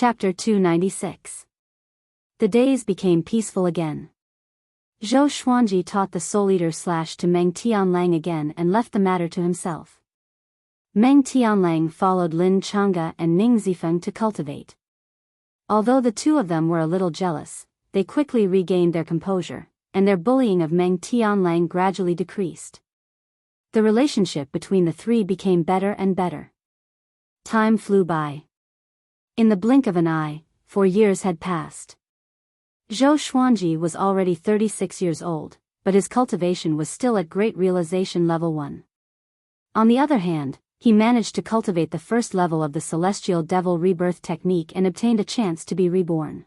Chapter 296. The days became peaceful again. Zhou Xuanji taught the Soul Eater / to Meng Tianlang again and left the matter to himself. Meng Tianlang followed Lin Changge and Ning Zifeng to cultivate. Although the two of them were a little jealous, they quickly regained their composure, and their bullying of Meng Tianlang gradually decreased. The relationship between the three became better and better. Time flew by. In the blink of an eye, 4 years had passed. Zhou Xuanji was already 36 years old, but his cultivation was still at Great Realization Level 1. On the other hand, he managed to cultivate the first level of the Celestial Devil Rebirth technique and obtained a chance to be reborn.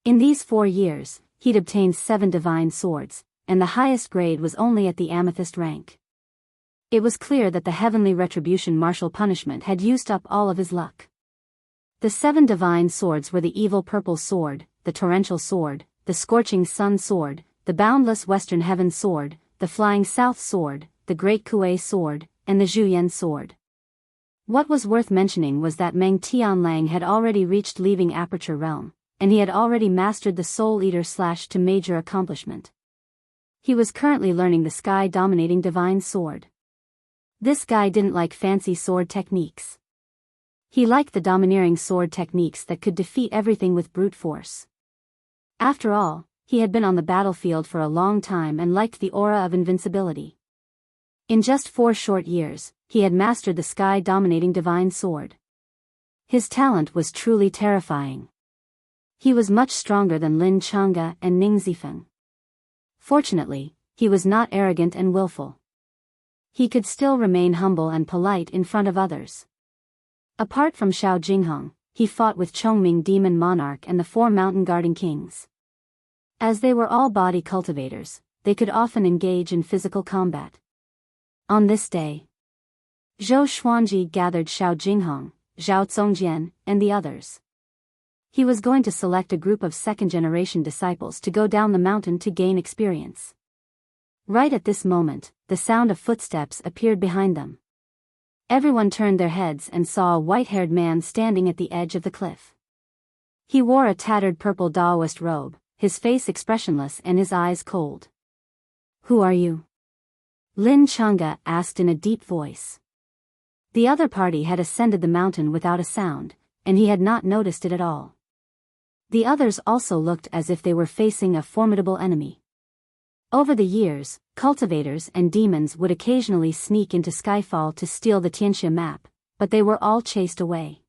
In these 4 years, he'd obtained 7 divine swords, and the highest grade was only at the amethyst rank. It was clear that the heavenly retribution martial punishment had used up all of his luck. The 7 divine swords were the Evil Purple Sword, the Torrential Sword, the Scorching Sun Sword, the Boundless Western Heaven Sword, the Flying South Sword, the Great Kuei Sword, and the Zhuyan Sword. What was worth mentioning was that Meng Tianlang had already reached Leaving Aperture Realm, and he had already mastered the Soul Eater / to major accomplishment. He was currently learning the Sky-Dominating Divine Sword. This guy didn't like fancy sword techniques. He liked the domineering sword techniques that could defeat everything with brute force. After all, he had been on the battlefield for a long time and liked the aura of invincibility. In just 4 short years, he had mastered the Sky-Dominating Divine Sword. His talent was truly terrifying. He was much stronger than Lin Changge and Ning Zifeng. Fortunately, he was not arrogant and willful. He could still remain humble and polite in front of others. Apart from Xiao Jinghong, he fought with Chongming Demon Monarch and the 4 Mountain Guarding Kings. As they were all body cultivators, they could often engage in physical combat. On this day, Zhou Xuanji gathered Xiao Jinghong, Zhao Zongjian, and the others. He was going to select a group of second-generation disciples to go down the mountain to gain experience. Right at this moment, the sound of footsteps appeared behind them. Everyone turned their heads and saw a white-haired man standing at the edge of the cliff. He wore a tattered purple Daoist robe, his face expressionless and his eyes cold. "Who are you?" Lin Changge asked in a deep voice. The other party had ascended the mountain without a sound, and he had not noticed it at all. The others also looked as if they were facing a formidable enemy. Over the years, cultivators and demons would occasionally sneak into Skyfall to steal the Tianxia map, but they were all chased away.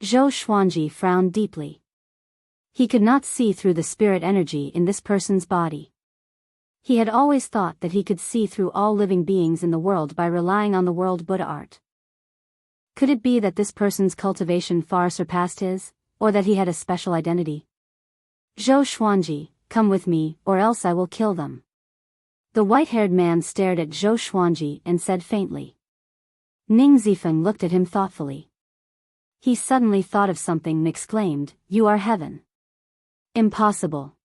Zhou Xuanji frowned deeply. He could not see through the spirit energy in this person's body. He had always thought that he could see through all living beings in the world by relying on the world Buddha art. Could it be that this person's cultivation far surpassed his, or that he had a special identity? "Zhou Xuanji, come with me, or else I will kill them." The white-haired man stared at Zhou Xuanji and said faintly. Ning Zifeng looked at him thoughtfully. He suddenly thought of something and exclaimed, "You are heaven." "Impossible.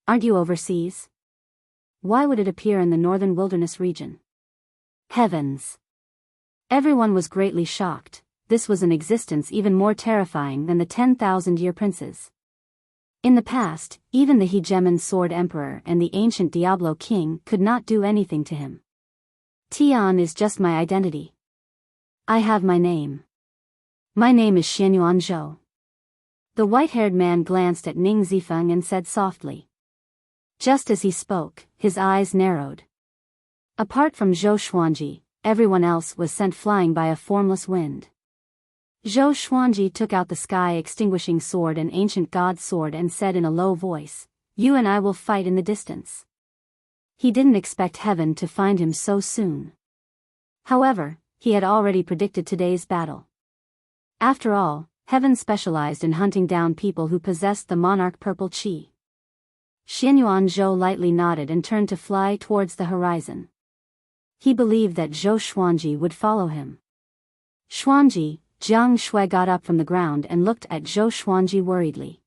Aren't you overseas? Why would it appear in the northern wilderness region?" "Heavens." Everyone was greatly shocked. This was an existence even more terrifying than the 10,000-year princes. In the past, even the Hegemon Sword Emperor and the ancient Diablo King could not do anything to him. "Tian is just my identity. I have my name. My name is Xianyuan Zhou." The white-haired man glanced at Ning Zifeng and said softly. Just as he spoke, his eyes narrowed. Apart from Zhou Xuanji, everyone else was sent flying by a formless wind. Zhou Xuanji took out the sky-extinguishing sword and ancient god's sword and said in a low voice, "You and I will fight in the distance." He didn't expect heaven to find him so soon. However, he had already predicted today's battle. After all, heaven specialized in hunting down people who possessed the monarch purple chi. Xianyuan Zhou lightly nodded and turned to fly towards the horizon. He believed that Zhou Xuanji would follow him. "Xuanji," Jiang Shui got up from the ground and looked at Zhou Xuanji worriedly.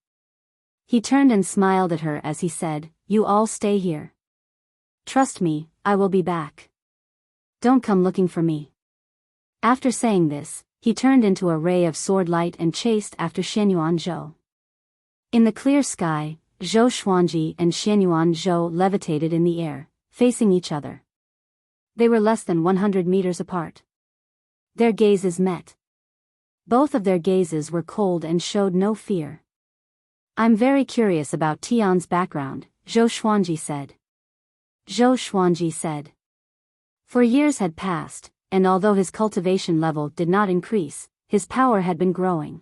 He turned and smiled at her as he said, "You all stay here. Trust me, I will be back. Don't come looking for me." After saying this, he turned into a ray of sword light and chased after Xianyuan Zhou. In the clear sky, Zhou Xuanji and Xianyuan Zhou levitated in the air, facing each other. They were less than 100 meters apart. Their gazes met. Both of their gazes were cold and showed no fear. "I'm very curious about Tian's background," Zhou Xuanji said. Zhou Xuanji said. For years had passed, and although his cultivation level did not increase, his power had been growing.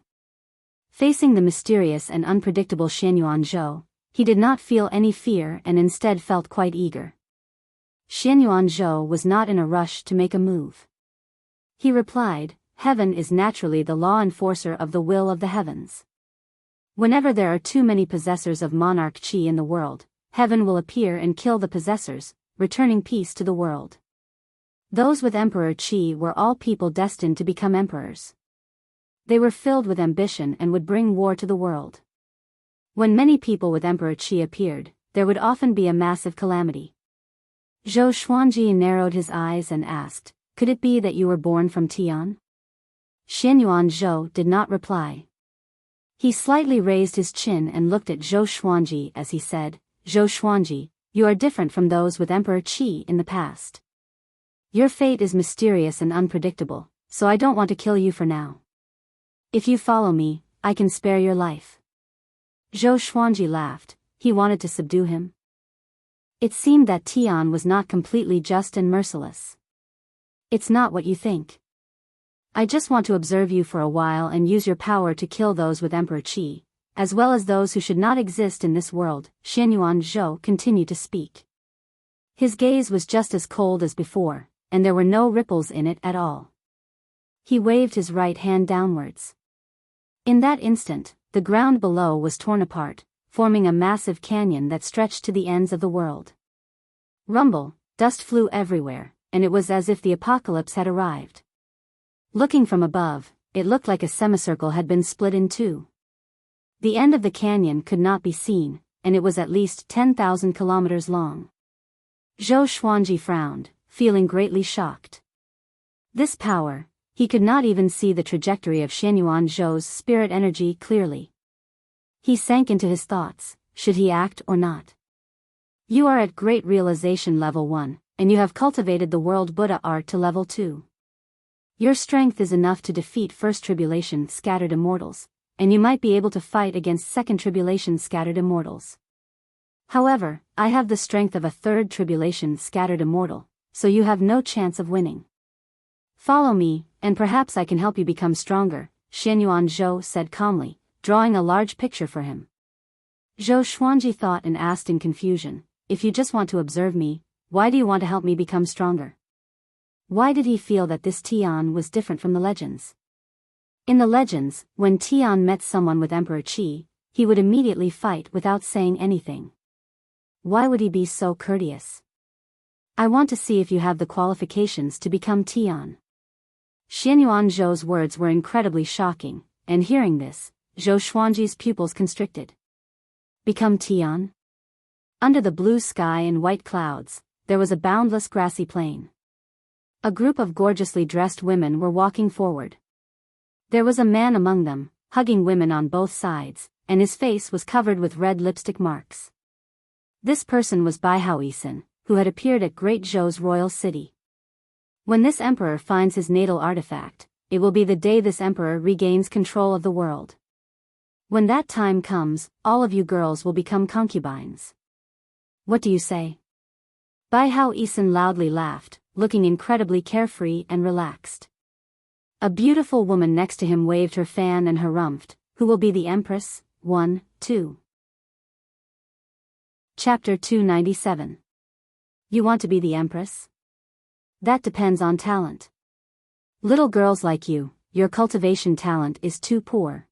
Facing the mysterious and unpredictable Xianyuan Zhou, he did not feel any fear and instead felt quite eager. Xianyuan Zhou was not in a rush to make a move. He replied, "Heaven is naturally the law enforcer of the will of the heavens. Whenever there are too many possessors of monarch qi in the world, heaven will appear and kill the possessors, returning peace to the world." Those with emperor qi were all people destined to become emperors. They were filled with ambition and would bring war to the world. When many people with emperor qi appeared, there would often be a massive calamity. Zhou Xuanji narrowed his eyes and asked, "Could it be that you were born from Tian?" Xianyuan Zhou did not reply. He slightly raised his chin and looked at Zhou Xuanji as he said, "Zhou Xuanji, you are different from those with emperor qi in the past. Your fate is mysterious and unpredictable, so I don't want to kill you for now. If you follow me, I can spare your life." Zhou Xuanji laughed. He wanted to subdue him. It seemed that Tian was not completely just and merciless. "It's not what you think. I just want to observe you for a while and use your power to kill those with emperor qi, as well as those who should not exist in this world." Xianyuan Zhou continued to speak. His gaze was just as cold as before, and there were no ripples in it at all. He waved his right hand downwards. In that instant, the ground below was torn apart, forming a massive canyon that stretched to the ends of the world. Rumble, dust flew everywhere, and it was as if the apocalypse had arrived. Looking from above, it looked like a semicircle had been split in two. The end of the canyon could not be seen, and it was at least 10,000 kilometers long. Zhou Xuanji frowned, feeling greatly shocked. This power, he could not even see the trajectory of Xianyuan Zhou's spirit energy clearly. He sank into his thoughts, should he act or not? You are at great realization level 1, and you have cultivated the world Buddha art to level 2. Your strength is enough to defeat first tribulation scattered immortals, and you might be able to fight against second tribulation scattered immortals. However, I have the strength of a third tribulation scattered immortal, so you have no chance of winning. Follow me, and perhaps I can help you become stronger, Xianyuan Zhou said calmly, drawing a large picture for him. Zhou Xuanji thought and asked in confusion, "If you just want to observe me, why do you want to help me become stronger?" Why did he feel that this Tian was different from the legends? In the legends, when Tian met someone with emperor qi, he would immediately fight without saying anything. Why would he be so courteous? "I want to see if you have the qualifications to become Tian." Xianyuan Zhou's words were incredibly shocking, and hearing this, Zhou Xuanji's pupils constricted. Become Tian? Under the blue sky and white clouds, there was a boundless grassy plain. A group of gorgeously dressed women were walking forward. There was a man among them, hugging women on both sides, and his face was covered with red lipstick marks. This person was Biyao, who had appeared at Great Zhou's royal city. When this emperor finds his natal artifact, it will be the day this emperor regains control of the world. When that time comes, all of you girls will become concubines. What do you say? Biyao loudly laughed, looking incredibly carefree and relaxed. A beautiful woman next to him waved her fan and harumphed, "Who will be the empress?" 1, 2. Chapter 297. You want to be the empress? That depends on talent. Little girls like you, your cultivation talent is too poor.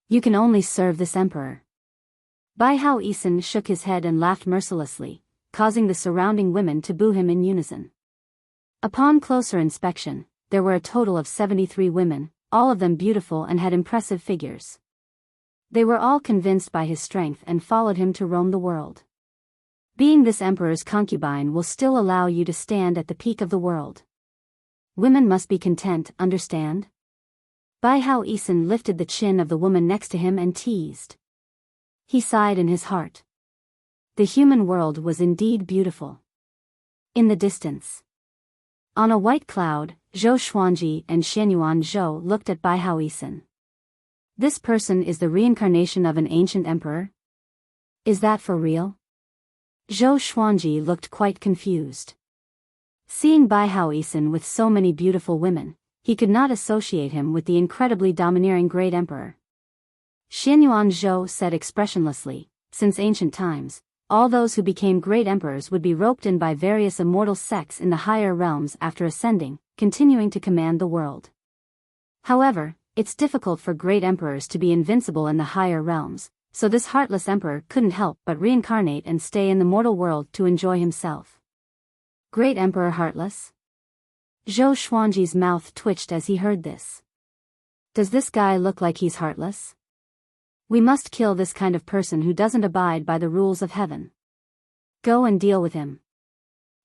You can only serve this emperor. Biyao shook his head and laughed mercilessly, causing the surrounding women to boo him in unison. Upon closer inspection, there were a total of 73 women, all of them beautiful and had impressive figures. They were all convinced by his strength and followed him to roam the world. Being this emperor's concubine will still allow you to stand at the peak of the world. Women must be content, understand? Biyao Isin lifted the chin of the woman next to him and teased. He sighed in his heart. The human world was indeed beautiful. In the distance, on a white cloud, Zhou Xuanji and Xianyuan Zhou looked at Biyao Isin. This person is the reincarnation of an ancient emperor? Is that for real? Zhou Xuanji looked quite confused. Seeing Biyao Isin with so many beautiful women, he could not associate him with the incredibly domineering great emperor. Xianyuan Zhou said expressionlessly, since ancient times, all those who became great emperors would be roped in by various immortal sects in the higher realms after ascending, continuing to command the world. However, it's difficult for great emperors to be invincible in the higher realms, so this heartless emperor couldn't help but reincarnate and stay in the mortal world to enjoy himself. Great emperor heartless? Zhou Xuanji's mouth twitched as he heard this. Does this guy look like he's heartless? We must kill this kind of person who doesn't abide by the rules of heaven. Go and deal with him.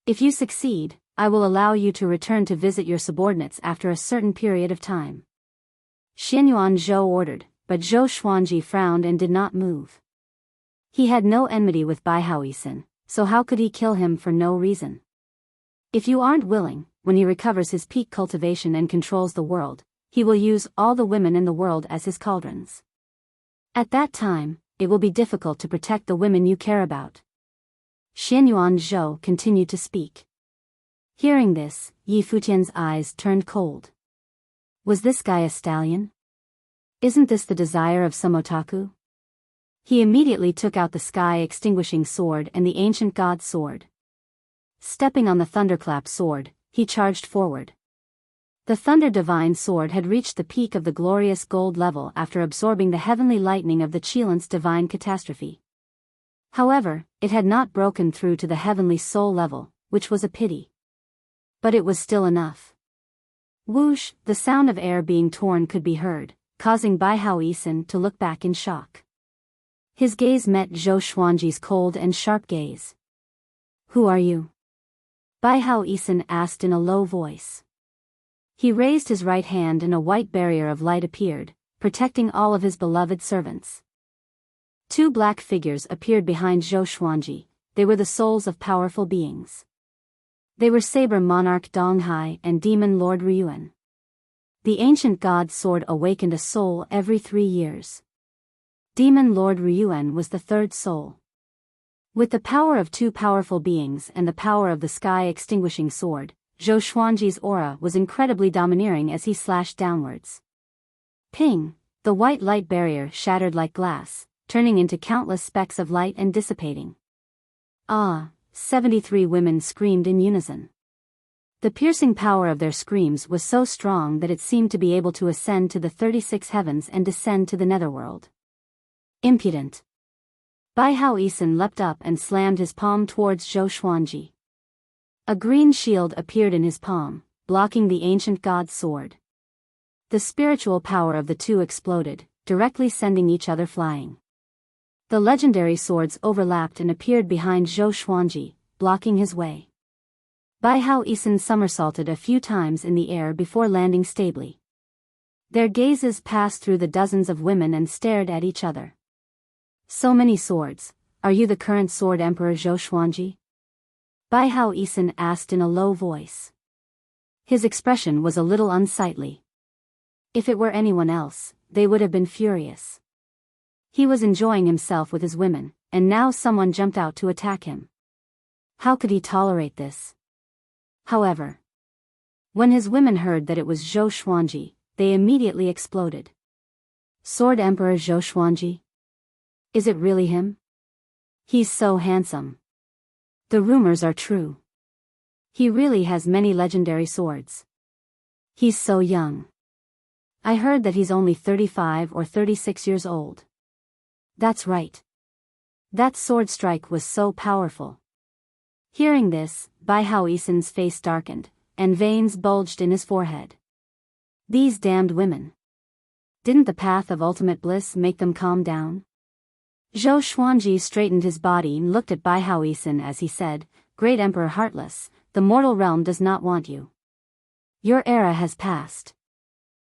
If you succeed, I will allow you to return to visit your subordinates after a certain period of time. Xianyuan Zhou ordered, but Zhou Xuanji frowned and did not move. He had no enmity with Biyao Isin, so how could he kill him for no reason? If you aren't willing, when he recovers his peak cultivation and controls the world, he will use all the women in the world as his cauldrons. At that time, it will be difficult to protect the women you care about. Xianyuan Zhou continued to speak. Hearing this, Yi Futian's eyes turned cold. Was this guy a stallion? Isn't this the desire of some otaku? He immediately took out the sky-extinguishing sword and the ancient god's sword. Stepping on the thunderclap sword, he charged forward. The Thunder Divine Sword had reached the peak of the glorious gold level after absorbing the heavenly lightning of the Qilance Divine Catastrophe. However, it had not broken through to the heavenly soul level, which was a pity. But it was still enough. Whoosh, the sound of air being torn could be heard, causing Biyao Isin to look back in shock. His gaze met Zhou Xuanji's cold and sharp gaze. Who are you? Biyao Isin asked in a low voice. He raised his right hand and a white barrier of light appeared, protecting all of his beloved servants. Two black figures appeared behind Zhou Xuanji. They were the souls of powerful beings. They were Saber Monarch Donghai and Demon Lord Ryuan. The ancient god's sword awakened a soul every 3 years. Demon Lord Ryuan was the third soul. With the power of two powerful beings and the power of the sky-extinguishing sword, Zhou Xuanji's aura was incredibly domineering as he slashed downwards. Ping! The white light barrier shattered like glass, turning into countless specks of light and dissipating. Ah! 73 women screamed in unison. The piercing power of their screams was so strong that it seemed to be able to ascend to the 36 heavens and descend to the netherworld. Impudent! Biyao Isin leapt up and slammed his palm towards Zhou Xuanji. A green shield appeared in his palm, blocking the ancient god's sword. The spiritual power of the two exploded, directly sending each other flying. The legendary swords overlapped and appeared behind Zhou Xuanji, blocking his way. Biyao Isin somersaulted a few times in the air before landing stably. Their gazes passed through the dozens of women and stared at each other. So many swords, are you the current sword emperor Zhou Xuanji? Biyao Isin asked in a low voice. His expression was a little unsightly. If it were anyone else, they would have been furious. He was enjoying himself with his women, and now someone jumped out to attack him. How could he tolerate this? However, when his women heard that it was Zhou Xuanji, they immediately exploded. Sword Emperor Zhou Xuanji? Is it really him? He's so handsome. The rumors are true. He really has many legendary swords. He's so young. I heard that he's only 35 or 36 years old. That's right. That sword strike was so powerful. Hearing this, Biyao Isin's face darkened, and veins bulged in his forehead. These damned women. Didn't the path of ultimate bliss make them calm down? Zhou Xuanji straightened his body and looked at Biyao Isin as he said, Great Emperor Heartless, the mortal realm does not want you. Your era has passed.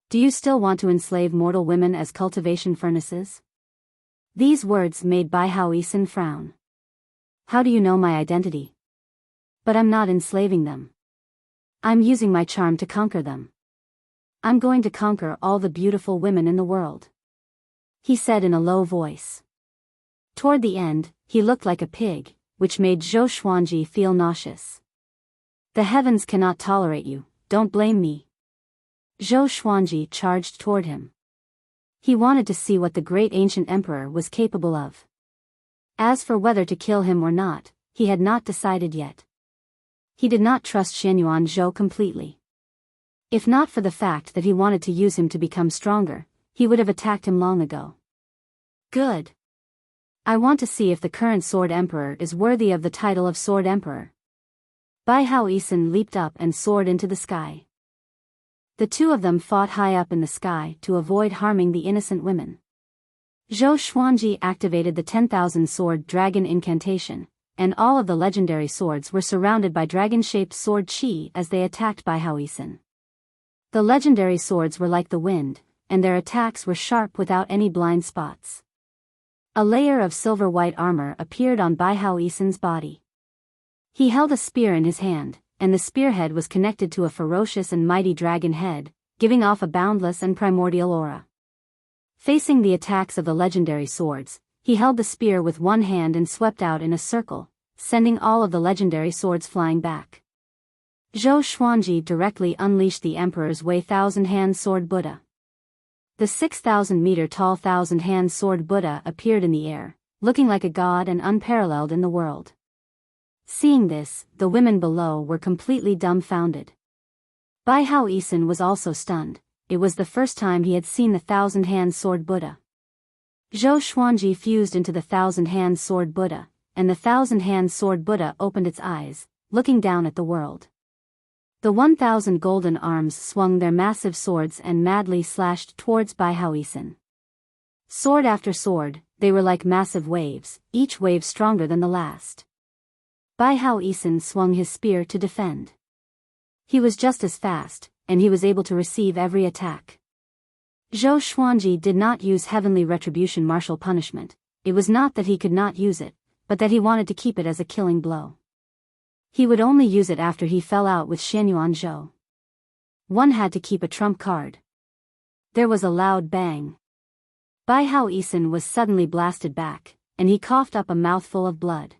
Do you still want to enslave mortal women as cultivation furnaces? These words made Biyao Yisan frown. How do you know my identity? But I'm not enslaving them. I'm using my charm to conquer them. I'm going to conquer all the beautiful women in the world, he said in a low voice. Toward the end, he looked like a pig, which made Zhou Xuanji feel nauseous. The heavens cannot tolerate you, don't blame me. Zhou Xuanji charged toward him. He wanted to see what the great ancient emperor was capable of. As for whether to kill him or not, he had not decided yet. He did not trust Xianyuan Zhou completely. If not for the fact that he wanted to use him to become stronger, he would have attacked him long ago. Good. I want to see if the current Sword Emperor is worthy of the title of Sword Emperor. Biyao Yisan leaped up and soared into the sky. The two of them fought high up in the sky to avoid harming the innocent women. Zhou Xuanji activated the 10,000 sword dragon incantation, and all of the legendary swords were surrounded by dragon-shaped sword qi as they attacked Biyao Yisan. The legendary swords were like the wind, and their attacks were sharp without any blind spots. A layer of silver-white armor appeared on Biyao Yisan's body. He held a spear in his hand, and the spearhead was connected to a ferocious and mighty dragon head, giving off a boundless and primordial aura. Facing the attacks of the legendary swords, he held the spear with one hand and swept out in a circle, sending all of the legendary swords flying back. Zhou Xuanji directly unleashed the Emperor's Wei Thousand-Hand Sword Buddha. The 6,000-meter-tall thousand-hand sword Buddha appeared in the air, looking like a god and unparalleled in the world. Seeing this, the women below were completely dumbfounded. Biyao Yisan was also stunned. It was the first time he had seen the thousand-hand sword Buddha. Zhou Xuanji fused into the thousand-hand sword Buddha, and the thousand-hand sword Buddha opened its eyes, looking down at the world. The 1,000 golden arms swung their massive swords and madly slashed towards Biyao Yisan. Sword after sword, they were like massive waves, each wave stronger than the last. Biyao Yisan swung his spear to defend. He was just as fast, and he was able to receive every attack. Zhou Xuanji did not use heavenly retribution martial punishment. It was not that he could not use it, but that he wanted to keep it as a killing blow. He would only use it after he fell out with Xianyuan Zhou. One had to keep a trump card. There was a loud bang. Biyao Yisan was suddenly blasted back, and he coughed up a mouthful of blood.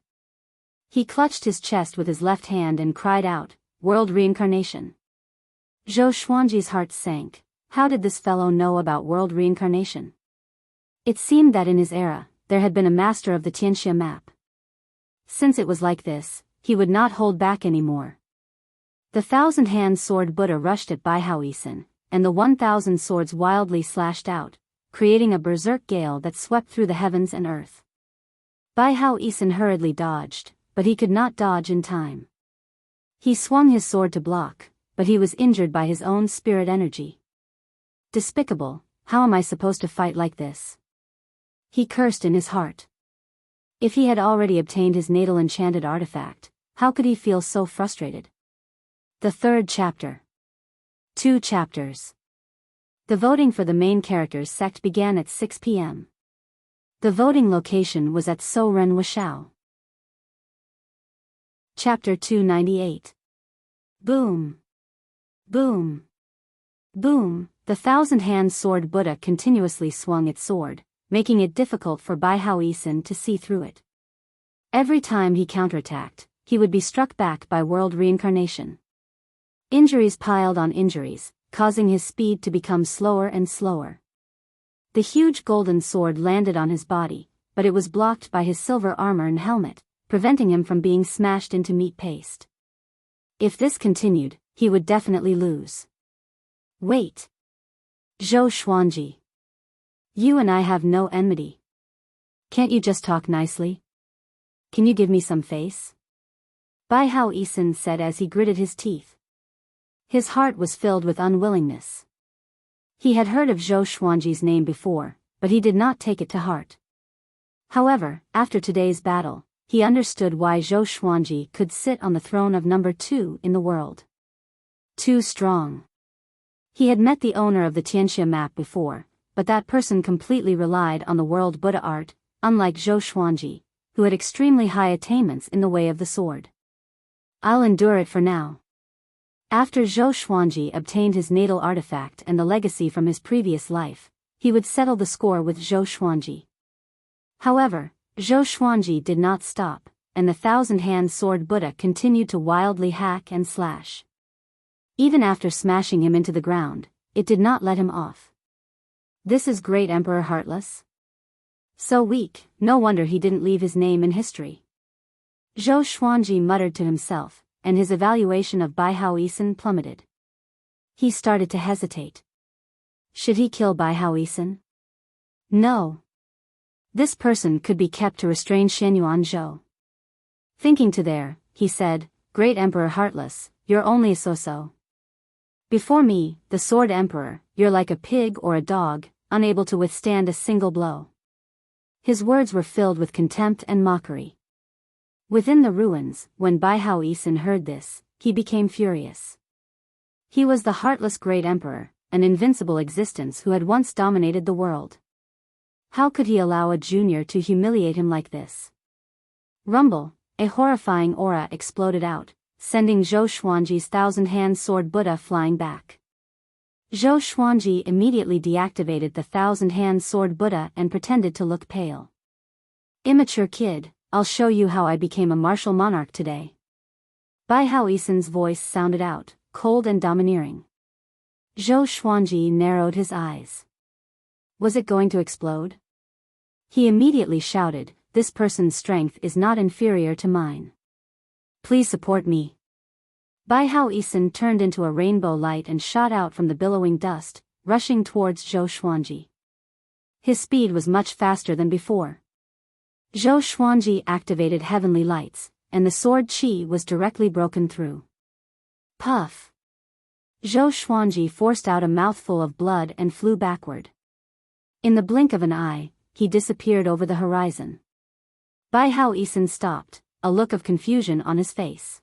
He clutched his chest with his left hand and cried out, "World reincarnation." Zhou Xuanji's heart sank. How did this fellow know about world reincarnation? It seemed that in his era, there had been a master of the Tianxia map. Since it was like this, he would not hold back anymore. The thousand-hand sword Buddha rushed at Biyao Yisan, and the 1,000 swords wildly slashed out, creating a berserk gale that swept through the heavens and earth. Biyao Yisan hurriedly dodged, but he could not dodge in time. He swung his sword to block, but he was injured by his own spirit energy. Despicable, how am I supposed to fight like this? He cursed in his heart. If he had already obtained his natal enchanted artifact, how could he feel so frustrated? The third chapter. 2 chapters. The voting for the main character's sect began at 6 p.m. The voting location was at Soren Wuxiao. Chapter 298. Boom. Boom. Boom. The thousand-hand sword Buddha continuously swung its sword, making it difficult for Biyao Yisan to see through it. Every time he counterattacked, he would be struck back by world reincarnation. Injuries piled on injuries, causing his speed to become slower and slower. The huge golden sword landed on his body, but it was blocked by his silver armor and helmet, preventing him from being smashed into meat paste. If this continued, he would definitely lose. Wait. Zhou Xuanji. You and I have no enmity. Can't you just talk nicely? Can you give me some face? Biyao Yisan said as he gritted his teeth. His heart was filled with unwillingness. He had heard of Zhou Xuanji's name before, but he did not take it to heart. However, after today's battle, he understood why Zhou Xuanji could sit on the throne of number 2 in the world. Too strong. He had met the owner of the Tianxia map before, but that person completely relied on the world Buddha art, unlike Zhou Xuanji, who had extremely high attainments in the way of the sword. I'll endure it for now. After Zhou Xuanji obtained his natal artifact and the legacy from his previous life, he would settle the score with Zhou Xuanji. However, Zhou Xuanji did not stop, and the thousand-hand sword Buddha continued to wildly hack and slash. Even after smashing him into the ground, it did not let him off. This is Great Emperor Heartless? So weak, no wonder he didn't leave his name in history. Zhou Xuanji muttered to himself, and his evaluation of Biyao Yisun plummeted. He started to hesitate. Should he kill Biyao Yisun? No. This person could be kept to restrain Xianyuan Zhou. Thinking to there, he said, Great Emperor Heartless, you're only a so-so. Before me, the Sword Emperor, you're like a pig or a dog, unable to withstand a single blow. His words were filled with contempt and mockery. Within the ruins, when Biyao Yisun heard this, he became furious. He was the heartless Great Emperor, an invincible existence who had once dominated the world. How could he allow a junior to humiliate him like this? Rumble, a horrifying aura exploded out, sending Zhou Xuanji's thousand-hand sword Buddha flying back. Zhou Xuanji immediately deactivated the thousand-hand sword Buddha and pretended to look pale. Immature kid, I'll show you how I became a martial monarch today. Biyao Yisun's voice sounded out, cold and domineering. Zhou Xuanji narrowed his eyes. Was it going to explode? He immediately shouted, this person's strength is not inferior to mine. Please support me. Biyao Yisun turned into a rainbow light and shot out from the billowing dust, rushing towards Zhou Xuanji. His speed was much faster than before. Zhou Xuanji activated heavenly lights, and the sword qi was directly broken through. Puff! Zhou Xuanji forced out a mouthful of blood and flew backward. In the blink of an eye, he disappeared over the horizon. Biyao Yisun stopped, a look of confusion on his face.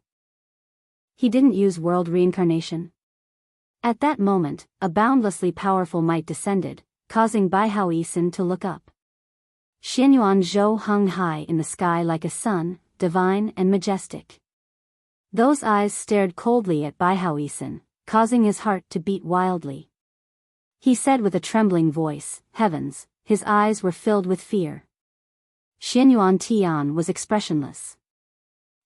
He didn't use world reincarnation. At that moment, a boundlessly powerful might descended, causing Biyao Yisun to look up. Xianyuan Zhou hung high in the sky like a sun, divine and majestic. Those eyes stared coldly at Biyao Yisun, causing his heart to beat wildly. He said with a trembling voice, Heavens, his eyes were filled with fear. Xianyuan Tian was expressionless.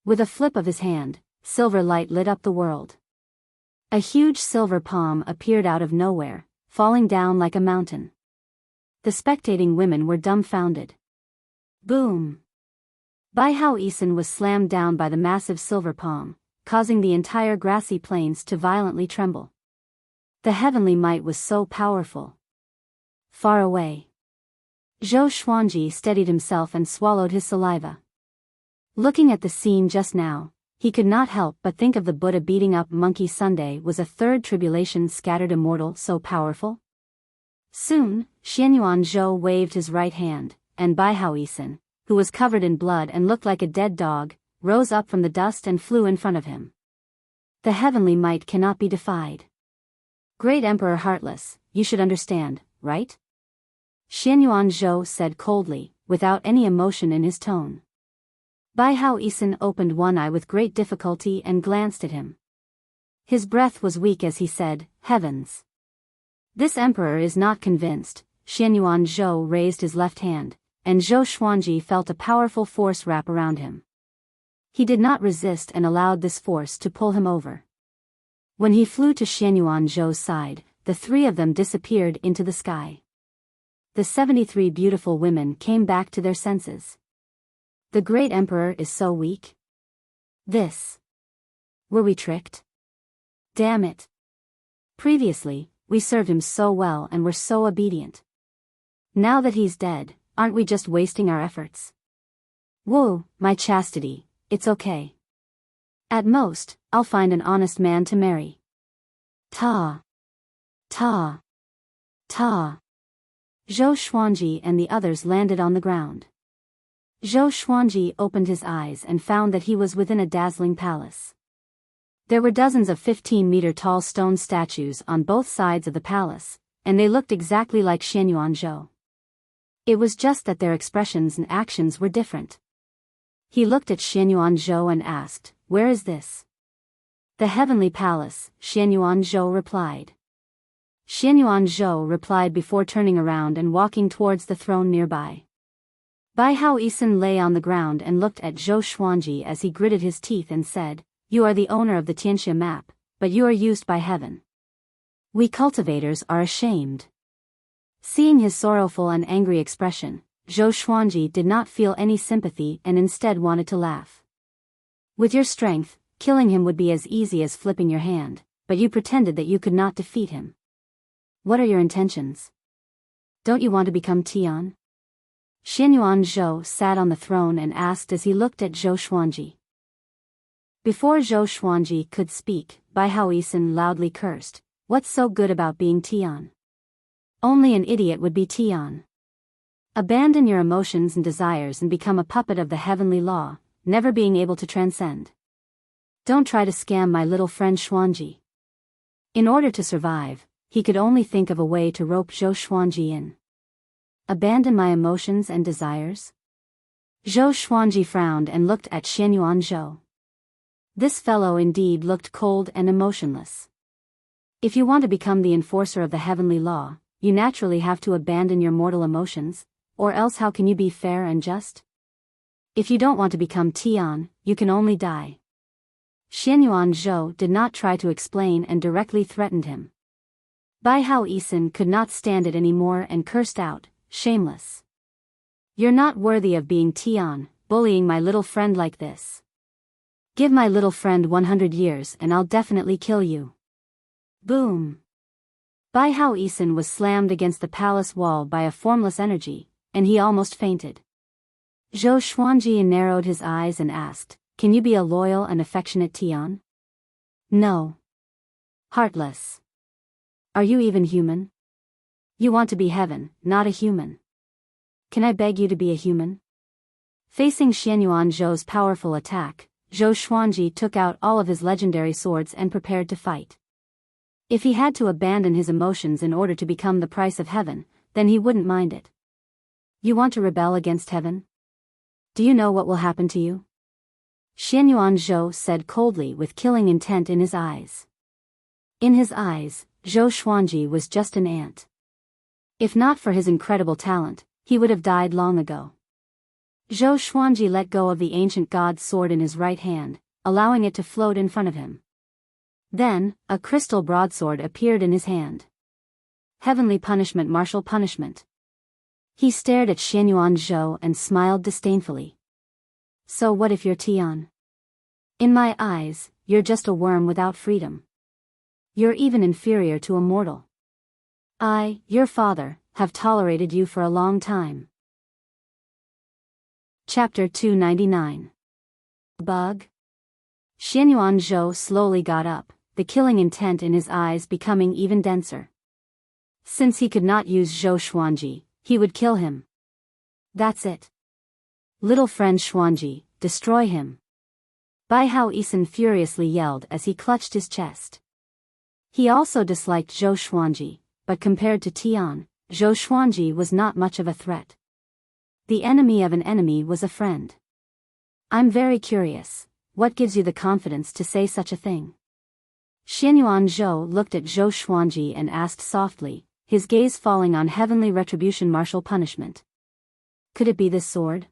With a flip of his hand, silver light lit up the world. A huge silver palm appeared out of nowhere, falling down like a mountain. The spectating women were dumbfounded. Boom! Biyao Yisun was slammed down by the massive silver palm, causing the entire grassy plains to violently tremble. The heavenly might was so powerful. Far away. Zhou Xuanji steadied himself and swallowed his saliva. Looking at the scene just now, he could not help but think of the Buddha beating up Monkey Sunday. Was a third tribulation scattered immortal so powerful? Soon, Xianyuan Zhou waved his right hand, and Biyao Yisun, who was covered in blood and looked like a dead dog, rose up from the dust and flew in front of him. The heavenly might cannot be defied. Great Emperor Heartless, you should understand, right? Xianyuan Zhou said coldly, without any emotion in his tone. Biyao Yisun opened one eye with great difficulty and glanced at him. His breath was weak as he said, Heavens! This emperor is not convinced. Xianyuan Zhou raised his left hand, and Zhou Xuanji felt a powerful force wrap around him. He did not resist and allowed this force to pull him over. When he flew to Xianyuan Zhou's side, the three of them disappeared into the sky. The 73 beautiful women came back to their senses. The great emperor is so weak? Were we tricked? Damn it. Previously, we served him so well and were so obedient. Now that he's dead, aren't we just wasting our efforts? Whoa, my chastity, it's okay. At most, I'll find an honest man to marry. Ta. Ta. Ta. Zhou Xuanji and the others landed on the ground. Zhou Xuanji opened his eyes and found that he was within a dazzling palace. There were dozens of 15-meter-tall stone statues on both sides of the palace, and they looked exactly like Xianyuanzhou. It was just that their expressions and actions were different. He looked at Xianyuanzhou and asked, "Where is this?" "The Heavenly Palace," Xianyuanzhou replied. Xianyuanzhou replied before turning around and walking towards the throne nearby. Biyao Yisan lay on the ground and looked at Zhou Xuanji as he gritted his teeth and said, "You are the owner of the Tianxia map, but you are used by heaven. We cultivators are ashamed." Seeing his sorrowful and angry expression, Zhou Xuanji did not feel any sympathy and instead wanted to laugh. "With your strength, killing him would be as easy as flipping your hand, but you pretended that you could not defeat him. What are your intentions? Don't you want to become Tian?" Xianyuanzhou sat on the throne and asked as he looked at Zhou Xuanji. Before Zhou Xuanji could speak, Biyao Yisan loudly cursed, "What's so good about being Tian? Only an idiot would be Tian. Abandon your emotions and desires and become a puppet of the heavenly law, never being able to transcend. Don't try to scam my little friend Xuanji." In order to survive, he could only think of a way to rope Zhou Xuanji in. Abandon my emotions and desires? Zhou Xuanji frowned and looked at Xianyuanzhou. This fellow indeed looked cold and emotionless. If you want to become the enforcer of the heavenly law, you naturally have to abandon your mortal emotions, or else how can you be fair and just? If you don't want to become Tian, you can only die. Xianyuanzhou did not try to explain and directly threatened him. Biyao Yisan could not stand it anymore and cursed out, "Shameless. You're not worthy of being Tian, bullying my little friend like this. Give my little friend 100 years and I'll definitely kill you." Boom! Biyao Yisan was slammed against the palace wall by a formless energy, and he almost fainted. Zhou Xuanji narrowed his eyes and asked, "Can you be a loyal and affectionate Tian?" "No. Heartless. Are you even human? You want to be heaven, not a human. Can I beg you to be a human?" Facing Xianyuanzhou's powerful attack, Zhou Xuanji took out all of his legendary swords and prepared to fight. If he had to abandon his emotions in order to become the price of heaven, then he wouldn't mind it. "You want to rebel against heaven? Do you know what will happen to you?" Xianyuanzhou said coldly with killing intent in his eyes. In his eyes, Zhou Xuanji was just an ant. If not for his incredible talent, he would have died long ago. Zhou Xuanji let go of the ancient god's sword in his right hand, allowing it to float in front of him. Then, a crystal broadsword appeared in his hand. Heavenly punishment, martial punishment. He stared at Xianyuanzhou and smiled disdainfully. "So what if you're Tian? In my eyes, you're just a worm without freedom. You're even inferior to a mortal. I, your father, have tolerated you for a long time." Chapter 299. Bug? Xianyuanzhou slowly got up, the killing intent in his eyes becoming even denser. Since he could not use Zhou Xuanji, he would kill him. That's it. "Little friend Xuanji, destroy him." Biyao Yisan furiously yelled as he clutched his chest. He also disliked Zhou Xuanji, but compared to Tian, Zhou Xuanji was not much of a threat. The enemy of an enemy was a friend. "I'm very curious, what gives you the confidence to say such a thing?" Xianyuanzhou looked at Zhou Xuanji and asked softly, his gaze falling on heavenly retribution, martial punishment. "Could it be this sword?"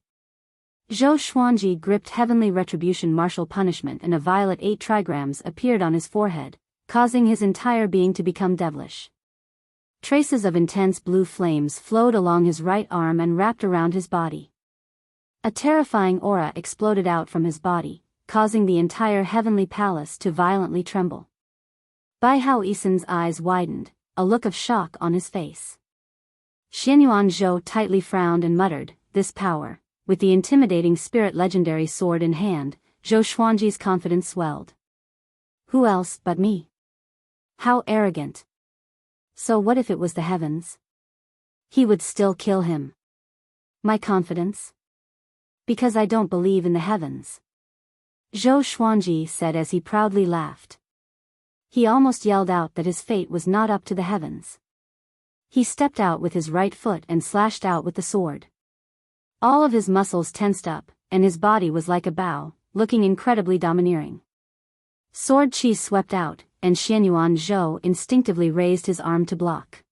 Zhou Xuanji gripped heavenly retribution, martial punishment, and a violet 8 trigrams appeared on his forehead, causing his entire being to become devilish. Traces of intense blue flames flowed along his right arm and wrapped around his body. A terrifying aura exploded out from his body, causing the entire heavenly palace to violently tremble. Biyao Yisan's eyes widened, a look of shock on his face. Xianyuanzhou tightly frowned and muttered, "This power." With the intimidating spirit legendary sword in hand, Zhou Xuanji's confidence swelled. "Who else but me? How arrogant. So what if it was the heavens? He would still kill him. My confidence? Because I don't believe in the heavens. Zhou Xuanji said as he proudly laughed. He almost yelled out that his fate was not up to the heavens. He stepped out with his right foot and slashed out with the sword. All of his muscles tensed up, and his body was like a bow, looking incredibly domineering. Sword chi swept out, and Xianyuan Zhou instinctively raised his arm to block.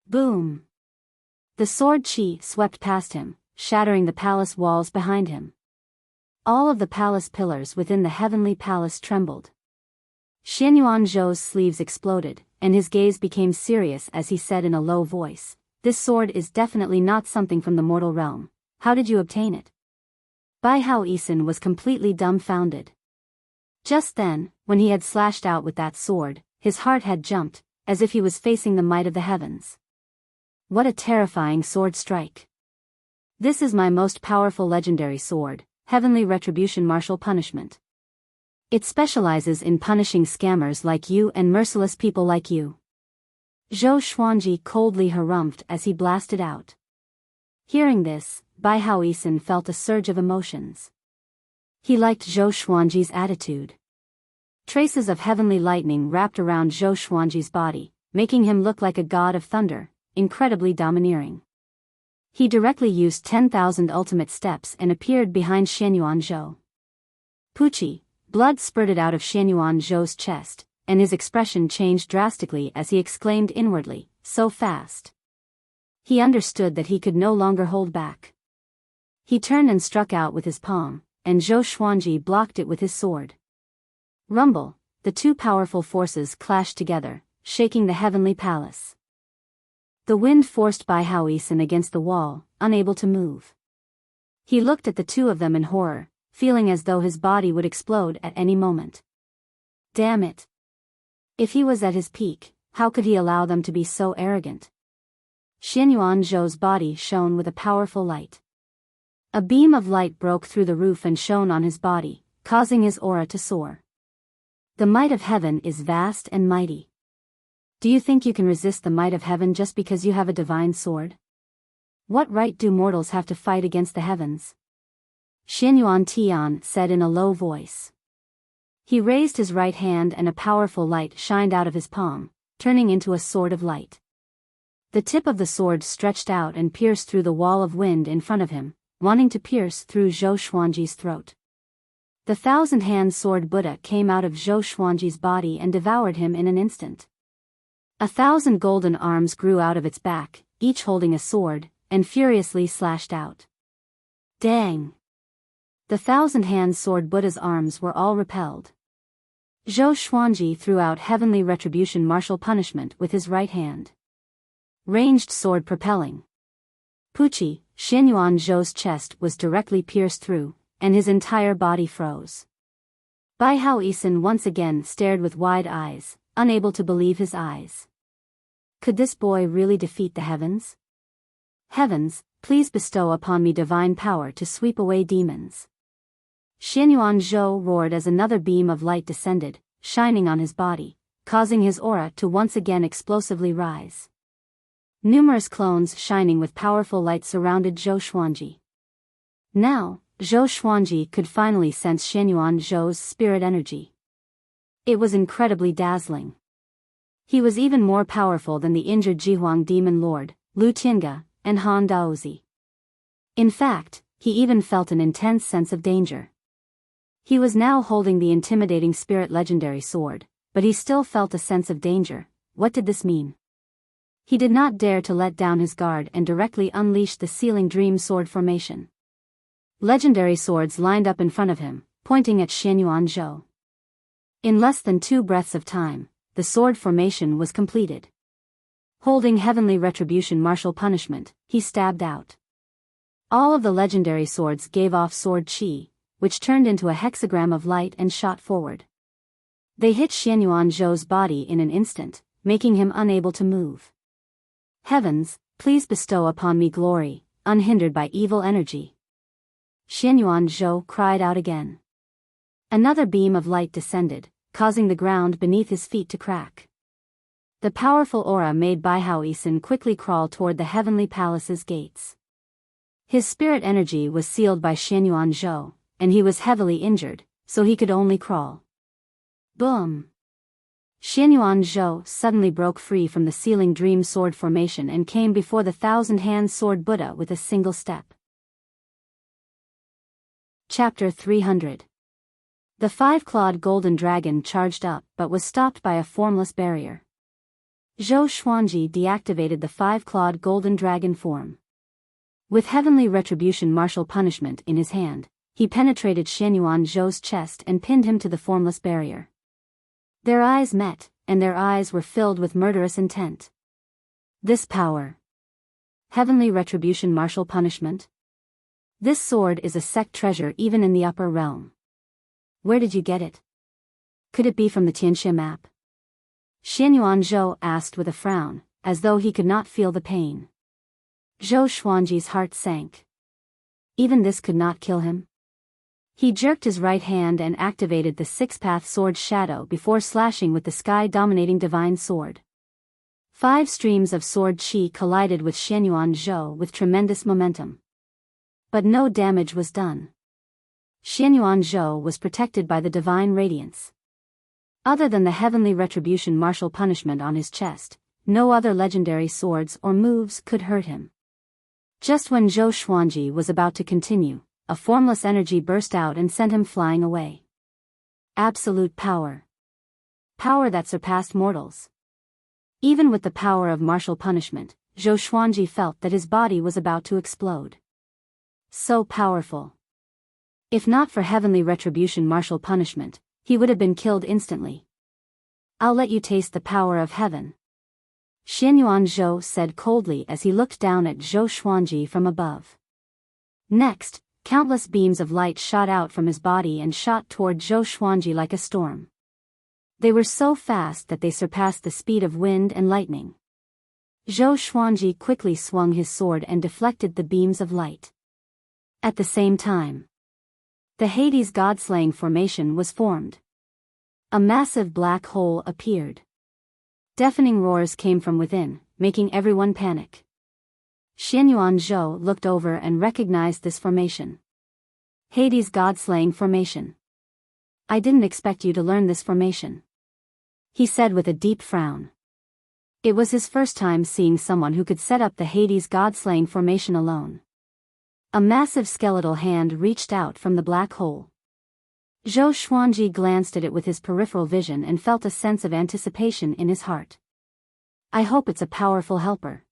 Boom! The sword chi swept past him, shattering the palace walls behind him. All of the palace pillars within the heavenly palace trembled. Xianyuan Zhou's sleeves exploded, and his gaze became serious as he said in a low voice, "This sword is definitely not something from the mortal realm. How did you obtain it?" Biyao Yisun was completely dumbfounded. Just then, when he had slashed out with that sword, his heart had jumped, as if he was facing the might of the heavens. What a terrifying sword strike! This is my most powerful legendary sword, Heavenly Retribution Martial Punishment. It specializes in punishing scammers like you and merciless people like you. Zhou Xuanji coldly harumphed as he blasted out. Hearing this, Biyao Yisun felt a surge of emotions. He liked Zhou Xuanji's attitude. Traces of heavenly lightning wrapped around Zhou Xuanji's body, making him look like a god of thunder, incredibly domineering. He directly used 10,000 ultimate steps and appeared behind Xianyuan Zhou. Pucci, blood spurted out of Xianyuan Zhou's chest, and his expression changed drastically as he exclaimed inwardly, "So fast." He understood that he could no longer hold back. He turned and struck out with his palm, and Zhou Xuanji blocked it with his sword. Rumble, the two powerful forces clashed together, shaking the heavenly palace. The wind forced Biyao Yisun against the wall, unable to move. He looked at the two of them in horror, feeling as though his body would explode at any moment. Damn it! If he was at his peak, how could he allow them to be so arrogant? Xianyuan Zhou's body shone with a powerful light. A beam of light broke through the roof and shone on his body, causing his aura to soar. The might of heaven is vast and mighty. Do you think you can resist the might of heaven just because you have a divine sword? What right do mortals have to fight against the heavens? Xianyuan Tian said in a low voice. He raised his right hand and a powerful light shined out of his palm, turning into a sword of light. The tip of the sword stretched out and pierced through the wall of wind in front of him, wanting to pierce through Zhou Xuanji's throat. The thousand-hand sword Buddha came out of Zhou Xuanji's body and devoured him in an instant. 1,000 golden arms grew out of its back, each holding a sword, and furiously slashed out. Dang! The thousand-hand sword Buddha's arms were all repelled. Zhou Xuanji threw out Heavenly Retribution Martial Punishment with his right hand. Ranged sword propelling. Pucci, Xianyuan Zhou's chest was directly pierced through, and his entire body froze. Biyao Yisun once again stared with wide eyes, unable to believe his eyes. Could this boy really defeat the heavens? Heavens, please bestow upon me divine power to sweep away demons. Xianyuan Zhou roared as another beam of light descended, shining on his body, causing his aura to once again explosively rise. Numerous clones shining with powerful light surrounded Zhou Xuanji. Now, Zhou Xuanji could finally sense Xianyuan Zhou's spirit energy. It was incredibly dazzling. He was even more powerful than the injured Jihuang demon lord, Lu Tiange, and Han Daozi. In fact, he even felt an intense sense of danger. He was now holding the intimidating spirit legendary sword, but he still felt a sense of danger. What did this mean? He did not dare to let down his guard and directly unleashed the Sealing Dream Sword formation. Legendary swords lined up in front of him, pointing at Xianyuan Zhou. In less than 2 breaths of time, the sword formation was completed. Holding Heavenly Retribution Martial Punishment, he stabbed out. All of the legendary swords gave off sword chi, which turned into a hexagram of light and shot forward. They hit Xianyuan Zhou's body in an instant, making him unable to move. Heavens, please bestow upon me glory, unhindered by evil energy. Xianyuan Zhou cried out again. Another beam of light descended, causing the ground beneath his feet to crack. The powerful aura made Biyao Yisun quickly crawl toward the heavenly palace's gates. His spirit energy was sealed by Xianyuan Zhou, and he was heavily injured, so he could only crawl. Boom! Xianyuan Zhou suddenly broke free from the sealing dream sword formation and came before the thousand-hand sword Buddha with a single step. Chapter 300. The five-clawed golden dragon charged up but was stopped by a formless barrier. Zhou Xuanji deactivated the five-clawed golden dragon form. With heavenly retribution martial punishment in his hand, he penetrated Xianyuan Zhou's chest and pinned him to the formless barrier. Their eyes met, and their eyes were filled with murderous intent. This power. Heavenly retribution martial punishment? This sword is a sect treasure even in the upper realm. Where did you get it? Could it be from the Tianxia map? Xianyuan Zhou asked with a frown, as though he could not feel the pain. Zhou Xuanji's heart sank. Even this could not kill him? He jerked his right hand and activated the six-path sword shadow before slashing with the sky-dominating divine sword. 5 streams of sword qi collided with Xianyuan Zhou with tremendous momentum. But no damage was done. Xianyuan Zhou was protected by the divine radiance. Other than the heavenly retribution martial punishment on his chest, no other legendary swords or moves could hurt him. Just when Zhou Xuanji was about to continue, a formless energy burst out and sent him flying away. Absolute power. Power that surpassed mortals. Even with the power of martial punishment, Zhou Xuanji felt that his body was about to explode. So powerful. If not for heavenly retribution martial punishment, he would have been killed instantly. I'll let you taste the power of heaven. Xianyuan Zhou said coldly as he looked down at Zhou Xuanji from above. Next, countless beams of light shot out from his body and shot toward Zhou Xuanji like a storm. They were so fast that they surpassed the speed of wind and lightning. Zhou Xuanji quickly swung his sword and deflected the beams of light. At the same time, the Hades god-slaying formation was formed. A massive black hole appeared. Deafening roars came from within, making everyone panic. Xianyuan Zhou looked over and recognized this formation. Hades god-slaying formation. I didn't expect you to learn this formation, he said with a deep frown. It was his first time seeing someone who could set up the Hades god-slaying formation alone. A massive skeletal hand reached out from the black hole. Zhou Xuanji glanced at it with his peripheral vision and felt a sense of anticipation in his heart. I hope it's a powerful helper.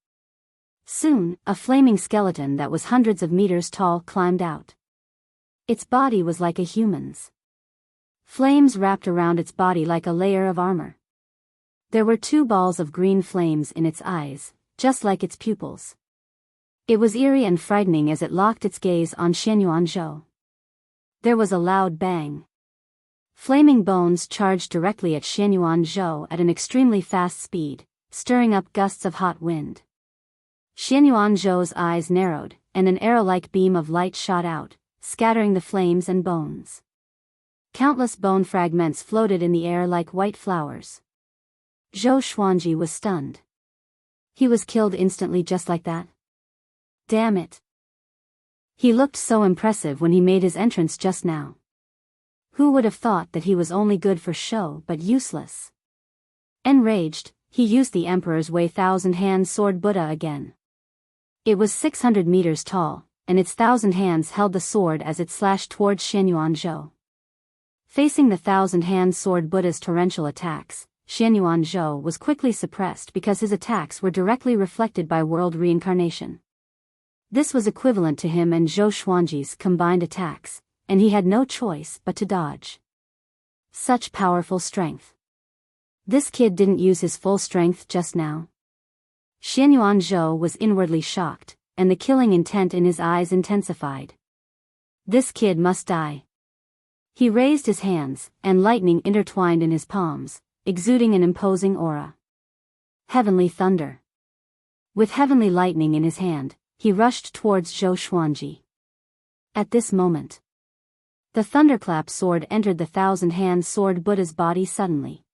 Soon, a flaming skeleton that was hundreds of meters tall climbed out. Its body was like a human's. Flames wrapped around its body like a layer of armor. There were 2 balls of green flames in its eyes, just like its pupils. It was eerie and frightening as it locked its gaze on Xianyuan Zhou. There was a loud bang. Flaming bones charged directly at Xianyuan Zhou at an extremely fast speed, stirring up gusts of hot wind. Xianyuan Zhou's eyes narrowed, and an arrow-like beam of light shot out, scattering the flames and bones. Countless bone fragments floated in the air like white flowers. Zhou Xuanji was stunned. He was killed instantly just like that? Damn it. He looked so impressive when he made his entrance just now. Who would have thought that he was only good for show but useless? Enraged, he used the Emperor's Way thousand-hand sword Buddha again. It was 600 meters tall, and its 1,000 hands held the sword as it slashed towards Xianyuan Zhou. Facing the 1,000-hand sword Buddha's torrential attacks, Xianyuan Zhou was quickly suppressed because his attacks were directly reflected by world reincarnation. This was equivalent to him and Zhou Xuanji's combined attacks, and he had no choice but to dodge. Such powerful strength. This kid didn't use his full strength just now. Xianyuan Zhou was inwardly shocked, and the killing intent in his eyes intensified. This kid must die. He raised his hands, and lightning intertwined in his palms, exuding an imposing aura. Heavenly thunder. With heavenly lightning in his hand, he rushed towards Zhou Xuanji. At this moment, the thunderclap sword entered the 1,000-hand sword Buddha's body suddenly.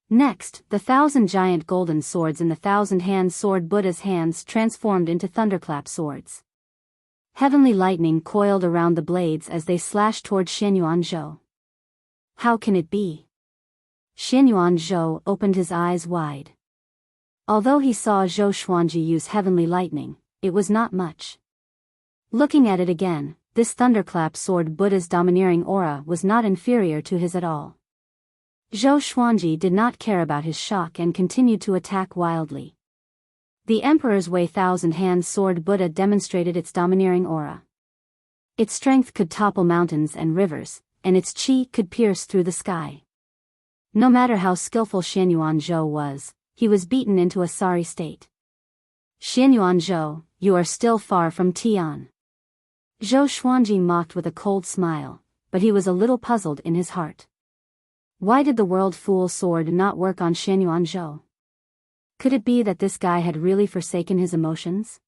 Next, the 1,000 giant golden swords in the 1,000-hand sword Buddha's hands transformed into thunderclap swords. Heavenly lightning coiled around the blades as they slashed toward Xianyuan Zhou. How can it be? Xianyuan Zhou opened his eyes wide. Although he saw Zhou Xuanji use heavenly lightning, it was not much. Looking at it again, this thunderclap sword Buddha's domineering aura was not inferior to his at all. Zhou Xuanji did not care about his shock and continued to attack wildly. The Emperor's Way Thousand-Hand Sword Buddha demonstrated its domineering aura. Its strength could topple mountains and rivers, and its chi could pierce through the sky. No matter how skillful Xianyuan Zhou was, he was beaten into a sorry state. Xianyuan Zhou, you are still far from Tian. Zhou Xuanji mocked with a cold smile, but he was a little puzzled in his heart. Why did the World Fool sword not work on Xianyuan Zhou? Could it be that this guy had really forsaken his emotions?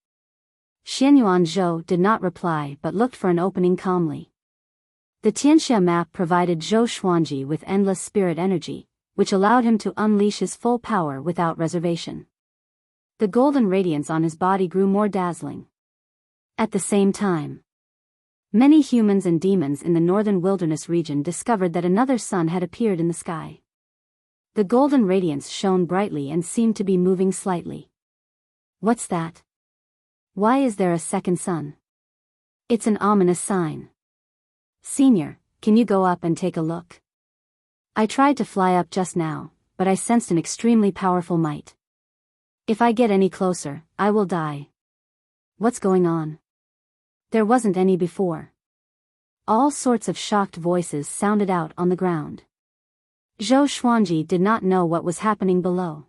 Xianyuan Zhou did not reply but looked for an opening calmly. The Tianxia map provided Zhou Xuanji with endless spirit energy, which allowed him to unleash his full power without reservation. The golden radiance on his body grew more dazzling. At the same time, many humans and demons in the northern wilderness region discovered that another sun had appeared in the sky. The golden radiance shone brightly and seemed to be moving slightly. What's that? Why is there a second sun? It's an ominous sign. Senior, can you go up and take a look? I tried to fly up just now, but I sensed an extremely powerful might. If I get any closer, I will die. What's going on? There wasn't any before. All sorts of shocked voices sounded out on the ground. Zhou Xuanji did not know what was happening below.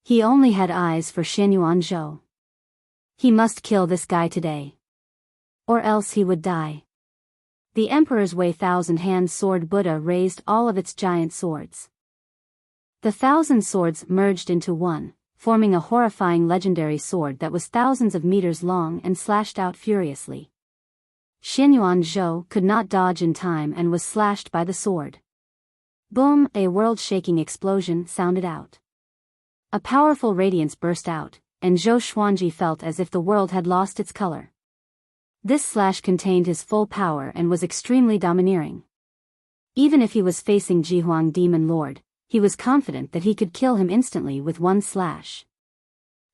He only had eyes for Xianyuan Zhou. He must kill this guy today. Or else he would die. The Emperor's Way Thousand-Hand Sword Buddha raised all of its giant swords. The 1,000 swords merged into one, forming a horrifying legendary sword that was thousands of meters long and slashed out furiously. Xianyuan Zhou could not dodge in time and was slashed by the sword. Boom! A world-shaking explosion sounded out. A powerful radiance burst out, and Zhou Xuanji felt as if the world had lost its color. This slash contained his full power and was extremely domineering. Even if he was facing Jihuang Demon Lord, he was confident that he could kill him instantly with one slash.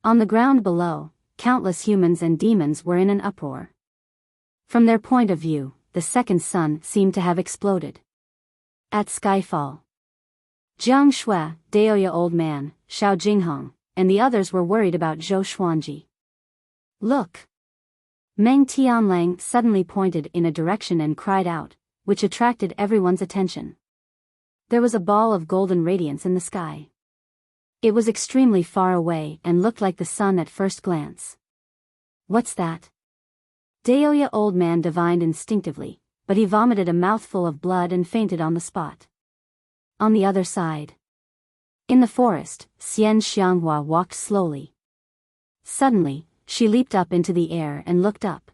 On the ground below, countless humans and demons were in an uproar. From their point of view, the second sun seemed to have exploded. At Skyfall, Jiang Shui, Daoya Old Man, Xiao Jinghong, and the others were worried about Zhou Xuanji. Look! Meng Tianlang suddenly pointed in a direction and cried out, which attracted everyone's attention. There was a ball of golden radiance in the sky. It was extremely far away and looked like the sun at first glance. What's that? Daoya Old Man divined instinctively, but he vomited a mouthful of blood and fainted on the spot. On the other side, in the forest, Xian Xianghua walked slowly. Suddenly, she leaped up into the air and looked up.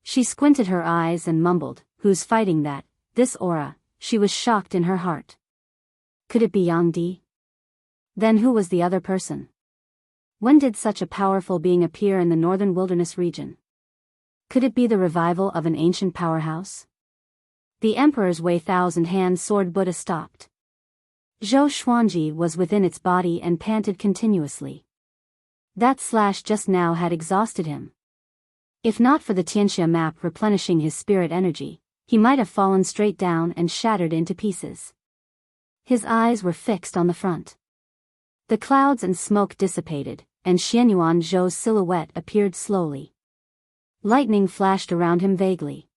She squinted her eyes and mumbled, "Who's fighting that, this aura?" She was shocked in her heart. Could it be Yang Di? Then who was the other person? When did such a powerful being appear in the northern wilderness region? Could it be the revival of an ancient powerhouse? The Emperor's Way Thousand-Hand Sword Buddha stopped. Zhou Xuanji was within its body and panted continuously. That slash just now had exhausted him. If not for the Tianxia map replenishing his spirit energy, he might have fallen straight down and shattered into pieces. His eyes were fixed on the front. The clouds and smoke dissipated, and Xianyuan Zhou's silhouette appeared slowly. Lightning flashed around him vaguely.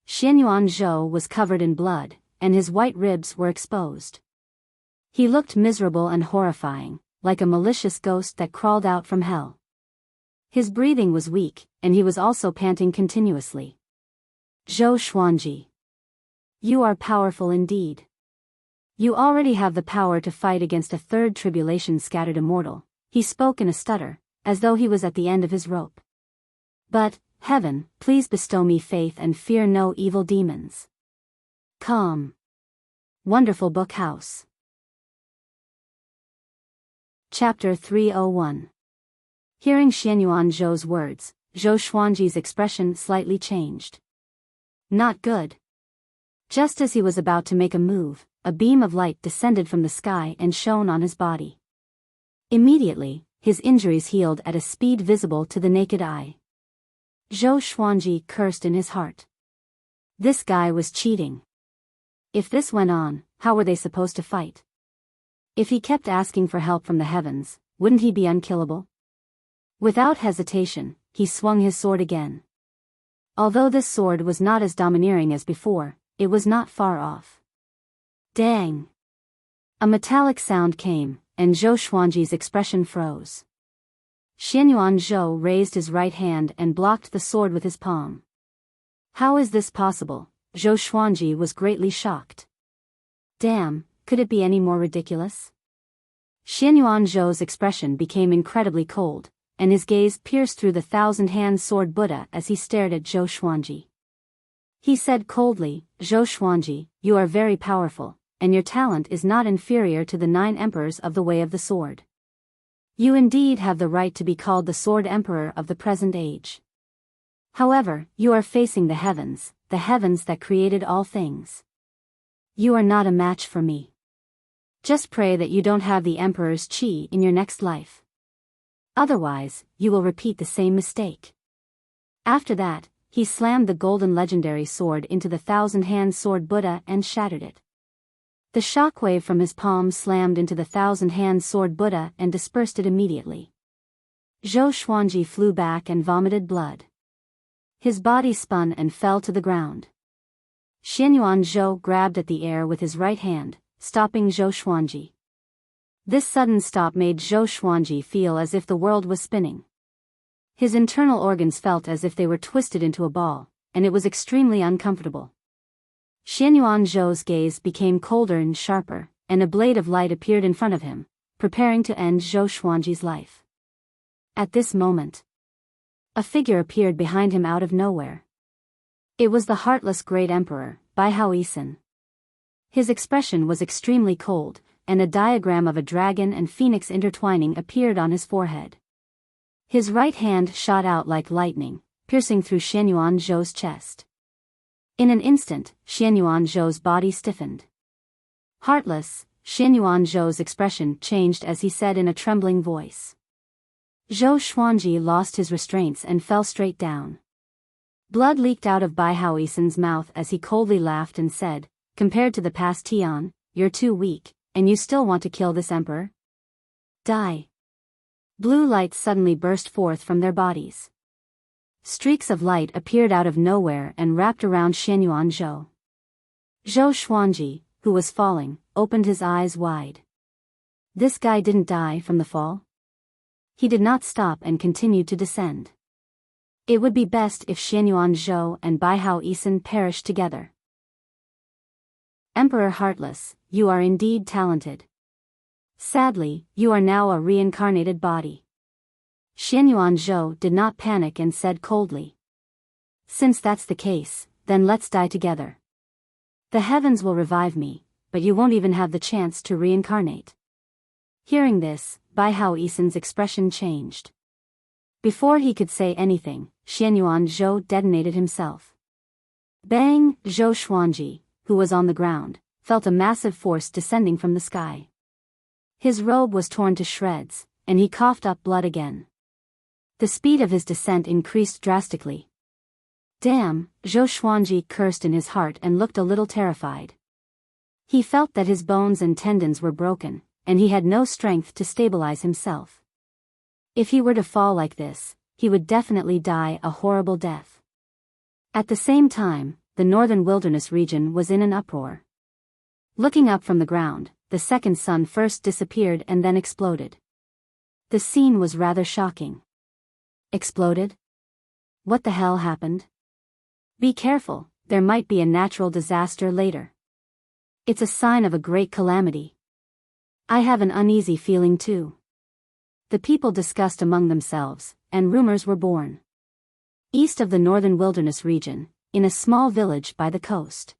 Xianyuan Zhou was covered in blood, and his white ribs were exposed. He looked miserable and horrifying, like a malicious ghost that crawled out from hell. His breathing was weak, and he was also panting continuously. Zhou Xuanji, you are powerful indeed. You already have the power to fight against a third tribulation-scattered immortal. He spoke in a stutter, as though he was at the end of his rope. But, heaven, please bestow me faith and fear no evil demons. Calm. Wonderful Book House. Chapter 301. Hearing Xianyuan Zhou's words, Zhou Xuanji's expression slightly changed. Not good. Just as he was about to make a move, a beam of light descended from the sky and shone on his body. Immediately, his injuries healed at a speed visible to the naked eye. Zhou Xuanji cursed in his heart. This guy was cheating. If this went on, how were they supposed to fight? If he kept asking for help from the heavens, wouldn't he be unkillable? Without hesitation, he swung his sword again. Although this sword was not as domineering as before, it was not far off. Dang! A metallic sound came, and Zhou Xuanji's expression froze. Xianyuan Zhou raised his right hand and blocked the sword with his palm. How is this possible? Zhou Xuanji was greatly shocked. Damn, could it be any more ridiculous? Xianyuan Zhou's expression became incredibly cold, and his gaze pierced through the thousand-hand sword Buddha as he stared at Zhou Xuanji. He said coldly, Zhou Xuanji, you are very powerful, and your talent is not inferior to the 9 emperors of the Way of the Sword. You indeed have the right to be called the Sword Emperor of the present age. However, you are facing the heavens that created all things. You are not a match for me. Just pray that you don't have the Emperor's chi in your next life. Otherwise, you will repeat the same mistake. After that, he slammed the golden legendary sword into the thousand-hand sword Buddha and shattered it. The shockwave from his palm slammed into the thousand-hand sword Buddha and dispersed it immediately. Zhou Xuanji flew back and vomited blood. His body spun and fell to the ground. Xianyuan Zhou grabbed at the air with his right hand, stopping Zhou Xuanji. This sudden stop made Zhou Xuanji feel as if the world was spinning. His internal organs felt as if they were twisted into a ball, and it was extremely uncomfortable. Xianyuan Zhou's gaze became colder and sharper, and a blade of light appeared in front of him, preparing to end Zhou Xuanji's life. At this moment, a figure appeared behind him out of nowhere. It was the heartless Great Emperor, Biyao Yisun. His expression was extremely cold, and a diagram of a dragon and phoenix intertwining appeared on his forehead. His right hand shot out like lightning, piercing through Xianyuan Zhou's chest. In an instant, Xianyuan Zhou's body stiffened. Heartless, Xianyuan Zhou's expression changed as he said in a trembling voice. Zhou Xuanji lost his restraints and fell straight down. Blood leaked out of Biyao Yisun's mouth as he coldly laughed and said, compared to the past Tian, you're too weak, and you still want to kill this emperor? Die. Blue light suddenly burst forth from their bodies. Streaks of light appeared out of nowhere and wrapped around Xianyuan Zhou. Zhou Xuanji, who was falling, opened his eyes wide. This guy didn't die from the fall? He did not stop and continued to descend. It would be best if Xianyuan Zhou and Biyao Yisun perished together. Emperor Heartless, you are indeed talented. Sadly, you are now a reincarnated body. Xianyuan Zhou did not panic and said coldly. Since that's the case, then let's die together. The heavens will revive me, but you won't even have the chance to reincarnate. Hearing this, Biyao Yisun's expression changed. Before he could say anything, Xianyuan Zhou detonated himself. Bang! Zhou Xuanji, who was on the ground, felt a massive force descending from the sky. His robe was torn to shreds, and he coughed up blood again. The speed of his descent increased drastically. Damn, Zhou Xuanji cursed in his heart and looked a little terrified. He felt that his bones and tendons were broken, and he had no strength to stabilize himself. If he were to fall like this, he would definitely die a horrible death. At the same time, the northern wilderness region was in an uproar. Looking up from the ground, the second sun first disappeared and then exploded. The scene was rather shocking. Exploded? What the hell happened? Be careful, there might be a natural disaster later. It's a sign of a great calamity. I have an uneasy feeling too. The people discussed among themselves, and rumors were born. East of the northern wilderness region, in a small village by the coast.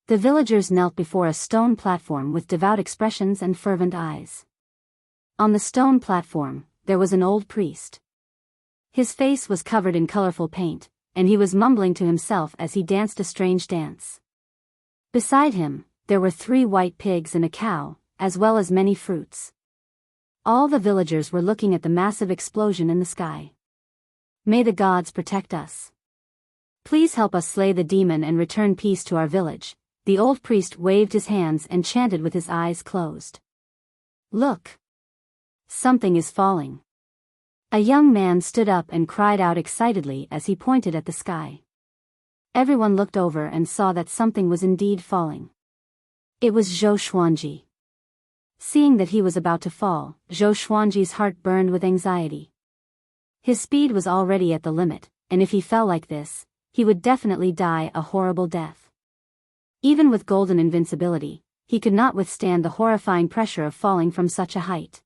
The villagers knelt before a stone platform with devout expressions and fervent eyes. On the stone platform, there was an old priest. His face was covered in colorful paint, and he was mumbling to himself as he danced a strange dance. Beside him, there were 3 white pigs and a cow, as well as many fruits. All the villagers were looking at the massive explosion in the sky. May the gods protect us. Please help us slay the demon and return peace to our village. The old priest waved his hands and chanted with his eyes closed. Look! Something is falling. A young man stood up and cried out excitedly as he pointed at the sky. Everyone looked over and saw that something was indeed falling. It was Zhou Xuanji. Seeing that he was about to fall, Zhou Xuanji's heart burned with anxiety. His speed was already at the limit, and if he fell like this, he would definitely die a horrible death. Even with golden invincibility, he could not withstand the horrifying pressure of falling from such a height.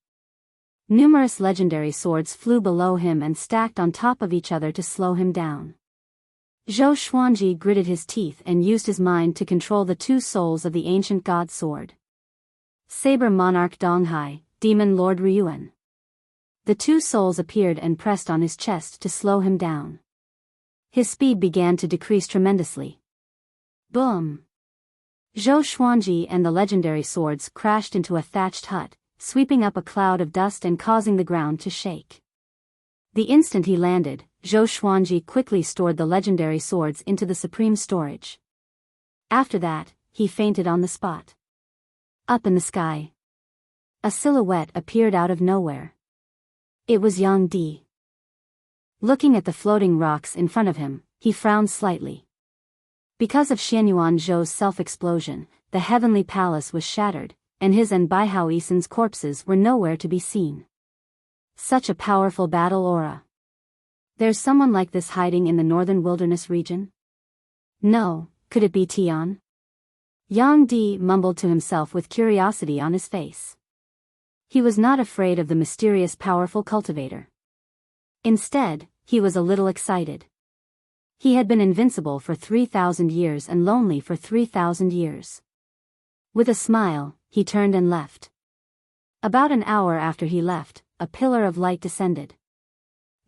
Numerous legendary swords flew below him and stacked on top of each other to slow him down. Zhou Xuanji gritted his teeth and used his mind to control the 2 souls of the ancient god sword. Saber Monarch Donghai, Demon Lord Ryuan. The 2 souls appeared and pressed on his chest to slow him down. His speed began to decrease tremendously. Boom! Zhou Xuanji and the legendary swords crashed into a thatched hut, sweeping up a cloud of dust and causing the ground to shake. The instant he landed, Zhou Xuanji quickly stored the legendary swords into the supreme storage. After that, he fainted on the spot. Up in the sky, a silhouette appeared out of nowhere. It was Yang Di. Looking at the floating rocks in front of him, he frowned slightly. Because of Xianyuan Zhou's self-explosion, the heavenly palace was shattered, and his and Biyao Isen's corpses were nowhere to be seen. Such a powerful battle aura. There's someone like this hiding in the northern wilderness region? No, could it be Tian? Yang Di mumbled to himself with curiosity on his face. He was not afraid of the mysterious powerful cultivator. Instead, he was a little excited. He had been invincible for 3,000 years and lonely for 3,000 years. With a smile, he turned and left. About an hour after he left, a pillar of light descended.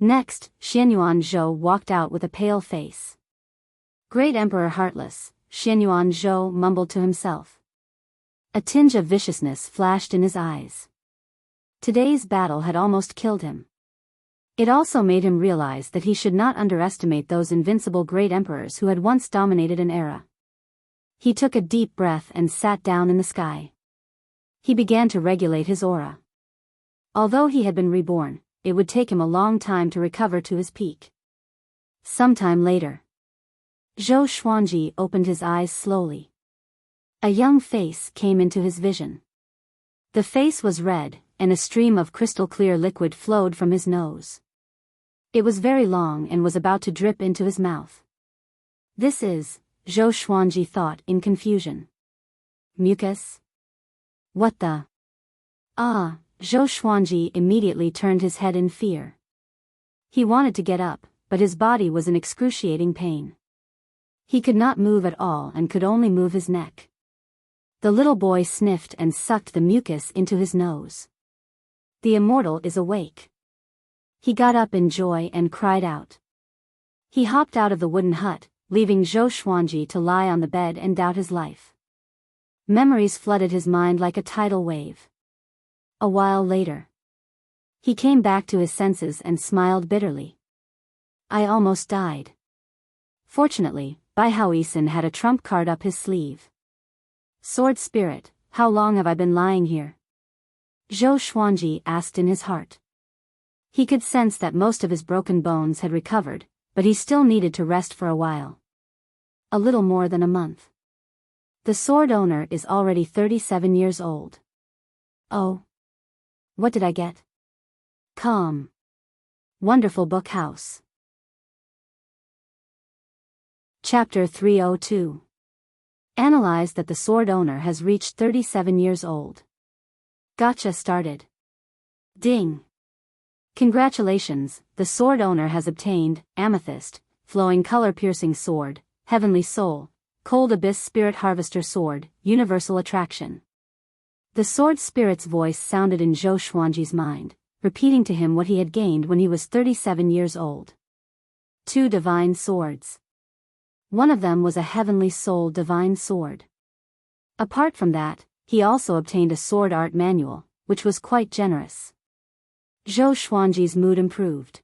Next, Xianyuan Zhou walked out with a pale face. Great Emperor Heartless, Xianyuan Zhou mumbled to himself. A tinge of viciousness flashed in his eyes. Today's battle had almost killed him. It also made him realize that he should not underestimate those invincible great emperors who had once dominated an era. He took a deep breath and sat down in the sky. He began to regulate his aura. Although he had been reborn, it would take him a long time to recover to his peak. Sometime later, Zhou Xuanji opened his eyes slowly. A young face came into his vision. The face was red, and a stream of crystal-clear liquid flowed from his nose. It was very long and was about to drip into his mouth. This is, Zhou Xuanji thought in confusion. Mucus? What the? Ah, Zhou Xuanji immediately turned his head in fear. He wanted to get up, but his body was in excruciating pain. He could not move at all and could only move his neck. The little boy sniffed and sucked the mucus into his nose. The immortal is awake. He got up in joy and cried out. He hopped out of the wooden hut, leaving Zhou Xuanji to lie on the bed and doubt his life. Memories flooded his mind like a tidal wave. A while later, he came back to his senses and smiled bitterly. I almost died. Fortunately, Biyao Isen had a trump card up his sleeve. Sword Spirit, how long have I been lying here? Zhou Xuanji asked in his heart. He could sense that most of his broken bones had recovered, but he still needed to rest for a while. A little more than a month. The sword owner is already 37 years old. Oh. What did I get? Calm. Wonderful book house. Chapter 302. Analyze that the sword owner has reached 37 years old. Gotcha started. Ding. Congratulations, the sword owner has obtained, Amethyst, Flowing Color-Piercing Sword, Heavenly Soul, Cold Abyss Spirit Harvester Sword, Universal Attraction. The sword spirit's voice sounded in Zhou Xuanji's mind, repeating to him what he had gained when he was 37 years old. 2 divine swords. One of them was a Heavenly Soul divine sword. Apart from that, he also obtained a sword art manual, which was quite generous. Zhou Xuanji's mood improved.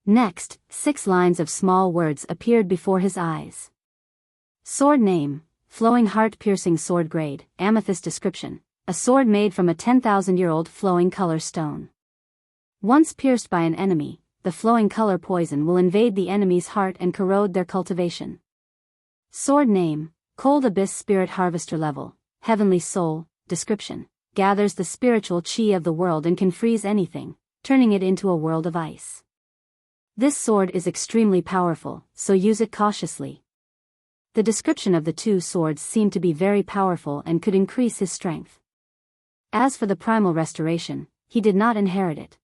Next, 6 lines of small words appeared before his eyes. Sword name, flowing heart-piercing sword grade, amethyst description, a sword made from a 10,000-year-old flowing color stone. Once pierced by an enemy, the flowing color poison will invade the enemy's heart and corrode their cultivation. Sword name, cold abyss spirit harvester level, heavenly soul, description, gathers the spiritual chi of the world and can freeze anything, turning it into a world of ice. This sword is extremely powerful, so use it cautiously. The description of the 2 swords seemed to be very powerful and could increase his strength. As for the primal restoration, he did not inherit it.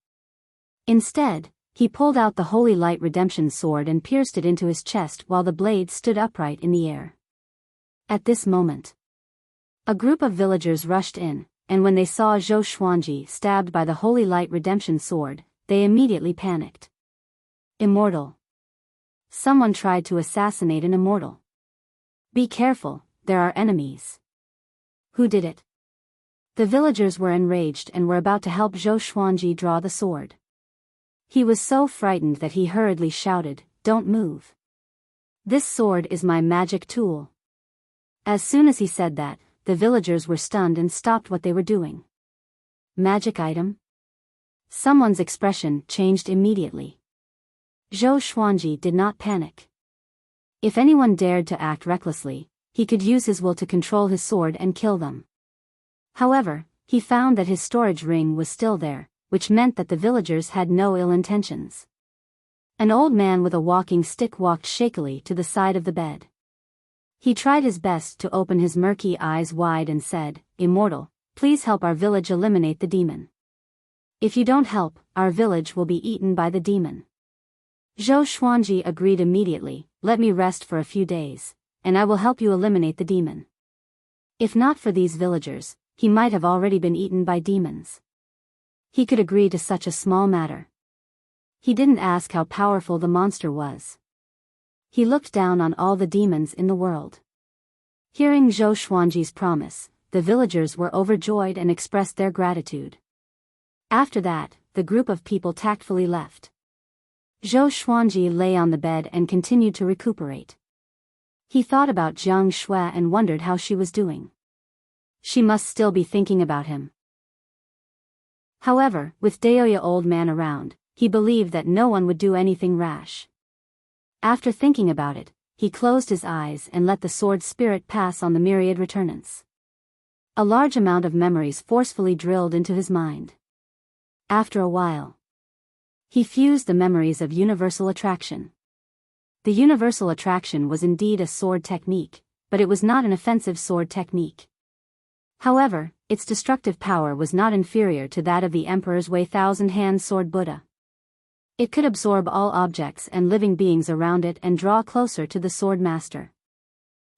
Instead, he pulled out the Holy Light Redemption sword and pierced it into his chest while the blade stood upright in the air. At this moment, a group of villagers rushed in, and when they saw Zhou Xuanji stabbed by the Holy Light Redemption sword, they immediately panicked. Immortal. Someone tried to assassinate an immortal. Be careful, there are enemies. Who did it? The villagers were enraged and were about to help Zhou Xuanji draw the sword. He was so frightened that he hurriedly shouted, "Don't move. This sword is my magic tool." As soon as he said that, the villagers were stunned and stopped what they were doing. Magic item? Someone's expression changed immediately. Zhou Xuanji did not panic. If anyone dared to act recklessly, he could use his will to control his sword and kill them. However, he found that his storage ring was still there, which meant that the villagers had no ill intentions. An old man with a walking stick walked shakily to the side of the bed. He tried his best to open his murky eyes wide and said, "Immortal, please help our village eliminate the demon. If you don't help, our village will be eaten by the demon." Zhou Xuanji agreed immediately, "Let me rest for a few days, and I will help you eliminate the demon." If not for these villagers, he might have already been eaten by demons. He could agree to such a small matter. He didn't ask how powerful the monster was. He looked down on all the demons in the world. Hearing Zhou Xuanji's promise, the villagers were overjoyed and expressed their gratitude. After that, the group of people tactfully left. Zhou Xuanji lay on the bed and continued to recuperate. He thought about Jiang Shui and wondered how she was doing. She must still be thinking about him. However, with Daoya old man around, he believed that no one would do anything rash. After thinking about it, he closed his eyes and let the sword spirit pass on the myriad returnants. A large amount of memories forcefully drilled into his mind. After a while, he fused the memories of universal attraction. The universal attraction was indeed a sword technique, but it was not an offensive sword technique. However, its destructive power was not inferior to that of the Emperor's Way Thousand-Hand Sword Buddha. It could absorb all objects and living beings around it and draw closer to the sword master.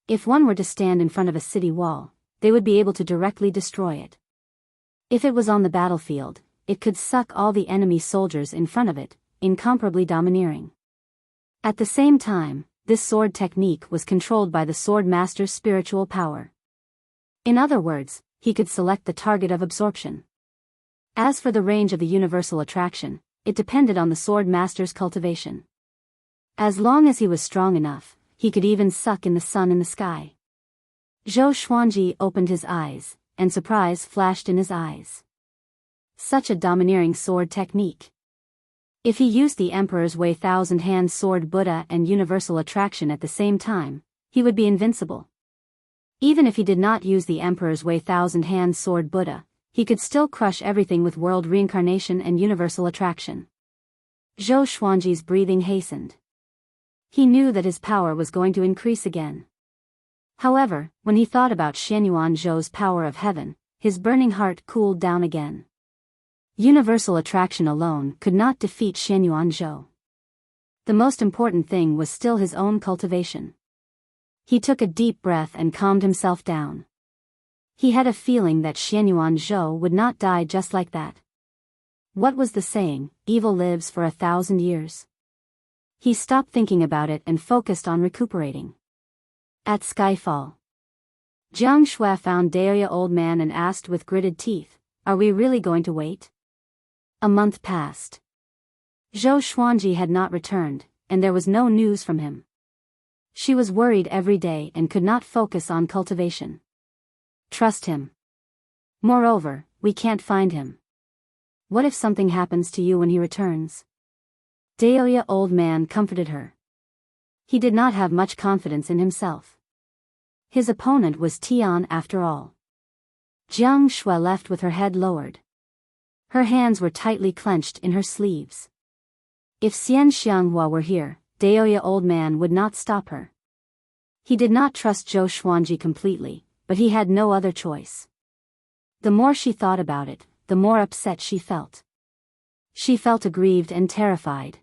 If one were to stand in front of a city wall, they would be able to directly destroy it. If it was on the battlefield, it could suck all the enemy soldiers in front of it, incomparably domineering. At the same time, this sword technique was controlled by the sword master's spiritual power. In other words, he could select the target of absorption. As for the range of the universal attraction, it depended on the sword master's cultivation. As long as he was strong enough, he could even suck in the sun in the sky. Zhou Xuanji opened his eyes, and surprise flashed in his eyes. Such a domineering sword technique. If he used the Emperor's Way Thousand-Hand Sword Buddha and universal attraction at the same time, he would be invincible. Even if he did not use the Emperor's Way Thousand-Hand Sword Buddha, he could still crush everything with world reincarnation and universal attraction. Zhou Xuanji's breathing hastened. He knew that his power was going to increase again. However, when he thought about Xianyuan Zhou's power of heaven, his burning heart cooled down again. Universal attraction alone could not defeat Xianyuan Zhou. The most important thing was still his own cultivation. He took a deep breath and calmed himself down. He had a feeling that Xianyuan Zhou would not die just like that. What was the saying, evil lives for 1,000 years? He stopped thinking about it and focused on recuperating. At Skyfall, Jiang Shui found Daoya old man and asked with gritted teeth, "Are we really going to wait?" A month passed. Zhou Xuanji had not returned, and there was no news from him. She was worried every day and could not focus on cultivation. Trust him. Moreover, we can't find him. What if something happens to you when he returns? Daoya old man comforted her. He did not have much confidence in himself. His opponent was Tian after all. Jiang Shui left with her head lowered. Her hands were tightly clenched in her sleeves. If Xian Xianghua were here, Daoya old man would not stop her. He did not trust Zhou Xuanji completely, but he had no other choice. The more she thought about it, the more upset she felt. She felt aggrieved and terrified.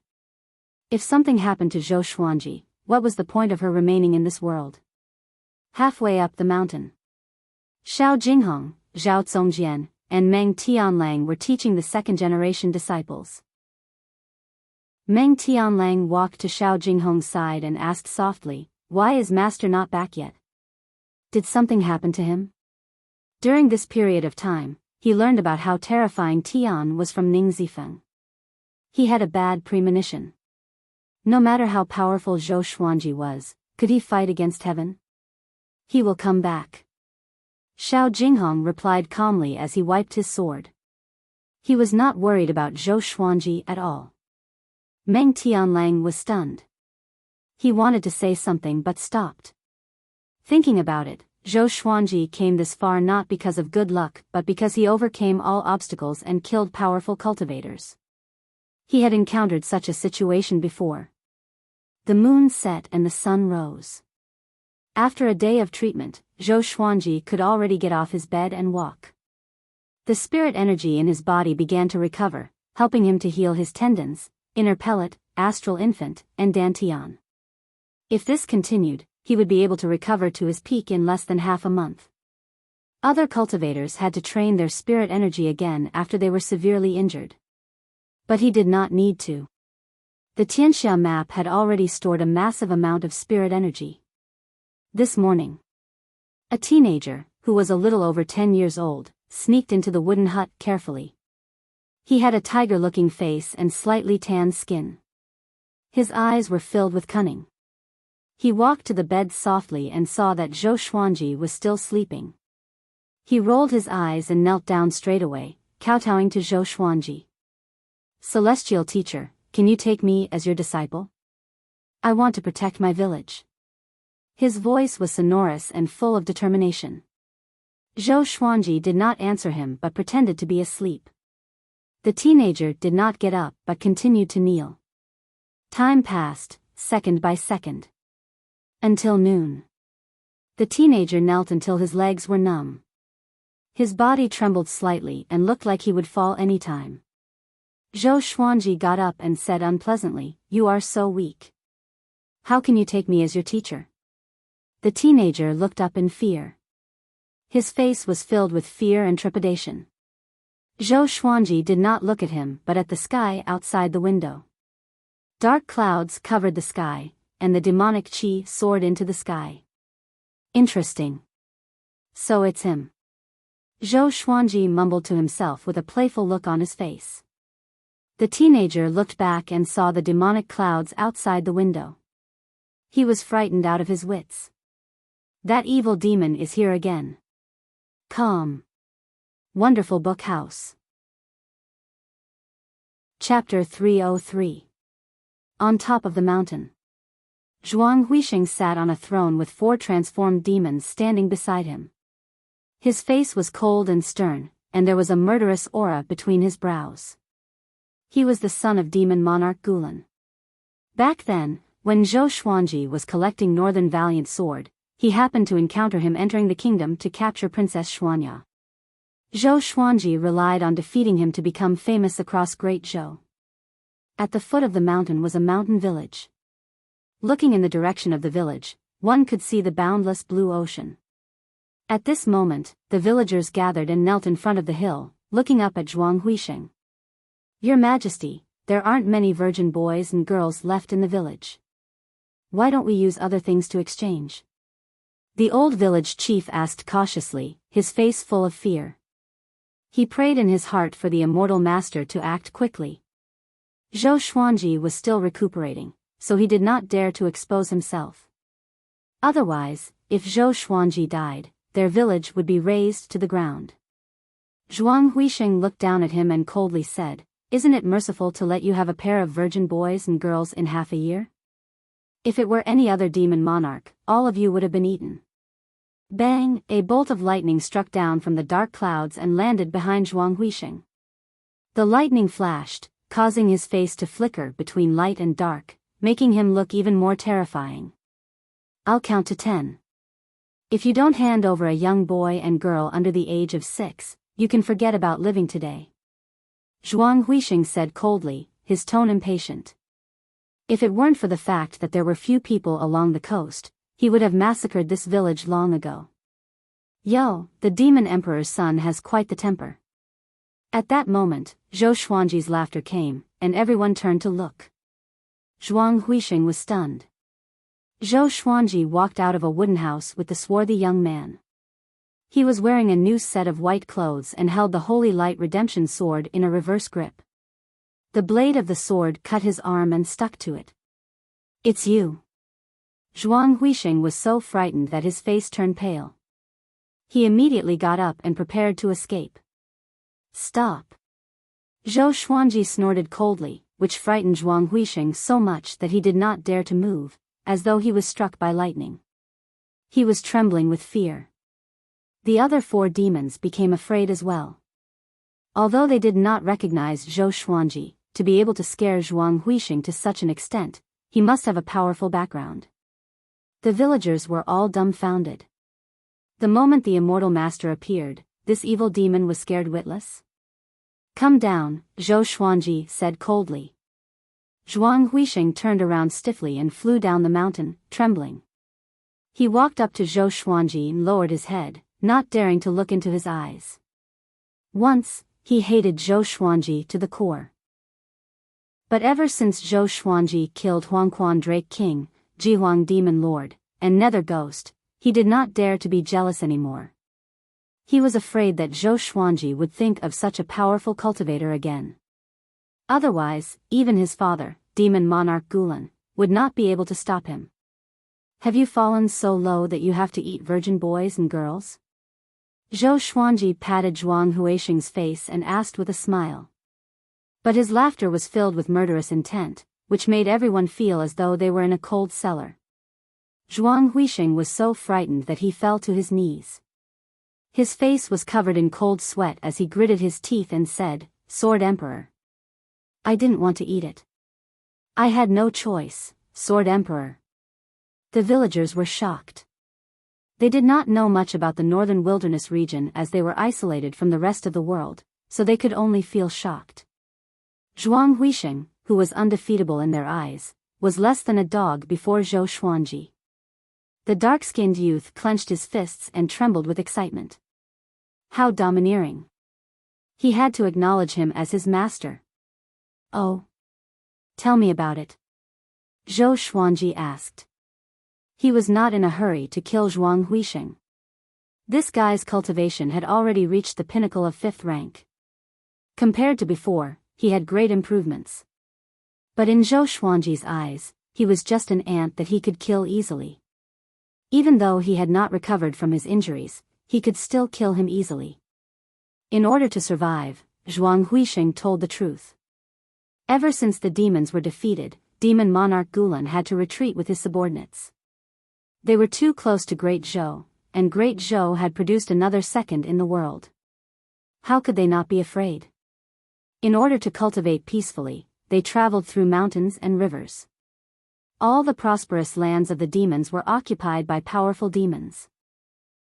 If something happened to Zhou Xuanji, what was the point of her remaining in this world? Halfway up the mountain, Xiao Jinghong, Zhao Zongjian, and Meng Tianlang were teaching the second-generation disciples. Meng Tianlang walked to Xiao Jinghong's side and asked softly, "Why is Master not back yet? Did something happen to him?" During this period of time, he learned about how terrifying Tian was from Ning Zifeng. He had a bad premonition. No matter how powerful Zhou Xuanji was, could he fight against heaven? "He will come back," Xiao Jinghong replied calmly as he wiped his sword. He was not worried about Zhou Xuanji at all. Meng Tianlang was stunned. He wanted to say something but stopped. Thinking about it, Zhou Xuanji came this far not because of good luck but because he overcame all obstacles and killed powerful cultivators. He had encountered such a situation before. The moon set and the sun rose. After a day of treatment, Zhou Xuanji could already get off his bed and walk. The spirit energy in his body began to recover, helping him to heal his tendons, inner pellet, astral infant, and dantian. If this continued, he would be able to recover to his peak in less than half a month. Other cultivators had to train their spirit energy again after they were severely injured. But he did not need to. The Tianxia map had already stored a massive amount of spirit energy. This morning, a teenager, who was a little over 10 years old, sneaked into the wooden hut carefully. He had a tiger-looking face and slightly tanned skin. His eyes were filled with cunning. He walked to the bed softly and saw that Zhou Xuanji was still sleeping. He rolled his eyes and knelt down straightaway, kowtowing to Zhou Xuanji. "Celestial teacher, can you take me as your disciple? I want to protect my village." His voice was sonorous and full of determination. Zhou Xuanji did not answer him but pretended to be asleep. The teenager did not get up but continued to kneel. Time passed, second by second. Until noon. The teenager knelt until his legs were numb. His body trembled slightly and looked like he would fall any time. Zhou Xuanji got up and said unpleasantly, "You are so weak. How can you take me as your teacher?" The teenager looked up in fear. His face was filled with fear and trepidation. Zhou Xuanji did not look at him but at the sky outside the window. Dark clouds covered the sky, and the demonic qi soared into the sky. "Interesting. So it's him." Zhou Xuanji mumbled to himself with a playful look on his face. The teenager looked back and saw the demonic clouds outside the window. He was frightened out of his wits. That evil demon is here again. Calm. Wonderful Book House. Chapter 303. On top of the mountain. Zhuang Huixing sat on a throne with 4 transformed demons standing beside him. His face was cold and stern, and there was a murderous aura between his brows. He was the son of demon monarch Gulan. Back then, when Zhou Xuanji was collecting Northern Valiant Sword, he happened to encounter him entering the kingdom to capture Princess Xuanya. Zhou Xuanji relied on defeating him to become famous across Great Zhou. At the foot of the mountain was a mountain village. Looking in the direction of the village, one could see the boundless blue ocean. At this moment, the villagers gathered and knelt in front of the hill, looking up at Zhuang Huixing. "Your Majesty, there aren't many virgin boys and girls left in the village. Why don't we use other things to exchange?" The old village chief asked cautiously, his face full of fear. He prayed in his heart for the immortal master to act quickly. Zhou Xuanji was still recuperating, so he did not dare to expose himself. Otherwise, if Zhou Xuanji died, their village would be razed to the ground. Zhuang Huisheng looked down at him and coldly said, "Isn't it merciful to let you have a pair of virgin boys and girls in half a year? If it were any other demon monarch, all of you would have been eaten." Bang! A bolt of lightning struck down from the dark clouds and landed behind Zhuang Huisheng. The lightning flashed, causing his face to flicker between light and dark, making him look even more terrifying. "I'll count to 10. If you don't hand over a young boy and girl under the age of 6, you can forget about living today," Zhuang Huisheng said coldly, his tone impatient. If it weren't for the fact that there were few people along the coast, he would have massacred this village long ago. "Yo, the demon emperor's son has quite the temper." At that moment, Zhou Xuanji's laughter came, and everyone turned to look. Zhuang Huisheng was stunned. Zhou Xuanji walked out of a wooden house with the swarthy young man. He was wearing a new set of white clothes and held the Holy Light Redemption sword in a reverse grip. The blade of the sword cut his arm and stuck to it. "It's you." Zhuang Huisheng was so frightened that his face turned pale. He immediately got up and prepared to escape. "Stop!" Zhou Xuanji snorted coldly, which frightened Zhuang Huisheng so much that he did not dare to move, as though he was struck by lightning. He was trembling with fear. The other 4 demons became afraid as well. Although they did not recognize Zhou Xuanji, to be able to scare Zhuang Huisheng to such an extent, he must have a powerful background. The villagers were all dumbfounded. The moment the immortal master appeared, this evil demon was scared witless. "Come down," Zhou Xuanji said coldly. Zhuang Huisheng turned around stiffly and flew down the mountain, trembling. He walked up to Zhou Xuanji and lowered his head, not daring to look into his eyes. Once, he hated Zhou Xuanji to the core. But ever since Zhou Xuanji killed Huangquan Drake King, Jihuang Demon Lord, and Nether Ghost, he did not dare to be jealous anymore. He was afraid that Zhou Xuanji would think of such a powerful cultivator again. Otherwise, even his father, Demon Monarch Gulan, would not be able to stop him. "Have you fallen so low that you have to eat virgin boys and girls?" Zhou Xuanji patted Zhuang Huisheng's face and asked with a smile. But his laughter was filled with murderous intent, which made everyone feel as though they were in a cold cellar. Zhuang Huisheng was so frightened that he fell to his knees. His face was covered in cold sweat as he gritted his teeth and said, "Sword Emperor. I didn't want to eat it. I had no choice, Sword Emperor." The villagers were shocked. They did not know much about the northern wilderness region as they were isolated from the rest of the world, so they could only feel shocked. Zhuang Huisheng, who was undefeatable in their eyes, was less than a dog before Zhou Xuanji. The dark-skinned youth clenched his fists and trembled with excitement. How domineering! He had to acknowledge him as his master. "Oh. Tell me about it," Zhou Xuanji asked. He was not in a hurry to kill Zhuang Huisheng. This guy's cultivation had already reached the pinnacle of 5th rank. Compared to before, he had great improvements. But in Zhou Xuanji's eyes, he was just an ant that he could kill easily. Even though he had not recovered from his injuries, he could still kill him easily. In order to survive, Zhuang Huisheng told the truth. Ever since the demons were defeated, Demon Monarch Gulan had to retreat with his subordinates. They were too close to Great Zhou, and Great Zhou had produced another second in the world. How could they not be afraid? In order to cultivate peacefully, they traveled through mountains and rivers. All the prosperous lands of the demons were occupied by powerful demons.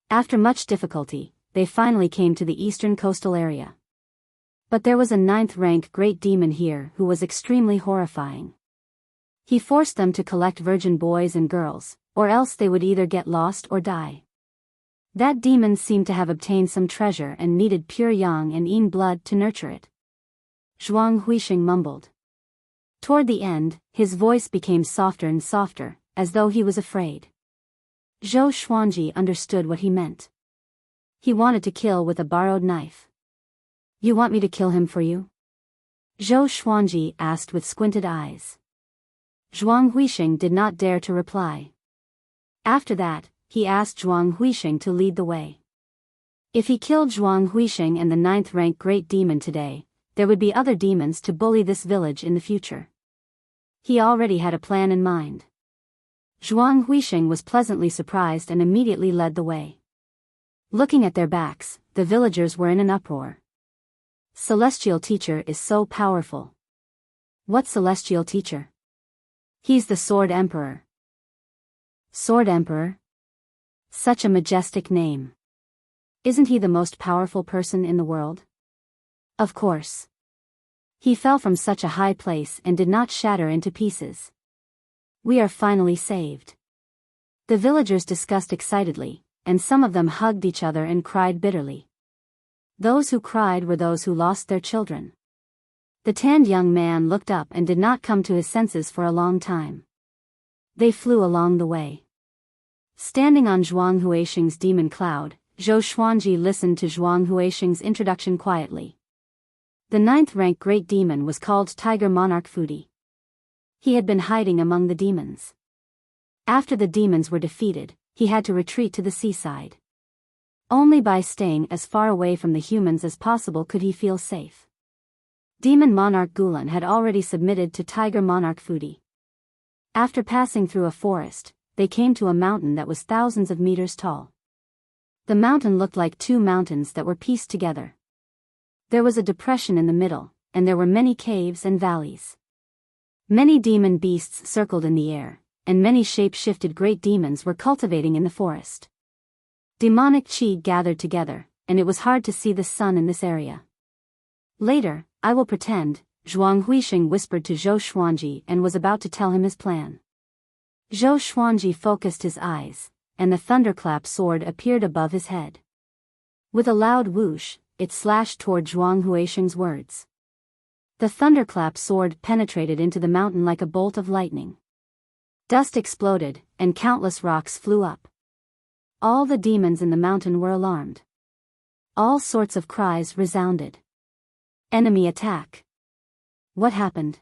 After much difficulty, they finally came to the eastern coastal area. But there was a 9th-rank great demon here who was extremely horrifying. He forced them to collect virgin boys and girls, or else they would either get lost or die. That demon seemed to have obtained some treasure and needed pure yang and yin blood to nurture it. Zhuang Huisheng mumbled. Toward the end, his voice became softer and softer, as though he was afraid. Zhou Xuanji understood what he meant. He wanted to kill with a borrowed knife. You want me to kill him for you? Zhou Xuanji asked with squinted eyes. Zhuang Huixing did not dare to reply. After that, he asked Zhuang Huixing to lead the way. If he killed Zhuang Huixing and the 9th-rank great demon today, there would be other demons to bully this village in the future. He already had a plan in mind. Zhuang Huixing was pleasantly surprised and immediately led the way. Looking at their backs, the villagers were in an uproar. Celestial Teacher is so powerful. What Celestial Teacher? He's the Sword Emperor. Sword Emperor? Such a majestic name. Isn't he the most powerful person in the world? Of course. He fell from such a high place and did not shatter into pieces. We are finally saved. The villagers discussed excitedly, and some of them hugged each other and cried bitterly. Those who cried were those who lost their children. The tanned young man looked up and did not come to his senses for a long time. They flew along the way. Standing on Zhuang Huixing's demon cloud, Zhou Xuanji listened to Zhuang Huixing's introduction quietly. The 9th-rank great demon was called Tiger Monarch Fudi. He had been hiding among the demons. After the demons were defeated, he had to retreat to the seaside. Only by staying as far away from the humans as possible could he feel safe. Demon Monarch Gulan had already submitted to Tiger Monarch Fudi. After passing through a forest, they came to a mountain that was thousands of meters tall. The mountain looked like two mountains that were pieced together. There was a depression in the middle, and there were many caves and valleys. Many demon beasts circled in the air, and many shape-shifted great demons were cultivating in the forest. Demonic qi gathered together, and it was hard to see the sun in this area. Later, I will pretend, Zhuang Huixing whispered to Zhou Xuanji and was about to tell him his plan. Zhou Xuanji focused his eyes, and the thunderclap sword appeared above his head. With a loud whoosh, it slashed toward Zhuang Huixing's words. The thunderclap sword penetrated into the mountain like a bolt of lightning. Dust exploded, and countless rocks flew up. All the demons in the mountain were alarmed. All sorts of cries resounded. Enemy attack. What happened?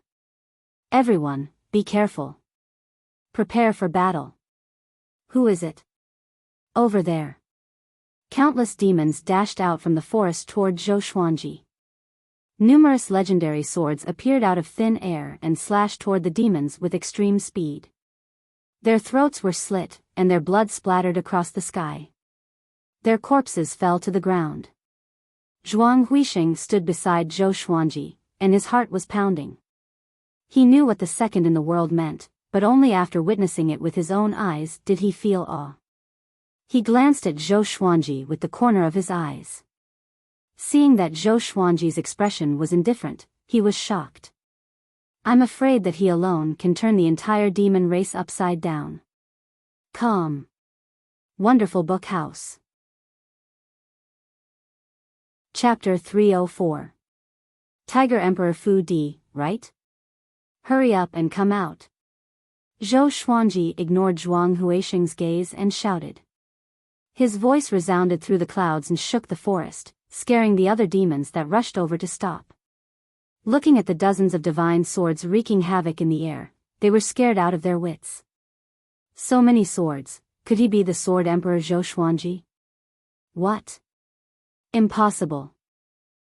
Everyone, be careful. Prepare for battle. Who is it? Over there. Countless demons dashed out from the forest toward Zhou Xuanji. Numerous legendary swords appeared out of thin air and slashed toward the demons with extreme speed. Their throats were slit, and their blood splattered across the sky. Their corpses fell to the ground. Zhuang Huixing stood beside Zhou Xuanji, and his heart was pounding. He knew what the second in the world meant, but only after witnessing it with his own eyes did he feel awe. He glanced at Zhou Xuanji with the corner of his eyes. Seeing that Zhou Xuanji's expression was indifferent, he was shocked. I'm afraid that he alone can turn the entire demon race upside down. Calm. Wonderful Book House. Chapter 304. Tiger Emperor Fu Di, right? Hurry up and come out. Zhou Xuanji ignored Zhuang Huixing's gaze and shouted. His voice resounded through the clouds and shook the forest, scaring the other demons that rushed over to stop. Looking at the dozens of divine swords wreaking havoc in the air, they were scared out of their wits. So many swords, could he be the Sword Emperor Zhou Xuanji? What? Impossible.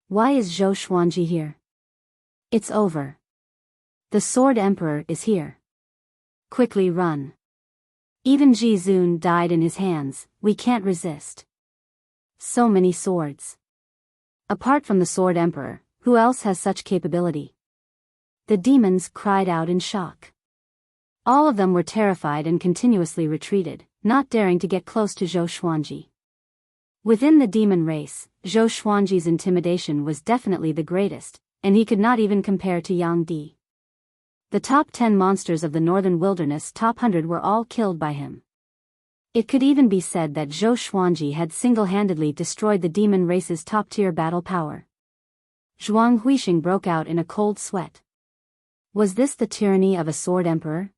Why is Zhou Xuanji here? It's over. The Sword Emperor is here. Quickly run. Even Ji Zun died in his hands, we can't resist. So many swords. Apart from the Sword Emperor, who else has such capability? The demons cried out in shock. All of them were terrified and continuously retreated, not daring to get close to Zhou Xuanji. Within the demon race, Zhou Xuanji's intimidation was definitely the greatest, and he could not even compare to Yang Di. The top 10 monsters of the northern wilderness top 100 were all killed by him. It could even be said that Zhou Xuanji had single-handedly destroyed the demon race's top-tier battle power. Zhuang Huixing broke out in a cold sweat. Was this the tyranny of a sword emperor?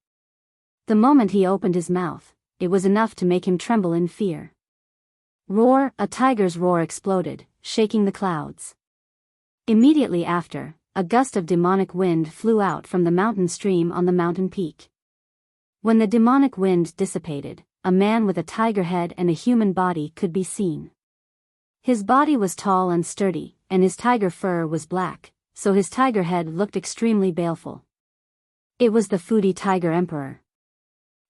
The moment he opened his mouth, it was enough to make him tremble in fear. Roar! A tiger's roar exploded, shaking the clouds. Immediately after, a gust of demonic wind flew out from the mountain stream on the mountain peak. When the demonic wind dissipated, a man with a tiger head and a human body could be seen. His body was tall and sturdy, and his tiger fur was black, so his tiger head looked extremely baleful. It was the Fudi Tiger Emperor.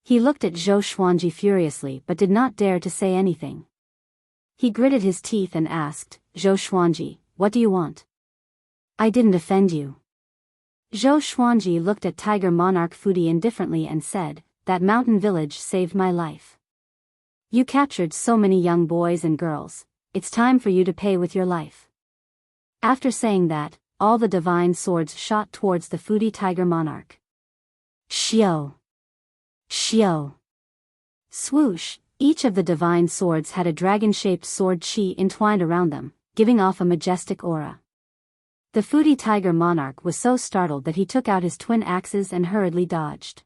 He looked at Zhou Xuanji furiously but did not dare to say anything. He gritted his teeth and asked, "Zhou Xuanji, what do you want?" "I didn't offend you." Zhou Xuanji looked at Tiger Monarch Fudi indifferently and said, "That mountain village saved my life. You captured so many young boys and girls, it's time for you to pay with your life." After saying that, all the divine swords shot towards the Fudi Tiger Monarch. Xiao! Xiao! Swoosh! Each of the divine swords had a dragon-shaped sword chi entwined around them, giving off a majestic aura. The Fudi Tiger Monarch was so startled that he took out his twin axes and hurriedly dodged.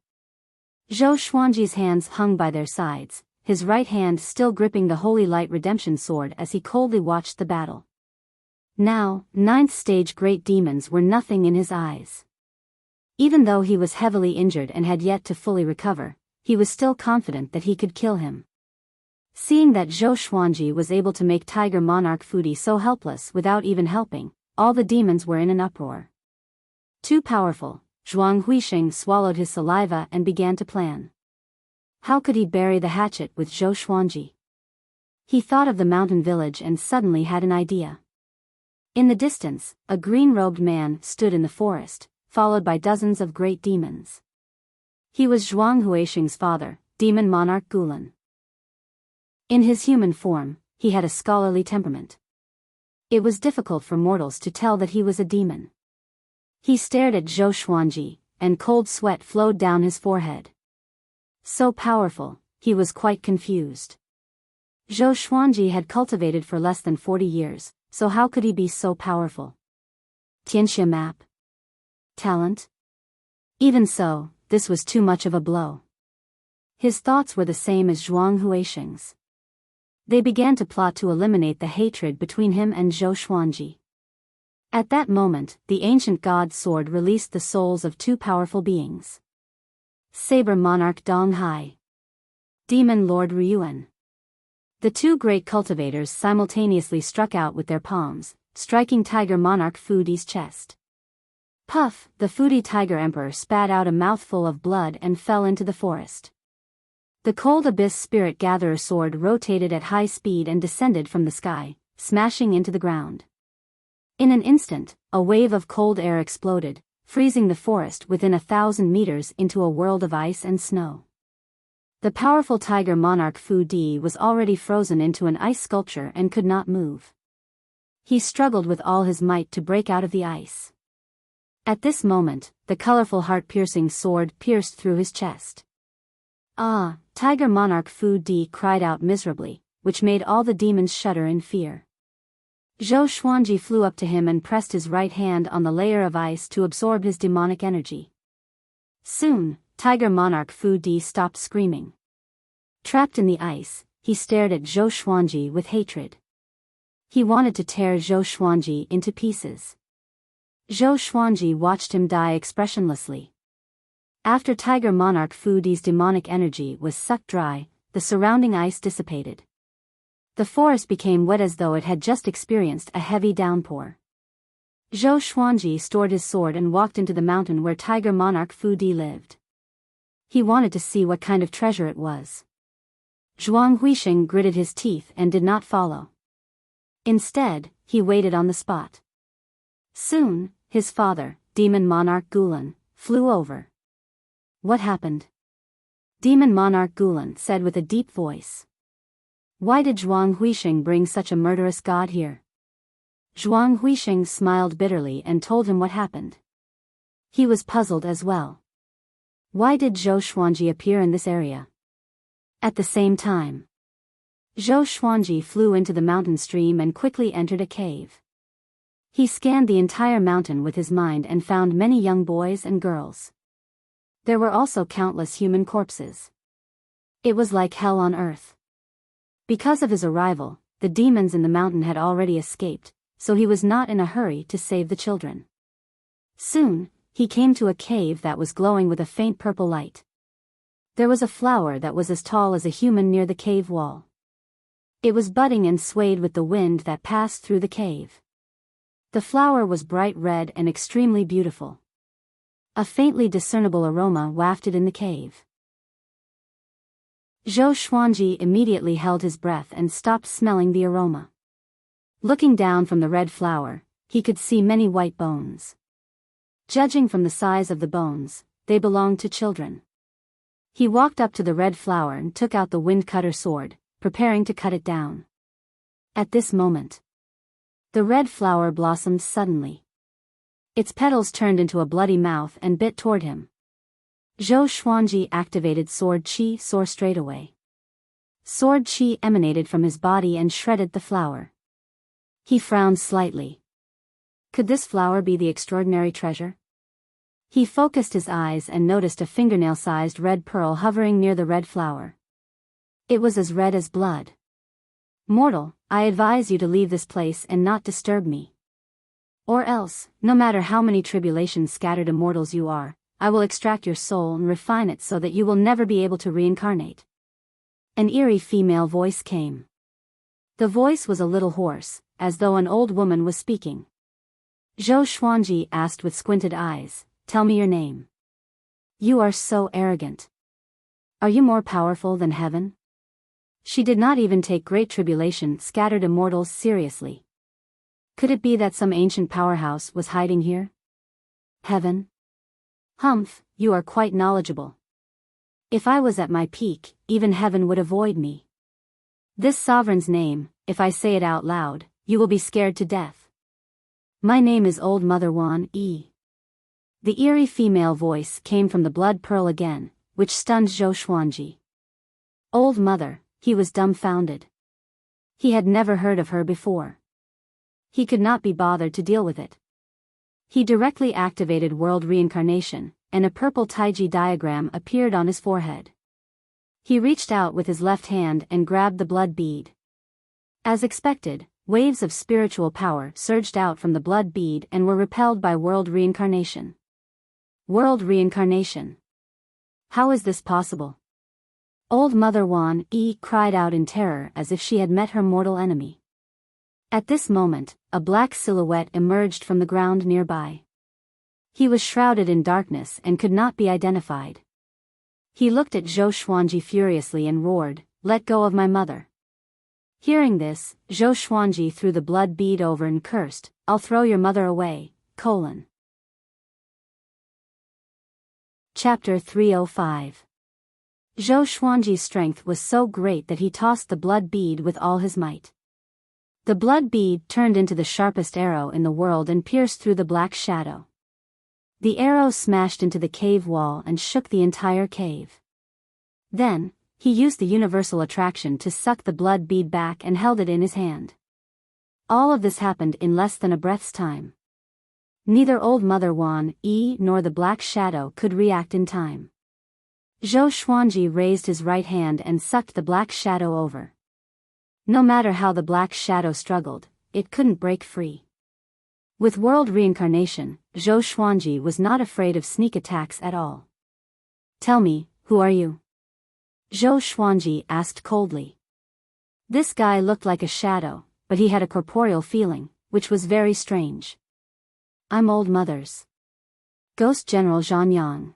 Zhou Xuanji's hands hung by their sides, his right hand still gripping the Holy Light Redemption Sword as he coldly watched the battle. Now, 9th stage great demons were nothing in his eyes. Even though he was heavily injured and had yet to fully recover, he was still confident that he could kill him. Seeing that Zhou Xuanji was able to make Tiger Monarch Fudi so helpless without even helping, all the demons were in an uproar. Too powerful, Zhuang Huixing swallowed his saliva and began to plan. How could he bury the hatchet with Zhou Xuanji? He thought of the mountain village and suddenly had an idea. In the distance, a green-robed man stood in the forest, followed by dozens of great demons. He was Zhuang Huixing's father, Demon Monarch Gulan. In his human form, he had a scholarly temperament. It was difficult for mortals to tell that he was a demon. He stared at Zhou Xuanji, and cold sweat flowed down his forehead. So powerful, he was quite confused. Zhou Xuanji had cultivated for less than 40 years, so how could he be so powerful? Tianxia map? Talent? Even so, this was too much of a blow. His thoughts were the same as Zhuang Huixing's. They began to plot to eliminate the hatred between him and Zhou Xuanji. At that moment, the ancient god's sword released the souls of two powerful beings. Saber Monarch Dong Hai. Demon Lord Ryuan. The two great cultivators simultaneously struck out with their palms, striking Tiger Monarch Fudi's chest. Puff! The Fudi Tiger Emperor spat out a mouthful of blood and fell into the forest. The cold abyss spirit gatherer sword rotated at high speed and descended from the sky, smashing into the ground. In an instant, a wave of cold air exploded, freezing the forest within 1,000 meters into a world of ice and snow. The powerful Tiger Monarch Fudi was already frozen into an ice sculpture and could not move. He struggled with all his might to break out of the ice. At this moment, the colorful heart-piercing sword pierced through his chest. Ah! Tiger Monarch Fudi cried out miserably, which made all the demons shudder in fear. Zhou Xuanji flew up to him and pressed his right hand on the layer of ice to absorb his demonic energy. Soon, Tiger Monarch Fudi stopped screaming. Trapped in the ice, he stared at Zhou Xuanji with hatred. He wanted to tear Zhou Xuanji into pieces. Zhou Xuanji watched him die expressionlessly. After Tiger Monarch Fudi's demonic energy was sucked dry, the surrounding ice dissipated. The forest became wet as though it had just experienced a heavy downpour. Zhou Xuanji stored his sword and walked into the mountain where Tiger Monarch Fudi lived. He wanted to see what kind of treasure it was. Zhuang Huixing gritted his teeth and did not follow. Instead, he waited on the spot. Soon, his father, Demon Monarch Gulan, flew over. What happened? Demon Monarch Gulan said with a deep voice. Why did Zhuang Huixing bring such a murderous god here? Zhuang Huixing smiled bitterly and told him what happened. He was puzzled as well. Why did Zhou Xuanji appear in this area? At the same time, Zhou Xuanji flew into the mountain stream and quickly entered a cave. He scanned the entire mountain with his mind and found many young boys and girls. There were also countless human corpses. It was like hell on earth. Because of his arrival, the demons in the mountain had already escaped, so he was not in a hurry to save the children. Soon, he came to a cave that was glowing with a faint purple light. There was a flower that was as tall as a human near the cave wall. It was budding and swayed with the wind that passed through the cave. The flower was bright red and extremely beautiful. A faintly discernible aroma wafted in the cave. Zhou Xuanji immediately held his breath and stopped smelling the aroma. Looking down from the red flower, he could see many white bones. Judging from the size of the bones, they belonged to children. He walked up to the red flower and took out the wind-cutter sword, preparing to cut it down. At this moment, the red flower blossomed suddenly. Its petals turned into a bloody mouth and bit toward him. Zhou Xuanji activated Sword Qi Soar straight away. Sword Qi emanated from his body and shredded the flower. He frowned slightly. Could this flower be the extraordinary treasure? He focused his eyes and noticed a fingernail-sized red pearl hovering near the red flower. It was as red as blood. Mortal, I advise you to leave this place and not disturb me. Or else, no matter how many tribulations scattered immortals you are, I will extract your soul and refine it so that you will never be able to reincarnate. An eerie female voice came. The voice was a little hoarse, as though an old woman was speaking. Zhou Xuanji asked with squinted eyes, "Tell me your name." "You are so arrogant. Are you more powerful than heaven?" She did not even take great tribulation scattered immortals seriously. Could it be that some ancient powerhouse was hiding here? Heaven? Humph, you are quite knowledgeable. If I was at my peak, even heaven would avoid me. This sovereign's name, if I say it out loud, you will be scared to death. My name is Old Mother Wan Yi. The eerie female voice came from the blood pearl again, which stunned Zhou Xuanji. Old Mother, he was dumbfounded. He had never heard of her before. He could not be bothered to deal with it. He directly activated world reincarnation, and a purple Taiji diagram appeared on his forehead. He reached out with his left hand and grabbed the blood bead. As expected, waves of spiritual power surged out from the blood bead and were repelled by world reincarnation. World reincarnation. How is this possible? Old Mother Wan Yi cried out in terror as if she had met her mortal enemy. At this moment, a black silhouette emerged from the ground nearby. He was shrouded in darkness and could not be identified. He looked at Zhou Xuanji furiously and roared, "Let go of my mother." Hearing this, Zhou Xuanji threw the blood bead over and cursed, "I'll throw your mother away, colon." Chapter 305. Zhou Xuanji's strength was so great that he tossed the blood bead with all his might. The blood bead turned into the sharpest arrow in the world and pierced through the black shadow. The arrow smashed into the cave wall and shook the entire cave. Then, he used the universal attraction to suck the blood bead back and held it in his hand. All of this happened in less than a breath's time. Neither Old Mother Wan Yi nor the black shadow could react in time. Zhou Xuanji raised his right hand and sucked the black shadow over. No matter how the black shadow struggled, it couldn't break free. With world reincarnation, Zhou Xuanji was not afraid of sneak attacks at all. "Tell me, who are you?" Zhou Xuanji asked coldly. This guy looked like a shadow, but he had a corporeal feeling, which was very strange. "I'm Old Mother's Ghost General Zhang Yang.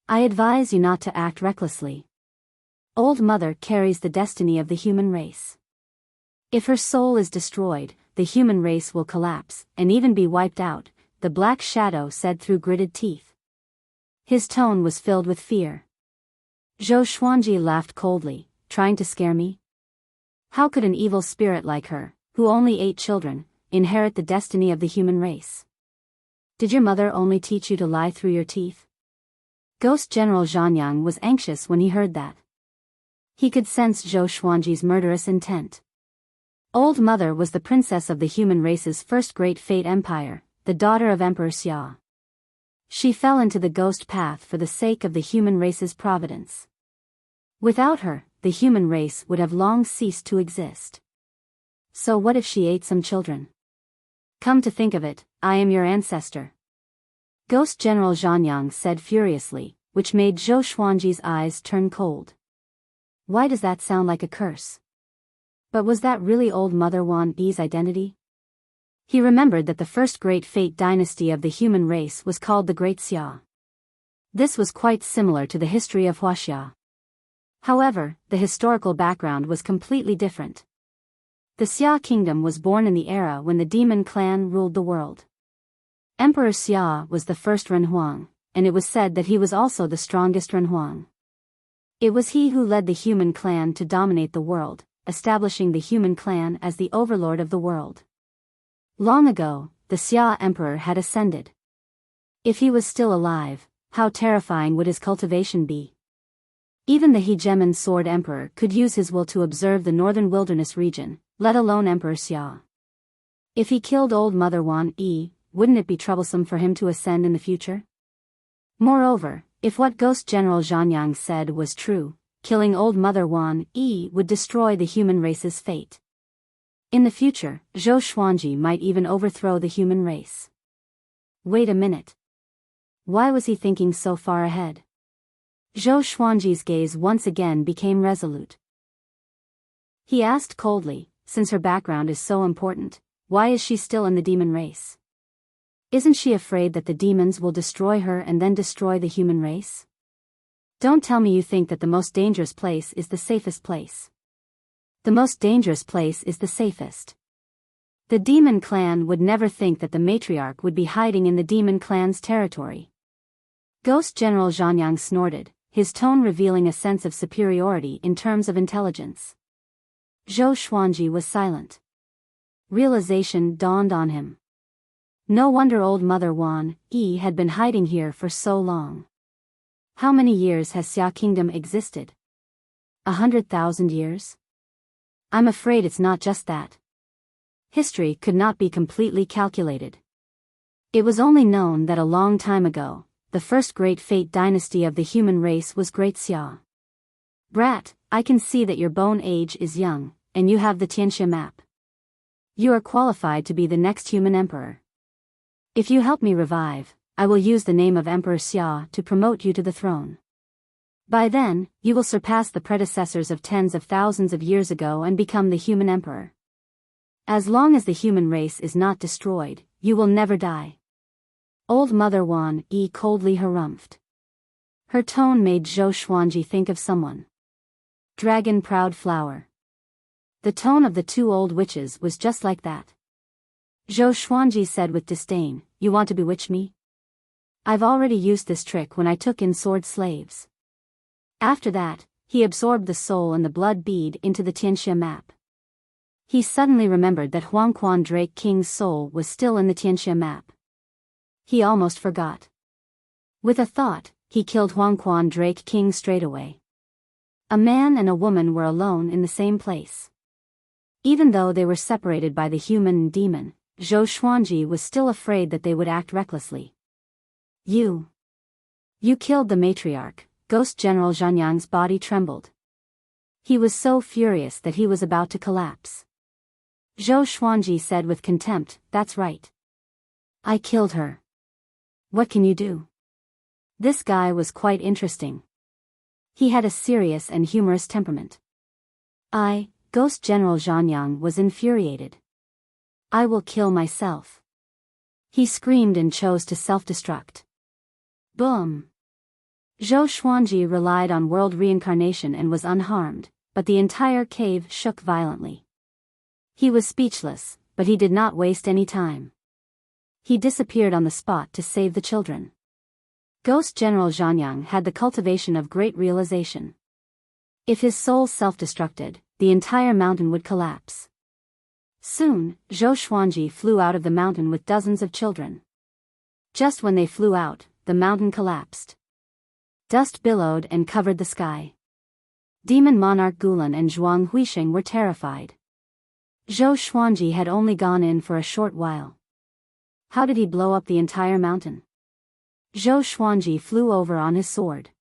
I advise you not to act recklessly. Old Mother carries the destiny of the human race. If her soul is destroyed, the human race will collapse, and even be wiped out," the black shadow said through gritted teeth. His tone was filled with fear. Zhou Xuanji laughed coldly, "Trying to scare me? How could an evil spirit like her, who only ate children, inherit the destiny of the human race? Did your mother only teach you to lie through your teeth?" Ghost General Zhanyang was anxious when he heard that. He could sense Zhou Xuanji's murderous intent. Old Mother was the princess of the human race's first great fate empire, the daughter of Emperor Xia. She fell into the ghost path for the sake of the human race's providence. Without her, the human race would have long ceased to exist. So what if she ate some children? Come to think of it, I am your ancestor. Ghost General Zhanyang said furiously, which made Zhou Xuanji's eyes turn cold. Why does that sound like a curse? But was that really old Mother Wan Yi's identity? He remembered that the first great fate dynasty of the human race was called the Great Xia. This was quite similar to the history of Wuxia. However, the historical background was completely different. The Xia kingdom was born in the era when the demon clan ruled the world. Emperor Xia was the first Renhuang, and it was said that he was also the strongest Renhuang. It was he who led the human clan to dominate the world, establishing the human clan as the overlord of the world. Long ago, the Xia emperor had ascended. If he was still alive, how terrifying would his cultivation be? Even the hegemon sword emperor could use his will to observe the northern wilderness region, let alone Emperor Xia. If he killed old Mother Wan Yi, wouldn't it be troublesome for him to ascend in the future? Moreover, if what Ghost General Zhanyang said was true, killing old Mother Wan Yi would destroy the human race's fate. In the future, Zhou Xuanji might even overthrow the human race. Wait a minute. Why was he thinking so far ahead? Zhou Xuanji's gaze once again became resolute. He asked coldly, since her background is so important, why is she still in the demon race? Isn't she afraid that the demons will destroy her and then destroy the human race? Don't tell me you think that the most dangerous place is the safest place. The most dangerous place is the safest. The demon clan would never think that the matriarch would be hiding in the demon clan's territory. Ghost General Zhanyang snorted, his tone revealing a sense of superiority in terms of intelligence. Zhou Xuanji was silent. Realization dawned on him. No wonder old Mother Wan Yi had been hiding here for so long. How many years has Xia Kingdom existed? 100,000 years? I'm afraid it's not just that. History could not be completely calculated. It was only known that a long time ago, the first great fate dynasty of the human race was Great Xia. Brat, I can see that your bone age is young, and you have the Tianxia map. You are qualified to be the next human emperor. If you help me revive, I will use the name of Emperor Xia to promote you to the throne. By then, you will surpass the predecessors of tens of thousands of years ago and become the human emperor. As long as the human race is not destroyed, you will never die. Old Mother Wan Yi coldly harumphed. Her tone made Zhou Xuanji think of someone. Dragon-proud flower. The tone of the two old witches was just like that. Zhou Xuanji said with disdain, "You want to bewitch me? I've already used this trick when I took in sword slaves." After that, he absorbed the soul and the blood bead into the Tianxia map. He suddenly remembered that Huangquan Drake King's soul was still in the Tianxia map. He almost forgot. With a thought, he killed Huangquan Drake King straight away. A man and a woman were alone in the same place. Even though they were separated by the human and demon, Zhou Xuanji was still afraid that they would act recklessly. You killed the matriarch." Ghost General Zhanyang's body trembled. He was so furious that he was about to collapse. Zhou Xuanji said with contempt, "That's right. I killed her. What can you do?" This guy was quite interesting. He had a serious and humorous temperament. Ghost General Zhanyang was infuriated. "I will kill myself." He screamed and chose to self-destruct. Boom! Zhou Xuanji relied on world reincarnation and was unharmed, but the entire cave shook violently. He was speechless, but he did not waste any time. He disappeared on the spot to save the children. Ghost General Zhanyang had the cultivation of great realization. If his soul self-destructed, the entire mountain would collapse. Soon, Zhou Xuanji flew out of the mountain with dozens of children. Just when they flew out, the mountain collapsed. Dust billowed and covered the sky. Demon Monarch Gulan and Zhuang Huisheng were terrified. Zhou Xuanji had only gone in for a short while. How did he blow up the entire mountain? Zhou Xuanji flew over on his sword.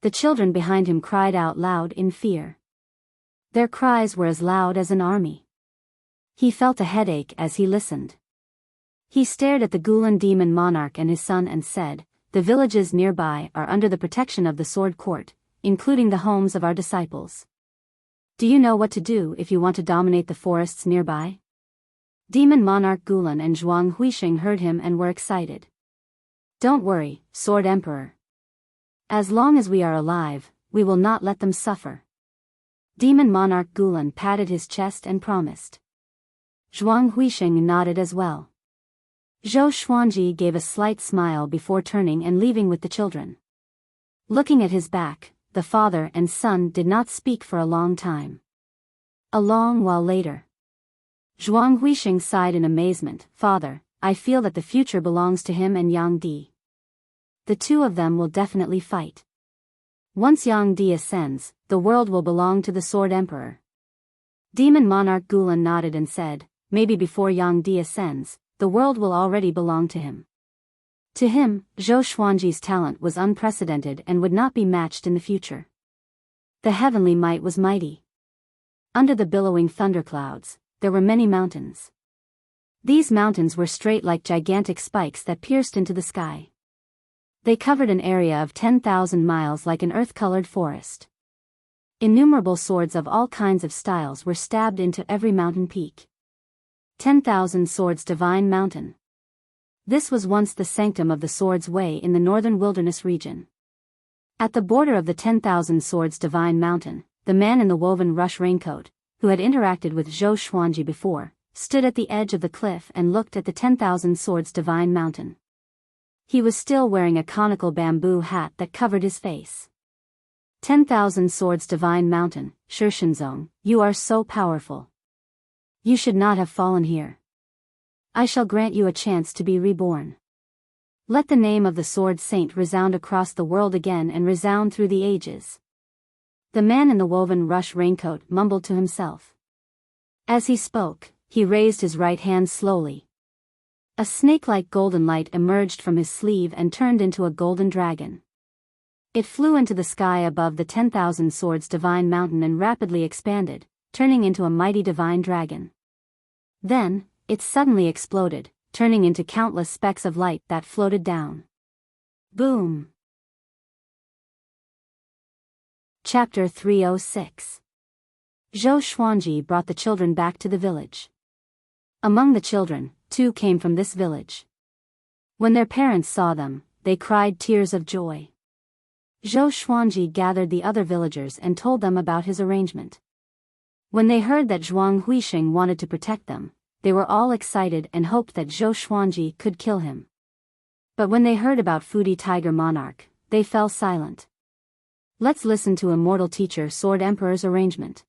The children behind him cried out loud in fear. Their cries were as loud as an army. He felt a headache as he listened. He stared at the Gulen demon monarch and his son and said, "The villages nearby are under the protection of the Sword Court, including the homes of our disciples. Do you know what to do if you want to dominate the forests nearby?" Demon monarch Gulen and Zhuang Huixing heard him and were excited. "Don't worry, Sword Emperor. As long as we are alive, we will not let them suffer." Demon monarch Gulen patted his chest and promised. Zhuang Huixing nodded as well. Zhou Xuanji gave a slight smile before turning and leaving with the children. Looking at his back, the father and son did not speak for a long time. A long while later, Zhuang Huixing sighed in amazement. "Father, I feel that the future belongs to him and Yang Di. The two of them will definitely fight. Once Yang Di ascends, the world will belong to the Sword Emperor." Demon monarch Gulen nodded and said, "Maybe before Yang Di ascends, the world will already belong to him." To him, Zhou Xuanji's talent was unprecedented and would not be matched in the future. The heavenly might was mighty. Under the billowing thunderclouds, there were many mountains. These mountains were straight like gigantic spikes that pierced into the sky. They covered an area of 10,000 miles like an earth-colored forest. Innumerable swords of all kinds of styles were stabbed into every mountain peak. 10,000 Swords Divine Mountain. This was once the sanctum of the Swords Way in the northern wilderness region. At the border of the 10,000 Swords Divine Mountain, the man in the woven rush raincoat, who had interacted with Zhou Xuanji before, stood at the edge of the cliff and looked at the 10,000 Swords Divine Mountain. He was still wearing a conical bamboo hat that covered his face. 10,000 Swords Divine Mountain, Shishenzong, you are so powerful. You should not have fallen here. I shall grant you a chance to be reborn. Let the name of the Sword Saint resound across the world again and resound through the ages." The man in the woven rush raincoat mumbled to himself. As he spoke, he raised his right hand slowly. A snake-like golden light emerged from his sleeve and turned into a golden dragon. It flew into the sky above the 10,000 Swords Divine Mountain and rapidly expanded, turning into a mighty divine dragon. Then, it suddenly exploded, turning into countless specks of light that floated down. Boom! Chapter 306. Zhou Xuanji brought the children back to the village. Among the children, 2 came from this village. When their parents saw them, they cried tears of joy. Zhou Xuanji gathered the other villagers and told them about his arrangement. When they heard that Zhuang Huixing wanted to protect them, they were all excited and hoped that Zhou Xuanji could kill him. But when they heard about Fudi Tiger Monarch, they fell silent. Let's listen to Immortal Teacher Sword Emperor's arrangement.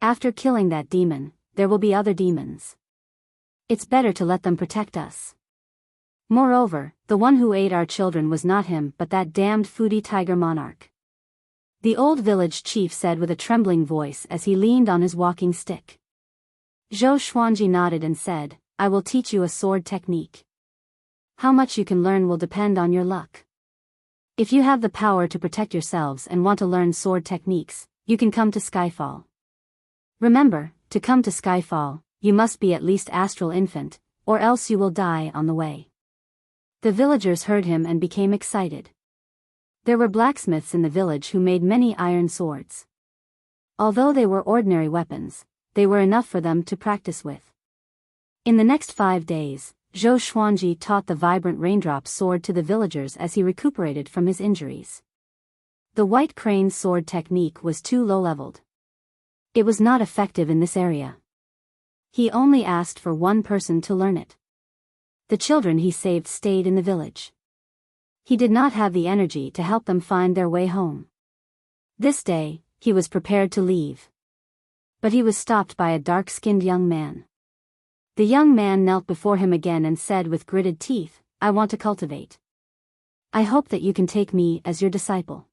After killing that demon, there will be other demons. It's better to let them protect us. Moreover, the one who ate our children was not him but that damned Fudi Tiger Monarch. The old village chief said with a trembling voice as he leaned on his walking stick. Zhou Xuanji nodded and said, "I will teach you a sword technique. How much you can learn will depend on your luck. If you have the power to protect yourselves and want to learn sword techniques, you can come to Skyfall. Remember, to come to Skyfall, you must be at least astral infant, or else you will die on the way." The villagers heard him and became excited. There were blacksmiths in the village who made many iron swords. Although they were ordinary weapons, they were enough for them to practice with. In the next 5 days, Zhou Xuanji taught the vibrant raindrop sword to the villagers as he recuperated from his injuries. The white crane sword technique was too low-leveled. It was not effective in this area. He only asked for one person to learn it. The children he saved stayed in the village. He did not have the energy to help them find their way home. This day, he was prepared to leave. But he was stopped by a dark-skinned young man. The young man knelt before him again and said with gritted teeth, "I want to cultivate. I hope that you can take me as your disciple.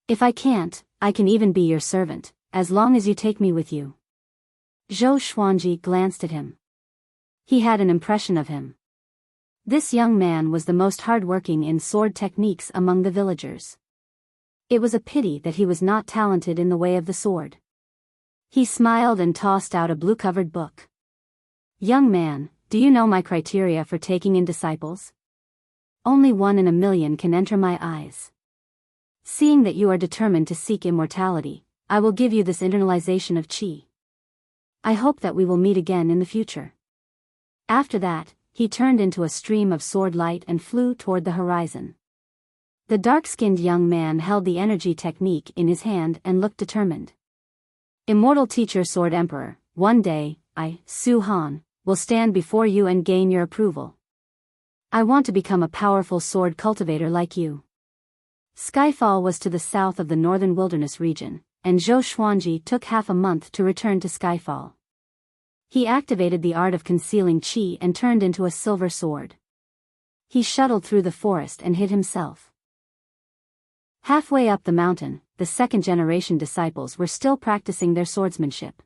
If I can't, I can even be your servant, as long as you take me with you." Zhou Xuanji glanced at him. He had an impression of him. This young man was the most hard-working in sword techniques among the villagers. It was a pity that he was not talented in the way of the sword. He smiled and tossed out a blue-covered book. Young man, do you know my criteria for taking in disciples? Only 1 in a million can enter my eyes. Seeing that you are determined to seek immortality, I will give you this internalization of qi. I hope that we will meet again in the future. After that, he turned into a stream of sword light and flew toward the horizon. The dark-skinned young man held the energy technique in his hand and looked determined. Immortal teacher Sword Emperor, one day, I, Su Han, will stand before you and gain your approval. I want to become a powerful sword cultivator like you. Skyfall was to the south of the northern wilderness region, and Zhou Xuanji took half a month to return to Skyfall. He activated the art of concealing qi and turned into a silver sword. He shuttled through the forest and hid himself. Halfway up the mountain, the second-generation disciples were still practicing their swordsmanship.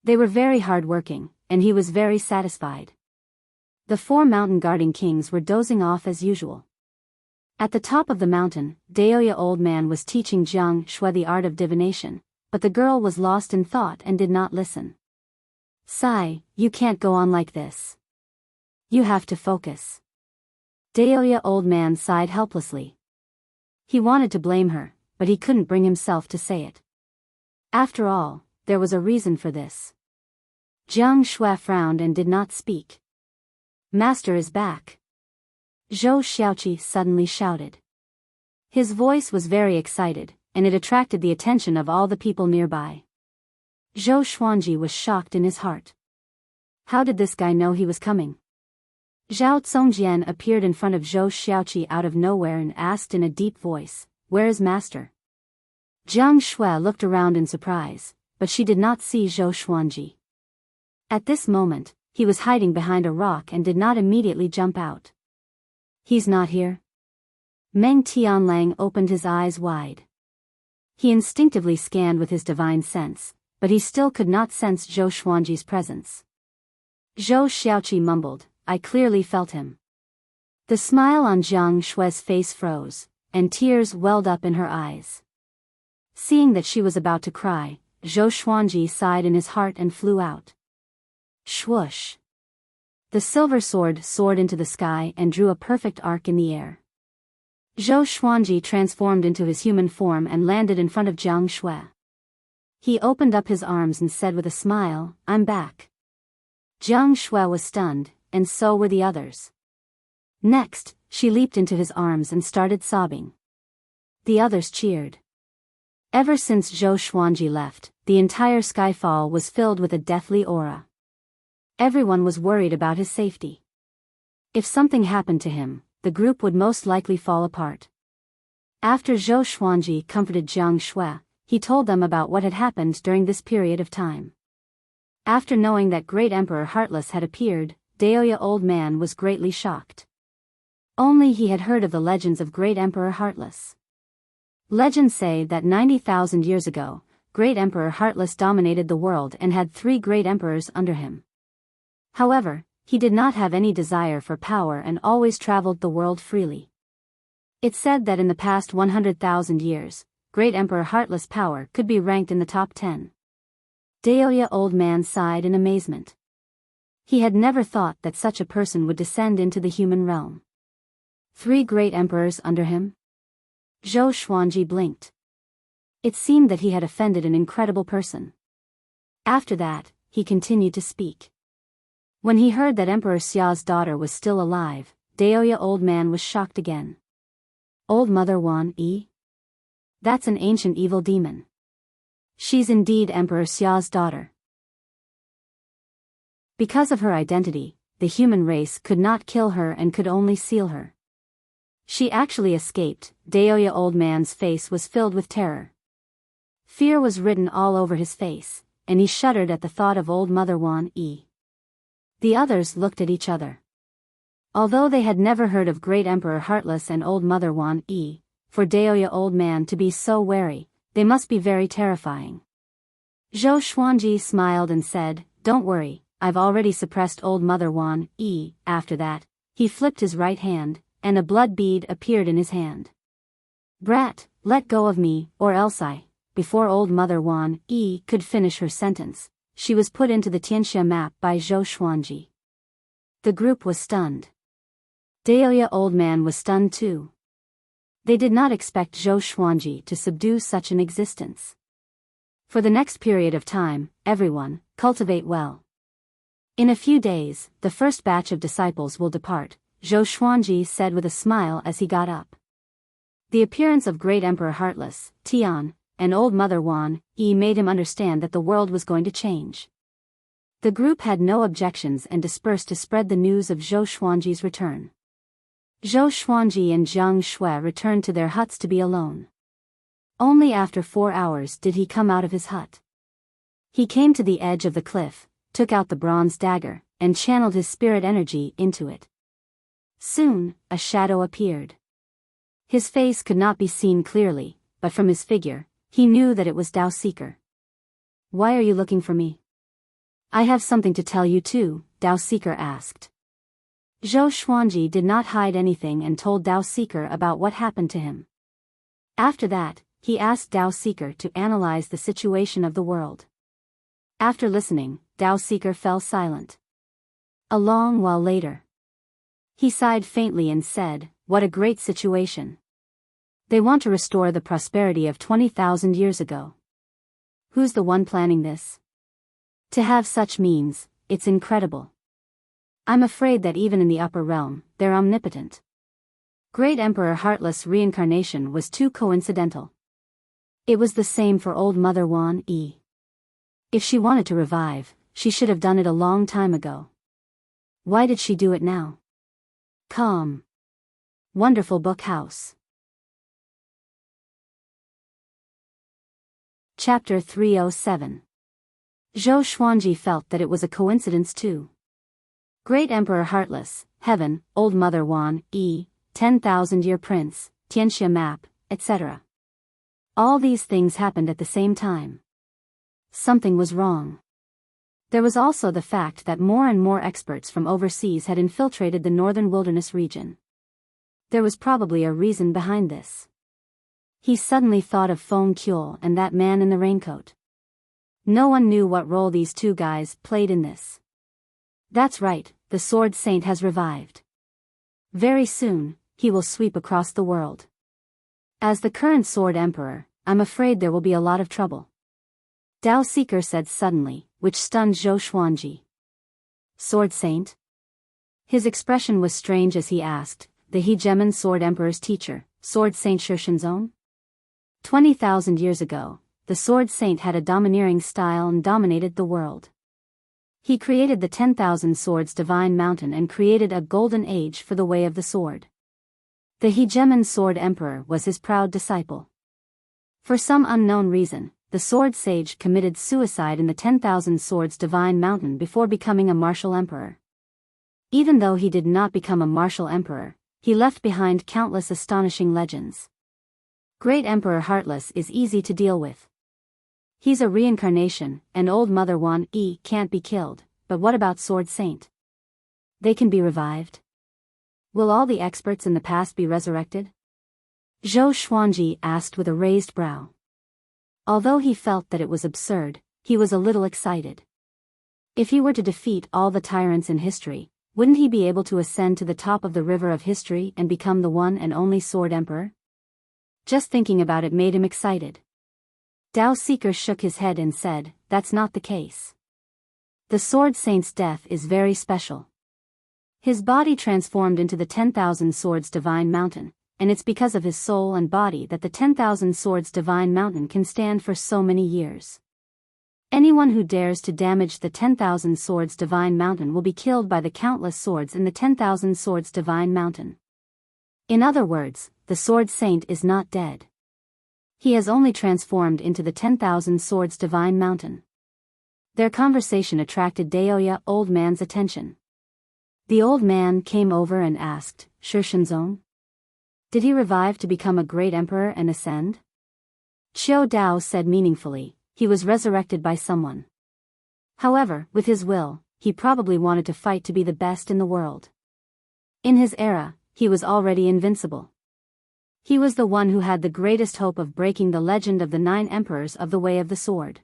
They were very hard-working, and he was very satisfied. The 4 mountain-guarding kings were dozing off as usual. At the top of the mountain, Daoya Old Man was teaching Jiang Shui the art of divination, but the girl was lost in thought and did not listen. Sai, you can't go on like this. You have to focus. Daoya Old Man sighed helplessly. He wanted to blame her, but he couldn't bring himself to say it. After all, there was a reason for this. Jiang Shui frowned and did not speak. Master is back. Zhou Xiaoqi suddenly shouted. His voice was very excited, and it attracted the attention of all the people nearby. Zhou Xuanji was shocked in his heart. How did this guy know he was coming? Zhao Congjian appeared in front of Zhou Xiaoqi out of nowhere and asked in a deep voice, "Where is master?" Jiang Shui looked around in surprise, but she did not see Zhou Xuanji. At this moment, he was hiding behind a rock and did not immediately jump out. He's not here? Meng Tianlang opened his eyes wide. He instinctively scanned with his divine sense, but he still could not sense Zhou Xuanji's presence. Zhou Xiaoqi mumbled, "I clearly felt him." The smile on Jiang Shui's face froze, and tears welled up in her eyes. Seeing that she was about to cry, Zhou Xuanji sighed in his heart and flew out. Swoosh! The silver sword soared into the sky and drew a perfect arc in the air. Zhou Xuanji transformed into his human form and landed in front of Jiang Shui. He opened up his arms and said with a smile, "I'm back." Jiang Shui was stunned, and so were the others. Next, she leaped into his arms and started sobbing. The others cheered. Ever since Zhou Xuanji left, the entire Skyfall was filled with a deathly aura. Everyone was worried about his safety. If something happened to him, the group would most likely fall apart. After Zhou Xuanji comforted Jiang Shui, he told them about what had happened during this period of time. After knowing that Great Emperor Heartless had appeared, Daoya Old Man was greatly shocked. Only he had heard of the legends of Great Emperor Heartless. Legends say that 90,000 years ago, Great Emperor Heartless dominated the world and had 3 great emperors under him. However, he did not have any desire for power and always traveled the world freely. It said that in the past 100,000 years, Great Emperor Heartless' power could be ranked in the top 10. Daoya Old Man sighed in amazement. He had never thought that such a person would descend into the human realm. 3 great emperors under him? Zhou Xuanji blinked. It seemed that he had offended an incredible person. After that, he continued to speak. When he heard that Emperor Xia's daughter was still alive, Daoya Old Man was shocked again. Old Mother Wan Yi? That's an ancient evil demon. She's indeed Emperor Xia's daughter. Because of her identity, the human race could not kill her and could only seal her. She actually escaped. Daoya Old Man's face was filled with terror. Fear was written all over his face, and he shuddered at the thought of Old Mother Wan Yi. The others looked at each other. Although they had never heard of Great Emperor Heartless and Old Mother Wan Yi, for Daoya Old Man to be so wary, they must be very terrifying. Zhou Xuanji smiled and said, "Don't worry, I've already suppressed Old Mother Wan Yi." After that, he flipped his right hand, and a blood bead appeared in his hand. "Brat, Let go of me, or else I. Before old Mother Wan Yi could finish her sentence, she was put into the Tianxia map by Zhou Xuanji. The group was stunned. Daoya old man was stunned too. They did not expect Zhou Xuanji to subdue such an existence. For the next period of time, everyone, cultivate well. In a few days, the first batch of disciples will depart, Zhou Xuanji said with a smile as he got up. The appearance of great Emperor Heartless, Tian, and old Mother Wan Yi made him understand that the world was going to change. The group had no objections and dispersed to spread the news of Zhou Xuanji's return. Zhou Xuanji and Jiang Shui returned to their huts to be alone. Only after 4 hours did he come out of his hut. He came to the edge of the cliff, took out the bronze dagger, and channeled his spirit energy into it. Soon, a shadow appeared. His face could not be seen clearly, but from his figure, he knew that it was Dao Seeker. Why are you looking for me? I have something to tell you too, Dao Seeker asked. Zhou Xuanji did not hide anything and told Dao Seeker about what happened to him. After that, he asked Dao Seeker to analyze the situation of the world. After listening, Dao Seeker fell silent. A long while later, he sighed faintly and said, "What a great situation. They want to restore the prosperity of 20,000 years ago. Who's the one planning this? To have such means, it's incredible. I'm afraid that even in the upper realm, they're omnipotent. Great Emperor Heartless' reincarnation was too coincidental. It was the same for old Mother Wan Yi. If she wanted to revive, she should have done it a long time ago. Why did she do it now? Calm. Wonderful Book House. Chapter 307. Zhou Xuanji felt that it was a coincidence too. Great Emperor Heartless, Heaven, Old Mother Wan Yi, 10,000-year Prince, Tianxia Map, etc. All these things happened at the same time. Something was wrong. There was also the fact that more and more experts from overseas had infiltrated the northern wilderness region. There was probably a reason behind this. He suddenly thought of Feng Qiu and that man in the raincoat. No one knew what role these two guys played in this. That's right, the Sword Saint has revived. Very soon, he will sweep across the world. As the current Sword Emperor, I'm afraid there will be a lot of trouble. Dao Seeker said suddenly, which stunned Zhou Xuanji. Sword Saint? His expression was strange as he asked, the hegemon Sword Emperor's teacher, Sword Saint Shensong? 20,000 years ago, the Sword Saint had a domineering style and dominated the world. He created the 10,000 Swords Divine Mountain and created a golden age for the way of the sword. The hegemon Sword Emperor was his proud disciple. For some unknown reason, the Sword Sage committed suicide in the 10,000 Swords Divine Mountain before becoming a martial emperor. Even though he did not become a martial emperor, he left behind countless astonishing legends. Great Emperor Heartless is easy to deal with. He's a reincarnation, and old Mother Wan Yi can't be killed, but what about Sword Saint? They can be revived? Will all the experts in the past be resurrected? Zhou Xuanji asked with a raised brow. Although he felt that it was absurd, he was a little excited. If he were to defeat all the tyrants in history, wouldn't he be able to ascend to the top of the river of history and become the one and only Sword Emperor? Just thinking about it made him excited. Dao Seeker shook his head and said, that's not the case. The Sword Saint's death is very special. His body transformed into the 10,000 Swords Divine Mountain, and it's because of his soul and body that the 10,000 Swords Divine Mountain can stand for so many years. Anyone who dares to damage the 10,000 Swords Divine Mountain will be killed by the countless swords in the 10,000 Swords Divine Mountain. In other words, the Sword Saint is not dead. He has only transformed into the 10,000 Swords Divine Mountain. Their conversation attracted Daoya old man's attention. The old man came over and asked, Shensong? Did he revive to become a great emperor and ascend? Qiu Dao said meaningfully, he was resurrected by someone. However, with his will, he probably wanted to fight to be the best in the world. In his era, he was already invincible. He was the one who had the greatest hope of breaking the legend of the 9 emperors of the Way of the Sword.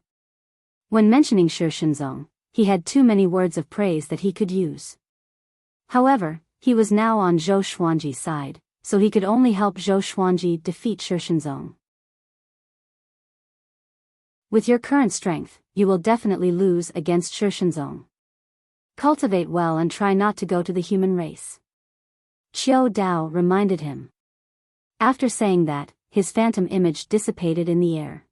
When mentioning Shi Shenzong, he had too many words of praise that he could use. However, he was now on Zhou Xuanji's side, so he could only help Zhou Xuanji defeat Shi Shenzong. With your current strength, you will definitely lose against Shi Shenzong. Cultivate well and try not to go to the human race. Qiu Dao reminded him. After saying that, his phantom image dissipated in the air.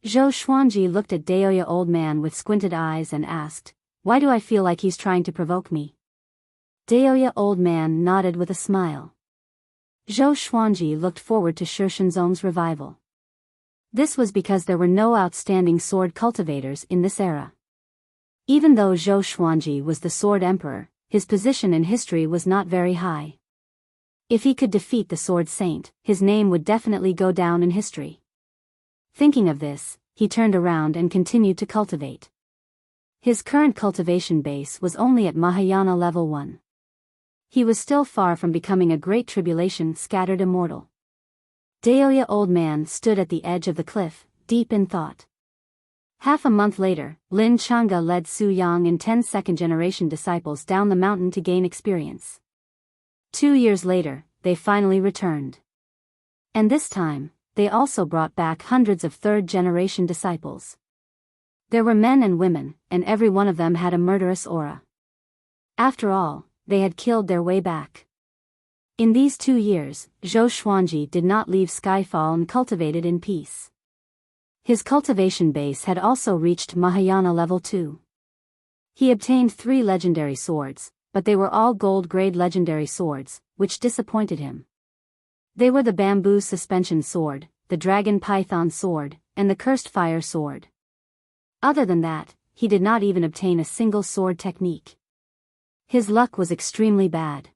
Zhou Xuanji looked at Daoya old man with squinted eyes and asked, "Why do I feel like he's trying to provoke me?" Daoya old man nodded with a smile. Zhou Xuanji looked forward to Shi Shenzong's revival. This was because there were no outstanding sword cultivators in this era. Even though Zhou Xuanji was the Sword Emperor, his position in history was not very high. If he could defeat the Sword Saint, his name would definitely go down in history. Thinking of this, he turned around and continued to cultivate. His current cultivation base was only at Mahayana level 1. He was still far from becoming a great tribulation scattered immortal. Daoya old man stood at the edge of the cliff, deep in thought. Half a month later, Lin Chang'e led Su Yang and 10 second-generation disciples down the mountain to gain experience. 2 years later, they finally returned. And this time, they also brought back hundreds of third-generation disciples. There were men and women, and every one of them had a murderous aura. After all, they had killed their way back. In these 2 years, Zhou Xuanji did not leave Skyfall and cultivated in peace. His cultivation base had also reached Mahayana level 2. He obtained 3 legendary swords, but they were all gold-grade legendary swords, which disappointed him. They were the bamboo suspension sword, the dragon python sword, and the cursed fire sword. Other than that, he did not even obtain a single sword technique. His luck was extremely bad.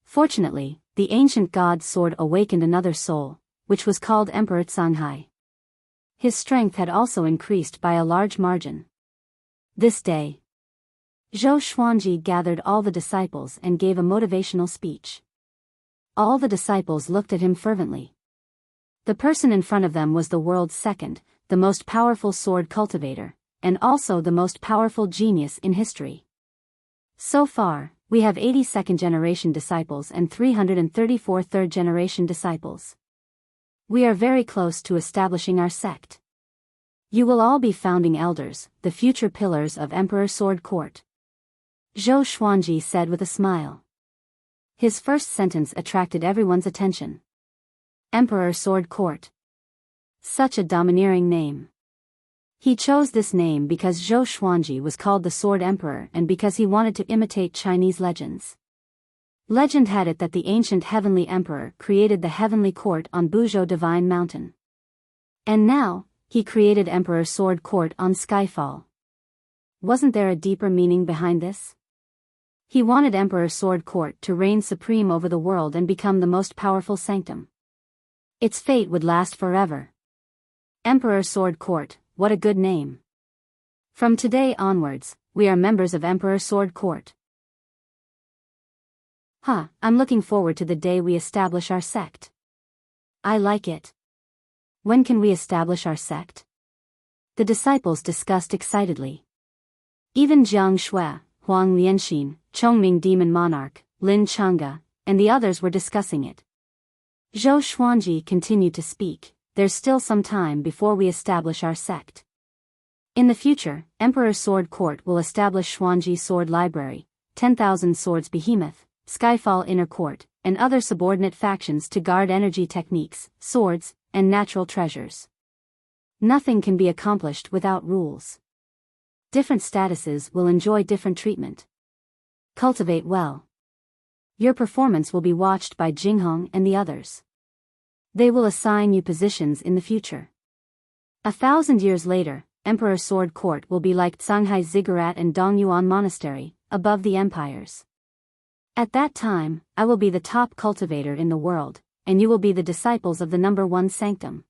Fortunately, the ancient god's sword awakened another soul, which was called Emperor Canghai. His strength had also increased by a large margin. This day, Zhou Xuanji gathered all the disciples and gave a motivational speech. All the disciples looked at him fervently. The person in front of them was the world's second, the most powerful sword cultivator, and also the most powerful genius in history. So far, we have 80 second-generation disciples and 334 third-generation disciples. We are very close to establishing our sect. You will all be founding elders, the future pillars of Emperor Sword Court. Zhou Xuanji said with a smile. His first sentence attracted everyone's attention. Emperor Sword Court. Such a domineering name. He chose this name because Zhou Xuanji was called the Sword Emperor and because he wanted to imitate Chinese legends. Legend had it that the ancient Heavenly Emperor created the Heavenly Court on Buzhou Divine Mountain. And now, he created Emperor Sword Court on Skyfall. Wasn't there a deeper meaning behind this? He wanted Emperor Sword Court to reign supreme over the world and become the most powerful sanctum. Its fate would last forever. Emperor Sword Court. What a good name. From today onwards, we are members of Emperor Sword Court. I'm looking forward to the day we establish our sect. I like it. When can we establish our sect? The disciples discussed excitedly. Even Jiang Shui, Huang Lianxin, Chongming Demon Monarch, Lin Chang'e, and the others were discussing it. Zhou Xuanji continued to speak. There's still some time before we establish our sect. In the future, Emperor Sword Court will establish Xuanji Sword Library, 10,000 Swords Behemoth, Skyfall Inner Court, and other subordinate factions to guard energy techniques, swords, and natural treasures. Nothing can be accomplished without rules. Different statuses will enjoy different treatment. Cultivate well. Your performance will be watched by Jinghong and the others. They will assign you positions in the future. 1,000 years later, Emperor Sword Court will be like Canghai Ziggurat and Dongyuan Monastery, above the empires. At that time, I will be the top cultivator in the world, and you will be the disciples of the number 1 sanctum.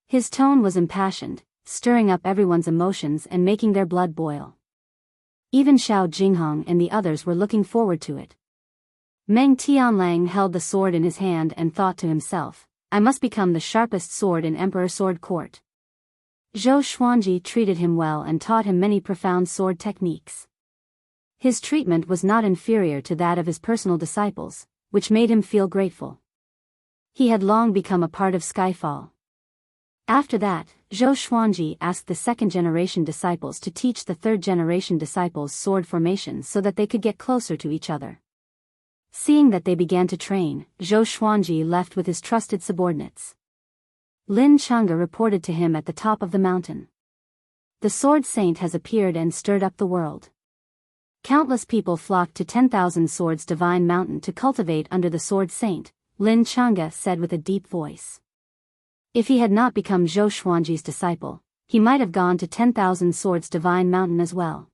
His tone was impassioned, stirring up everyone's emotions and making their blood boil. Even Xiao Jinghong and the others were looking forward to it. Meng Tianlang held the sword in his hand and thought to himself, I must become the sharpest sword in Emperor Sword Court. Zhou Xuanji treated him well and taught him many profound sword techniques. His treatment was not inferior to that of his personal disciples, which made him feel grateful. He had long become a part of Skyfall. After that, Zhou Xuanji asked the second-generation disciples to teach the third-generation disciples sword formations so that they could get closer to each other. Seeing that they began to train, Zhou Xuanji left with his trusted subordinates. Lin Chang'e reported to him at the top of the mountain. The Sword Saint has appeared and stirred up the world. Countless people flocked to 10,000 Swords Divine Mountain to cultivate under the Sword Saint, Lin Chang'e said with a deep voice. If he had not become Zhou Xuanji's disciple, he might have gone to 10,000 Swords Divine Mountain as well.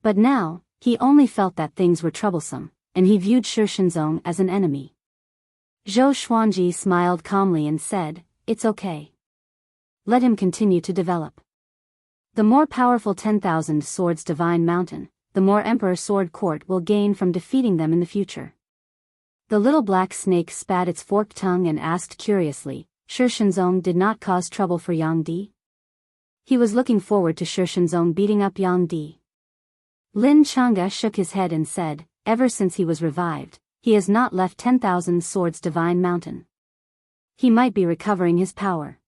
But now, he only felt that things were troublesome, and he viewed Shi Shenzong as an enemy. Zhou Xuanji smiled calmly and said, It's okay. Let him continue to develop. The more powerful 10,000 Swords Divine Mountain, the more Emperor Sword Court will gain from defeating them in the future. The little black snake spat its forked tongue and asked curiously, Shi Shenzong did not cause trouble for Yang Di? He was looking forward to Shi Shenzong beating up Yang Di. Lin Chang'e shook his head and said, Ever since he was revived, he has not left 10,000 Swords Divine Mountain. He might be recovering his power.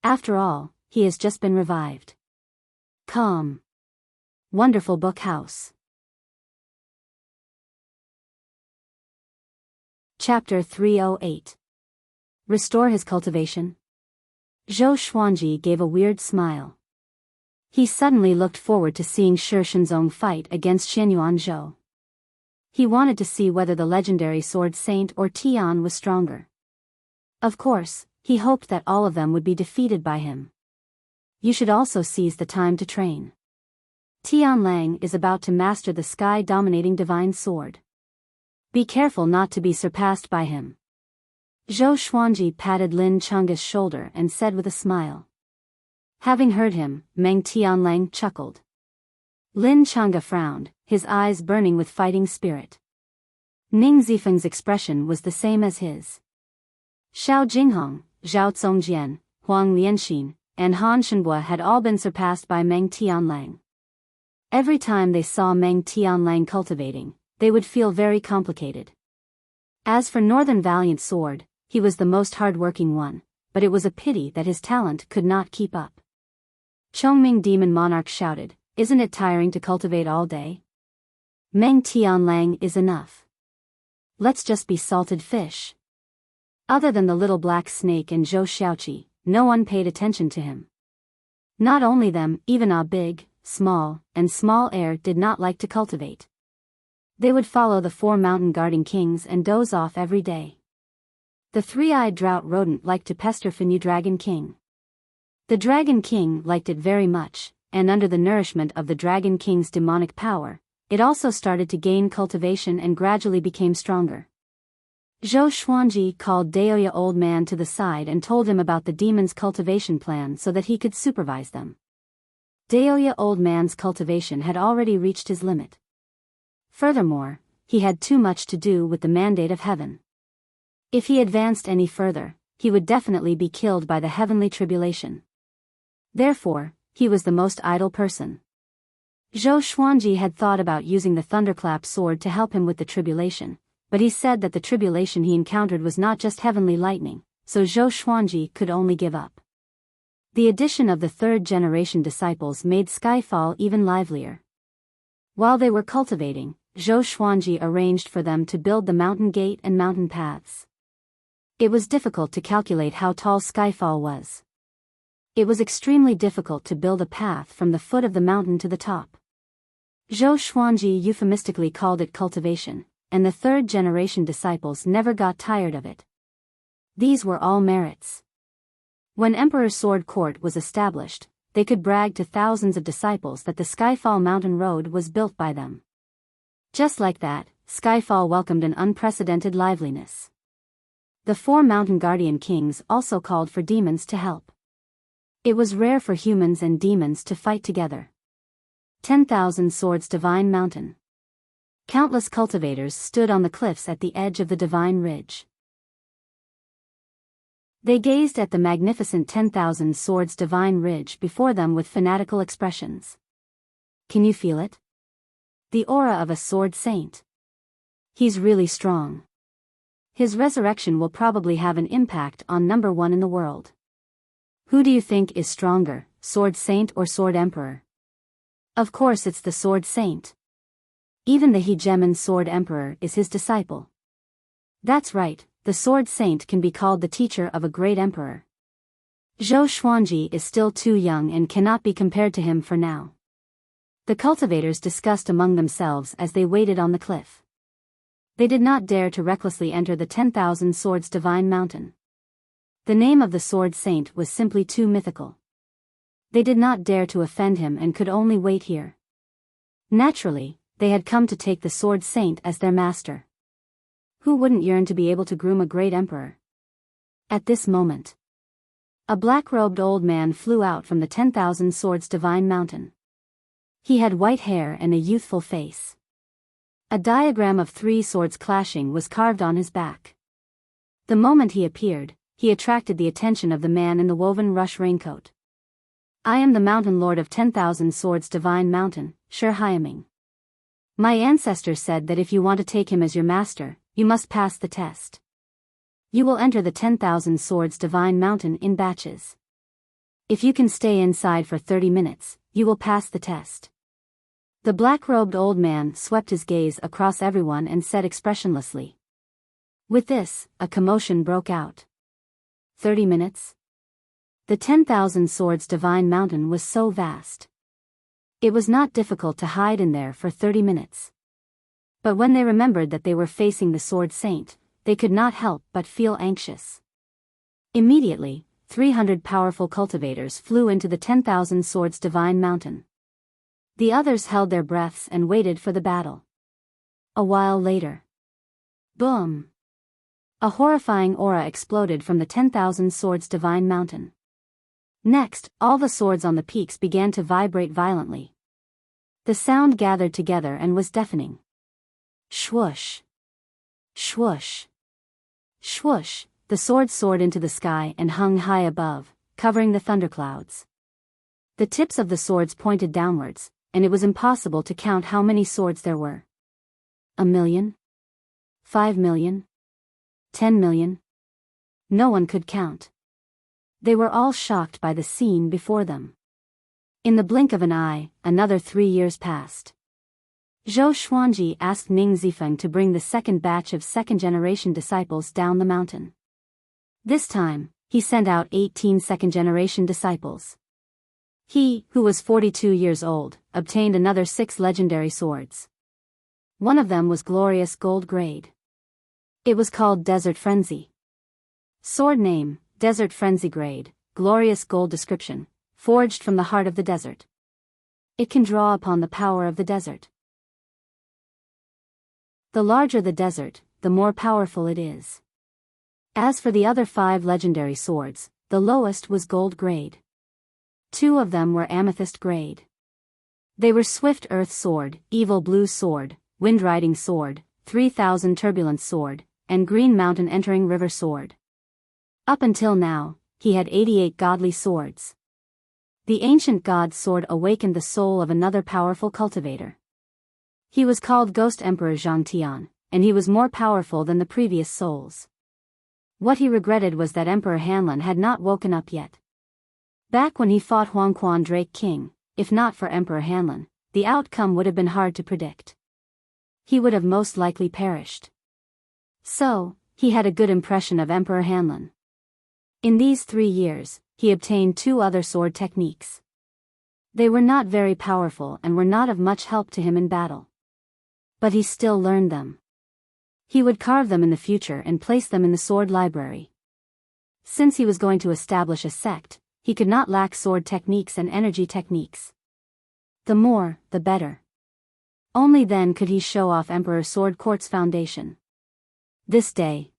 After all, he has just been revived. Calm. Wonderful Book House. Chapter 308. Restore his cultivation. Zhou Xuanji gave a weird smile. He suddenly looked forward to seeing Shi Shenzong fight against Xianyuan Zhou. He wanted to see whether the legendary Sword Saint or Tian was stronger. Of course, he hoped that all of them would be defeated by him. You should also seize the time to train. Tian Lang is about to master the sky-dominating divine sword. Be careful not to be surpassed by him. Zhou Xuanji patted Lin Chang'e's shoulder and said with a smile. Having heard him, Meng Tianlang chuckled. Lin Chang'e frowned, his eyes burning with fighting spirit. Ning Zifeng's expression was the same as his. Xiao Jinghong, Zhao Congjian, Huang Lianxin, and Han Shenbua had all been surpassed by Meng Tianlang. Every time they saw Meng Tianlang cultivating, they would feel very complicated. As for Northern Valiant Sword, he was the most hard-working one, but it was a pity that his talent could not keep up. Chongming Demon Monarch shouted, Isn't it tiring to cultivate all day? Meng Tianlang is enough. Let's just be salted fish. Other than the little black snake and Zhou Xiaoqi, no one paid attention to him. Not only them, even Big, Small, and Small Air did not like to cultivate. They would follow the 4 mountain guarding kings and doze off every day. The 3-eyed drought rodent liked to pester Fenyu Dragon King. The Dragon King liked it very much, and under the nourishment of the Dragon King's demonic power, it also started to gain cultivation and gradually became stronger. Zhou Xuanji called Daoya Old Man to the side and told him about the demon's cultivation plan so that he could supervise them. Daoya Old Man's cultivation had already reached his limit. Furthermore, he had too much to do with the mandate of heaven. If he advanced any further, he would definitely be killed by the heavenly tribulation. Therefore, he was the most idle person. Zhou Xuanji had thought about using the thunderclap sword to help him with the tribulation, but he said that the tribulation he encountered was not just heavenly lightning, so Zhou Xuanji could only give up. The addition of the third-generation disciples made Skyfall even livelier. While they were cultivating, Zhou Xuanji arranged for them to build the mountain gate and mountain paths. It was difficult to calculate how tall Skyfall was. It was extremely difficult to build a path from the foot of the mountain to the top. Zhou Xuanji euphemistically called it cultivation, and the third-generation disciples never got tired of it. These were all merits. When Emperor Sword Court was established, they could brag to thousands of disciples that the Skyfall Mountain Road was built by them. Just like that, Skyfall welcomed an unprecedented liveliness. The 4 mountain guardian kings also called for demons to help. It was rare for humans and demons to fight together. 10,000 Swords Divine Mountain. Countless cultivators stood on the cliffs at the edge of the divine ridge. They gazed at the magnificent 10,000 swords divine ridge before them with fanatical expressions. Can you feel it? The aura of a sword saint. He's really strong. His resurrection will probably have an impact on number one in the world. Who do you think is stronger, sword saint or sword emperor? Of course it's the sword saint. Even the hegemon sword emperor is his disciple. That's right, the sword saint can be called the teacher of a great emperor. Zhou Xuanji is still too young and cannot be compared to him for now. The cultivators discussed among themselves as they waited on the cliff. They did not dare to recklessly enter the 10,000 swords divine mountain. The name of the sword saint was simply too mythical. They did not dare to offend him and could only wait here. Naturally, they had come to take the sword saint as their master. Who wouldn't yearn to be able to groom a great emperor? At this moment, a black-robed old man flew out from the 10,000 swords divine mountain. He had white hair and a youthful face. A diagram of 3 swords clashing was carved on his back. The moment he appeared, he attracted the attention of the man in the woven rush raincoat. I am the mountain lord of 10,000 swords divine mountain, Shi Haiming. My ancestors said that if you want to take him as your master, you must pass the test. You will enter the 10,000 swords divine mountain in batches. If you can stay inside for 30 minutes, you will pass the test. The black-robed old man swept his gaze across everyone and said expressionlessly. With this, a commotion broke out. 30 minutes? The 10,000 swords divine mountain was so vast. It was not difficult to hide in there for 30 minutes. But when they remembered that they were facing the sword saint, they could not help but feel anxious. Immediately, 300 powerful cultivators flew into the 10,000 swords divine mountain. The others held their breaths and waited for the battle. A while later. Boom! A horrifying aura exploded from the 10,000 swords divine mountain. Next, all the swords on the peaks began to vibrate violently. The sound gathered together and was deafening. Swoosh! Swoosh! Swoosh! The swords soared into the sky and hung high above, covering the thunderclouds. The tips of the swords pointed downwards, and it was impossible to count how many swords there were. 1 million? 5 million? 10 million? No one could count. They were all shocked by the scene before them. In the blink of an eye, another 3 years passed. Zhou Xuanji asked Ning Zifeng to bring the second batch of second-generation disciples down the mountain. This time, he sent out 18 second-generation disciples. He, who was 42 years old, obtained another 6 legendary swords. One of them was glorious gold grade. It was called Desert Frenzy. Sword name, Desert Frenzy grade, glorious gold description, forged from the heart of the desert. It can draw upon the power of the desert. The larger the desert, the more powerful it is. As for the other 5 legendary swords, the lowest was gold grade. 2 of them were amethyst grade. They were Swift Earth Sword, Evil Blue Sword, Wind Riding Sword, 3000 Turbulence Sword, and Green Mountain Entering River Sword. Up until now, he had 88 godly swords. The ancient god's sword awakened the soul of another powerful cultivator. He was called Ghost Emperor Zhang Tian, and he was more powerful than the previous souls. What he regretted was that Emperor Hanlin had not woken up yet. Back when he fought Huangquan Drake King, if not for Emperor Hanlin, the outcome would have been hard to predict. He would have most likely perished. So, he had a good impression of Emperor Hanlin. In these 3 years, he obtained 2 other sword techniques. They were not very powerful and were not of much help to him in battle. But he still learned them. He would carve them in the future and place them in the sword library. Since he was going to establish a sect, he could not lack sword techniques and energy techniques. The more, the better. Only then could he show off Emperor Sword Court's foundation. This day,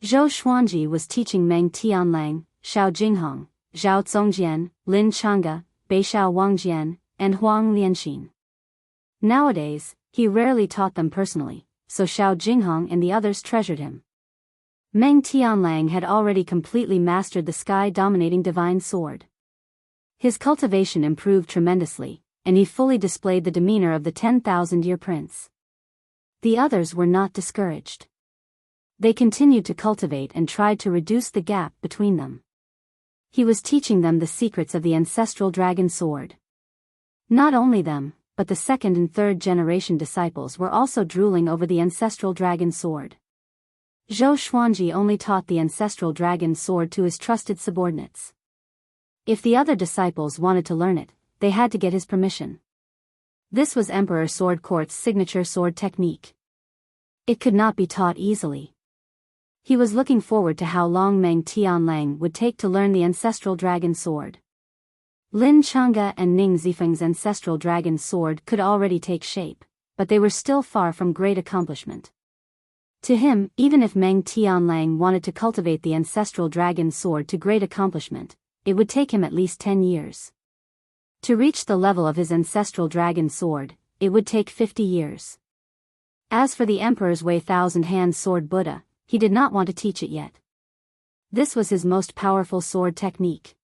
Zhou Xuanji was teaching Meng Tianlang, Xiao Jinghong, Zhao Zongjian, Lin Changge, Beishao Wangjian, and Huang Lianxin. Nowadays, he rarely taught them personally, so Xiao Jinghong and the others treasured him. Meng Tianlang had already completely mastered the sky-dominating divine sword. His cultivation improved tremendously, and he fully displayed the demeanor of the 10,000-year prince. The others were not discouraged. They continued to cultivate and tried to reduce the gap between them. He was teaching them the secrets of the ancestral dragon sword. Not only them, but the second and third generation disciples were also drooling over the ancestral dragon sword. Zhou Xuanji only taught the ancestral dragon sword to his trusted subordinates. If the other disciples wanted to learn it, they had to get his permission. This was Emperor Sword Court's signature sword technique. It could not be taught easily. He was looking forward to how long Meng Tianlang would take to learn the ancestral dragon sword. Lin Chang'e and Ning Zifeng's ancestral dragon sword could already take shape, but they were still far from great accomplishment. To him, even if Meng Tianlang wanted to cultivate the ancestral dragon sword to great accomplishment, it would take him at least 10 years. To reach the level of his ancestral dragon sword, it would take 50 years. As for the Emperor's Way Thousand-Hand Sword Buddha, he did not want to teach it yet. This was his most powerful sword technique.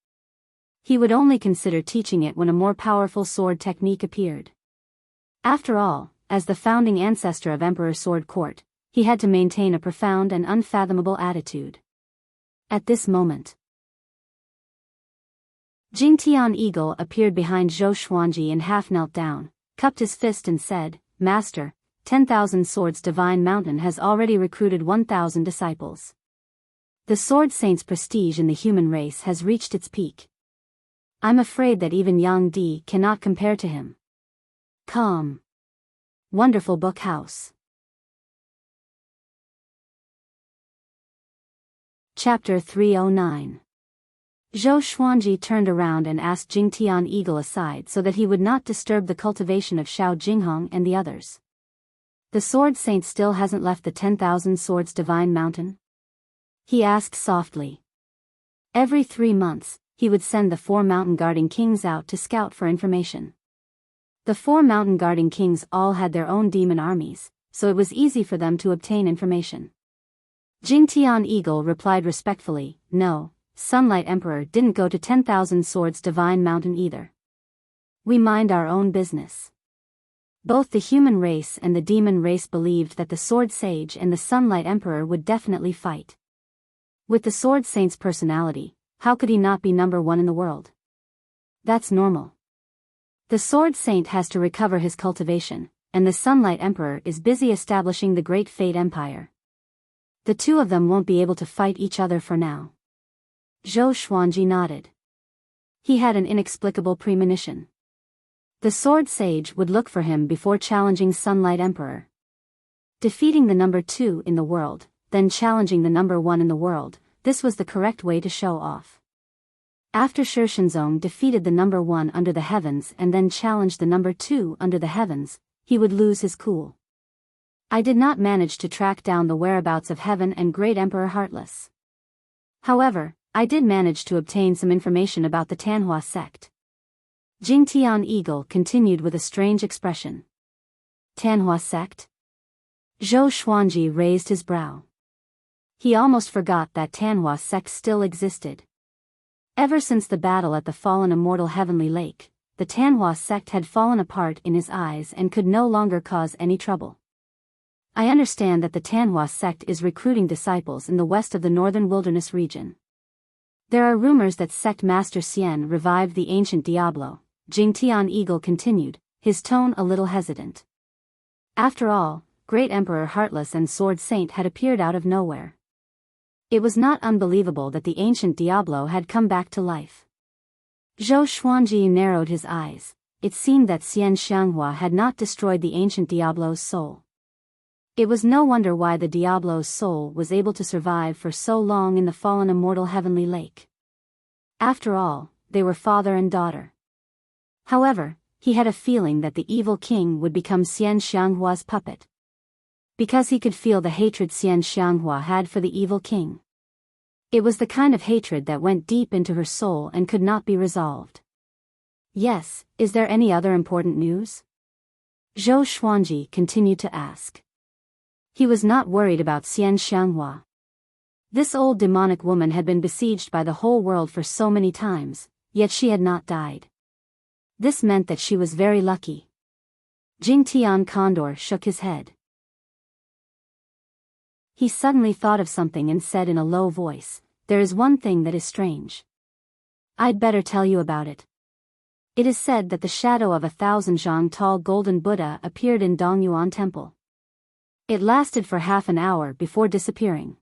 He would only consider teaching it when a more powerful sword technique appeared. After all, as the founding ancestor of Emperor Sword Court, he had to maintain a profound and unfathomable attitude. At this moment, Jingtian Eagle appeared behind Zhou Xuanji and half knelt down, cupped his fist and said, "Master, 10,000 Swords Divine Mountain has already recruited 1,000 disciples. The Sword Saint's prestige in the human race has reached its peak. I'm afraid that even Yang Di cannot compare to him." Calm. Wonderful Book House. Chapter 309. Zhou Xuanji turned around and asked Jingtian Eagle aside so that he would not disturb the cultivation of Xiao Jinghong and the others. "The Sword Saint still hasn't left the 10,000 Swords Divine Mountain?" he asked softly. Every 3 months, he would send the 4 mountain guarding kings out to scout for information. The 4 mountain guarding kings all had their own demon armies, so it was easy for them to obtain information. Jingtian Eagle replied respectfully, "No, Sunlight Emperor didn't go to 10,000 Swords Divine Mountain either. We mind our own business." Both the human race and the demon race believed that the Sword Sage and the Sunlight Emperor would definitely fight. With the Sword Saint's personality, how could he not be number 1 in the world? That's normal. The Sword Saint has to recover his cultivation, and the Sunlight Emperor is busy establishing the Great Fate Empire. The two of them won't be able to fight each other for now. Zhou Xuanji nodded. He had an inexplicable premonition. The Sword Sage would look for him before challenging Sunlight Emperor. Defeating the number 2 in the world, then challenging the number 1 in the world, this was the correct way to show off. After Shi Shenzong defeated the number 1 under the heavens and then challenged the number 2 under the heavens, he would lose his cool. I did not manage to track down the whereabouts of Heaven and Great Emperor Heartless. However, I did manage to obtain some information about the Tanhua sect. Jingtian Eagle continued with a strange expression. Tanhua sect? Zhou Xuanji raised his brow. He almost forgot that Tanhua sect still existed. Ever since the battle at the fallen immortal heavenly lake, the Tanhua sect had fallen apart in his eyes and could no longer cause any trouble. I understand that the Tanhua sect is recruiting disciples in the west of the northern wilderness region. There are rumors that sect master Xian revived the ancient Diablo, Jingtian Eagle continued, his tone a little hesitant. After all, Great Emperor Heartless and Sword Saint had appeared out of nowhere. It was not unbelievable that the ancient Diablo had come back to life. Zhou Xuanji narrowed his eyes. It seemed that Xian Xianghua had not destroyed the ancient Diablo's soul. It was no wonder why the Diablo's soul was able to survive for so long in the fallen immortal heavenly lake. After all, they were father and daughter. However, he had a feeling that the evil king would become Xian Xianghua's puppet. Because he could feel the hatred Xian Xianghua had for the evil king. It was the kind of hatred that went deep into her soul and could not be resolved. "Yes, is there any other important news?" Zhou Xuanji continued to ask. He was not worried about Xian Xianghua. This old demonic woman had been besieged by the whole world for so many times, yet she had not died. This meant that she was very lucky. Jingtian Condor shook his head. He suddenly thought of something and said in a low voice, "There is one thing that is strange. I'd better tell you about it." It is said that the shadow of 1,000 zhang tall golden Buddha appeared in Dongyuan Temple. It lasted for half an hour before disappearing.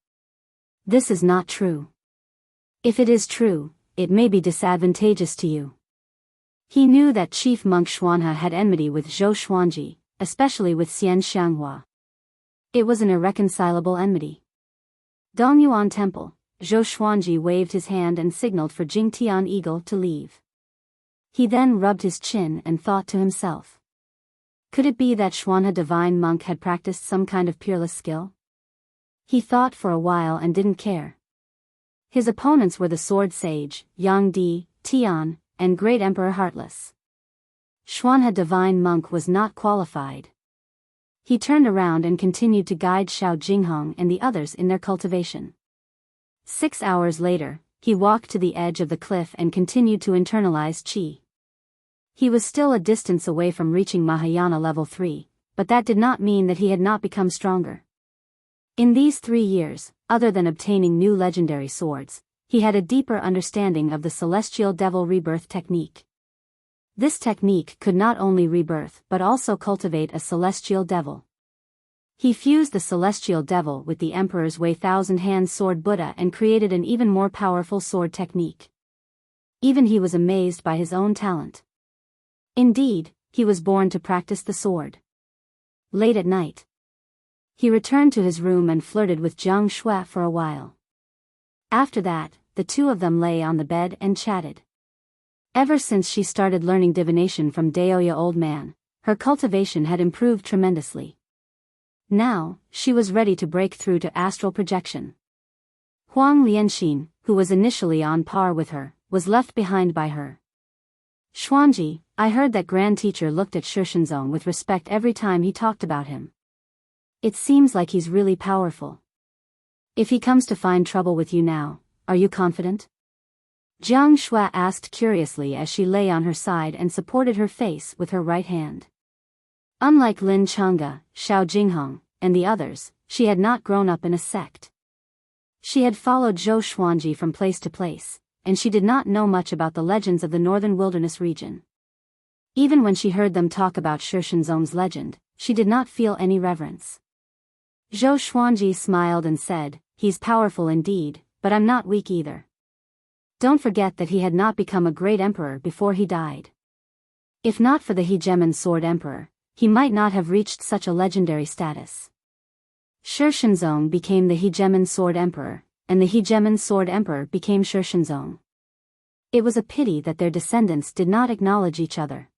This is not true. If it is true, it may be disadvantageous to you. He knew that Chief Monk Xuanhe had enmity with Zhou Xuanji, especially with Xian Xianghua. It was an irreconcilable enmity. Dongyuan Temple, Zhou Xuanji waved his hand and signaled for Jingtian Eagle to leave. He then rubbed his chin and thought to himself. Could it be that Xuanhe divine monk had practiced some kind of peerless skill? He thought for a while and didn't care. His opponents were the Sword Sage, Yang Di, Tian, and Great Emperor Heartless. Xuanhe divine monk was not qualified. He turned around and continued to guide Xiao Jinghong and the others in their cultivation. 6 hours later, he walked to the edge of the cliff and continued to internalize qi. He was still a distance away from reaching Mahayana level 3, but that did not mean that he had not become stronger. In these 3 years, other than obtaining new legendary swords, he had a deeper understanding of the Celestial Devil Rebirth technique. This technique could not only rebirth but also cultivate a Celestial Devil. He fused the Celestial Devil with the Emperor's Way Thousand Hand Sword Buddha and created an even more powerful sword technique. Even he was amazed by his own talent. Indeed, he was born to practice the sword. Late at night, he returned to his room and flirted with Jiang Shui for a while. After that, the two of them lay on the bed and chatted. Ever since she started learning divination from Daoya Old Man, her cultivation had improved tremendously. Now, she was ready to break through to astral projection. Huang Lianxin, who was initially on par with her, was left behind by her. Xuanji, I heard that Grand Teacher looked at Shishenzong with respect every time he talked about him. It seems like he's really powerful. If he comes to find trouble with you now, are you confident? Jiang Shui asked curiously as she lay on her side and supported her face with her right hand. Unlike Lin Changge, Xiao Jinghong, and the others, she had not grown up in a sect. She had followed Zhou Xuanji from place to place, and she did not know much about the legends of the northern wilderness region. Even when she heard them talk about Shishenzong's legend, she did not feel any reverence. Zhou Xuanji smiled and said, "He's powerful indeed, but I'm not weak either." Don't forget that he had not become a great emperor before he died. If not for the Hegemon Sword Emperor, he might not have reached such a legendary status. Shishenzong became the Hegemon Sword Emperor, and the Hegemon Sword Emperor became Shishenzong. It was a pity that their descendants did not acknowledge each other.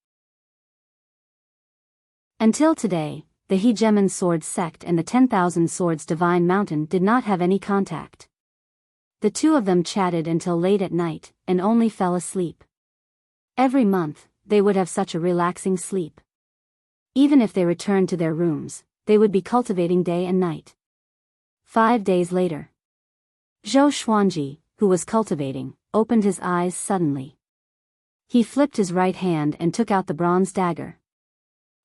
Until today, the Hegemon Sword Sect and the 10,000 Swords Divine Mountain did not have any contact. The two of them chatted until late at night, and only fell asleep. Every month, they would have such a relaxing sleep. Even if they returned to their rooms, they would be cultivating day and night. 5 days later, Zhou Xuanji, who was cultivating, opened his eyes suddenly. He flipped his right hand and took out the bronze dagger.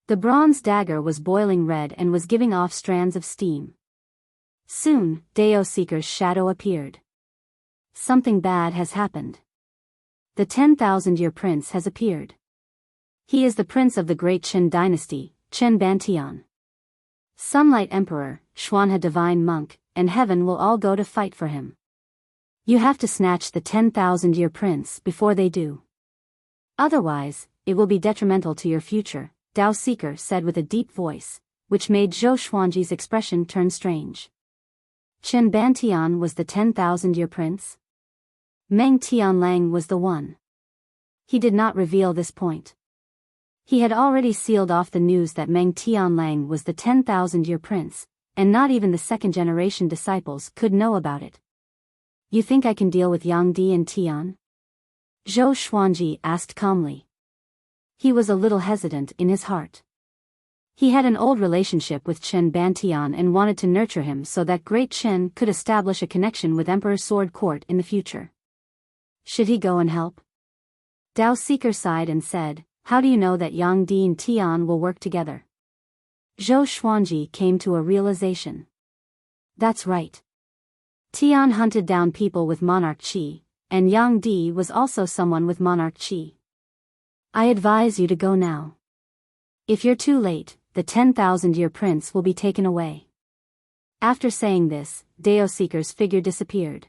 The bronze dagger was boiling red and was giving off strands of steam. Soon, Dao Seeker's shadow appeared. Something bad has happened. The 10,000-year prince has appeared. He is the prince of the great Qin dynasty, Qin Bantian. Sunlight Emperor, Xuanhe Divine Monk, and Heaven will all go to fight for him. You have to snatch the 10,000-year prince before they do. Otherwise, it will be detrimental to your future, Dao Seeker said with a deep voice, which made Zhou Xuanji's expression turn strange. Qin Bantian was the 10,000-year prince? Meng Tianlang was the one. He did not reveal this point. He had already sealed off the news that Meng Tianlang was the 10,000-year prince, and not even the second-generation disciples could know about it. You think I can deal with Yang Di and Tian? Zhou Xuanji asked calmly. He was a little hesitant in his heart. He had an old relationship with Chen Bantian and wanted to nurture him so that Great Chen could establish a connection with Emperor Sword Court in the future. Should he go and help? Dao Seeker sighed and said, "How do you know that Yang Di and Tian will work together?" Zhou Xuanji came to a realization. That's right. Tian hunted down people with monarch qi, and Yang Di was also someone with monarch qi. I advise you to go now. If you're too late, the 10,000-year prince will be taken away. After saying this, Dao Seeker's figure disappeared.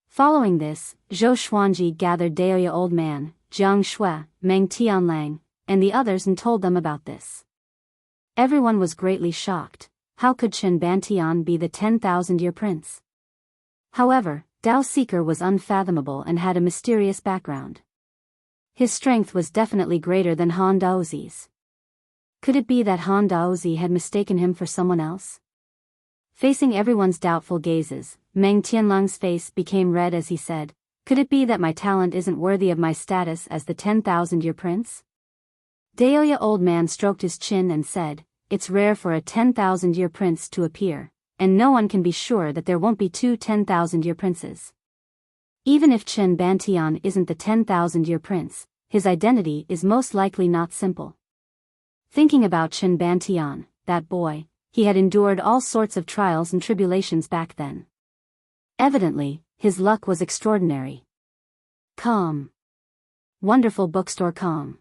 Following this, Zhou Xuanji gathered Daoya Old Man, Jiang Shui, Meng Tianlang, and the others and told them about this. Everyone was greatly shocked. How could Chen Bantian be the 10,000-year prince? However, Dao Seeker was unfathomable and had a mysterious background. His strength was definitely greater than Han Daozi's. Could it be that Han Daozi had mistaken him for someone else? Facing everyone's doubtful gazes, Meng Tianlang's face became red as he said, "Could it be that my talent isn't worthy of my status as the 10,000-year prince?" Daoya Old Man stroked his chin and said, "It's rare for a 10,000-year prince to appear, and no one can be sure that there won't be two 10,000-year princes. Even if Chen Bantian isn't the 10,000-year prince, his identity is most likely not simple." Thinking about Chen Bantian, that boy, he had endured all sorts of trials and tribulations back then. Evidently, his luck was extraordinary. Calm. Wonderful bookstore calm.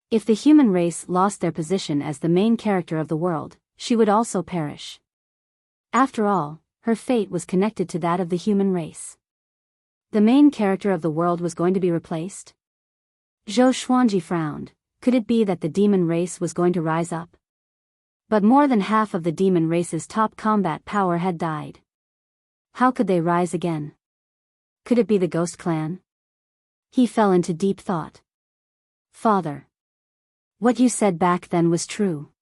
If the human race lost their position as the main character of the world, she would also perish. After all, her fate was connected to that of the human race. The main character of the world was going to be replaced? Zhou Xuanji frowned. Could it be that the demon race was going to rise up? But more than half of the demon race's top combat power had died. How could they rise again? Could it be the Ghost Clan? He fell into deep thought. Father. What you said back then was true.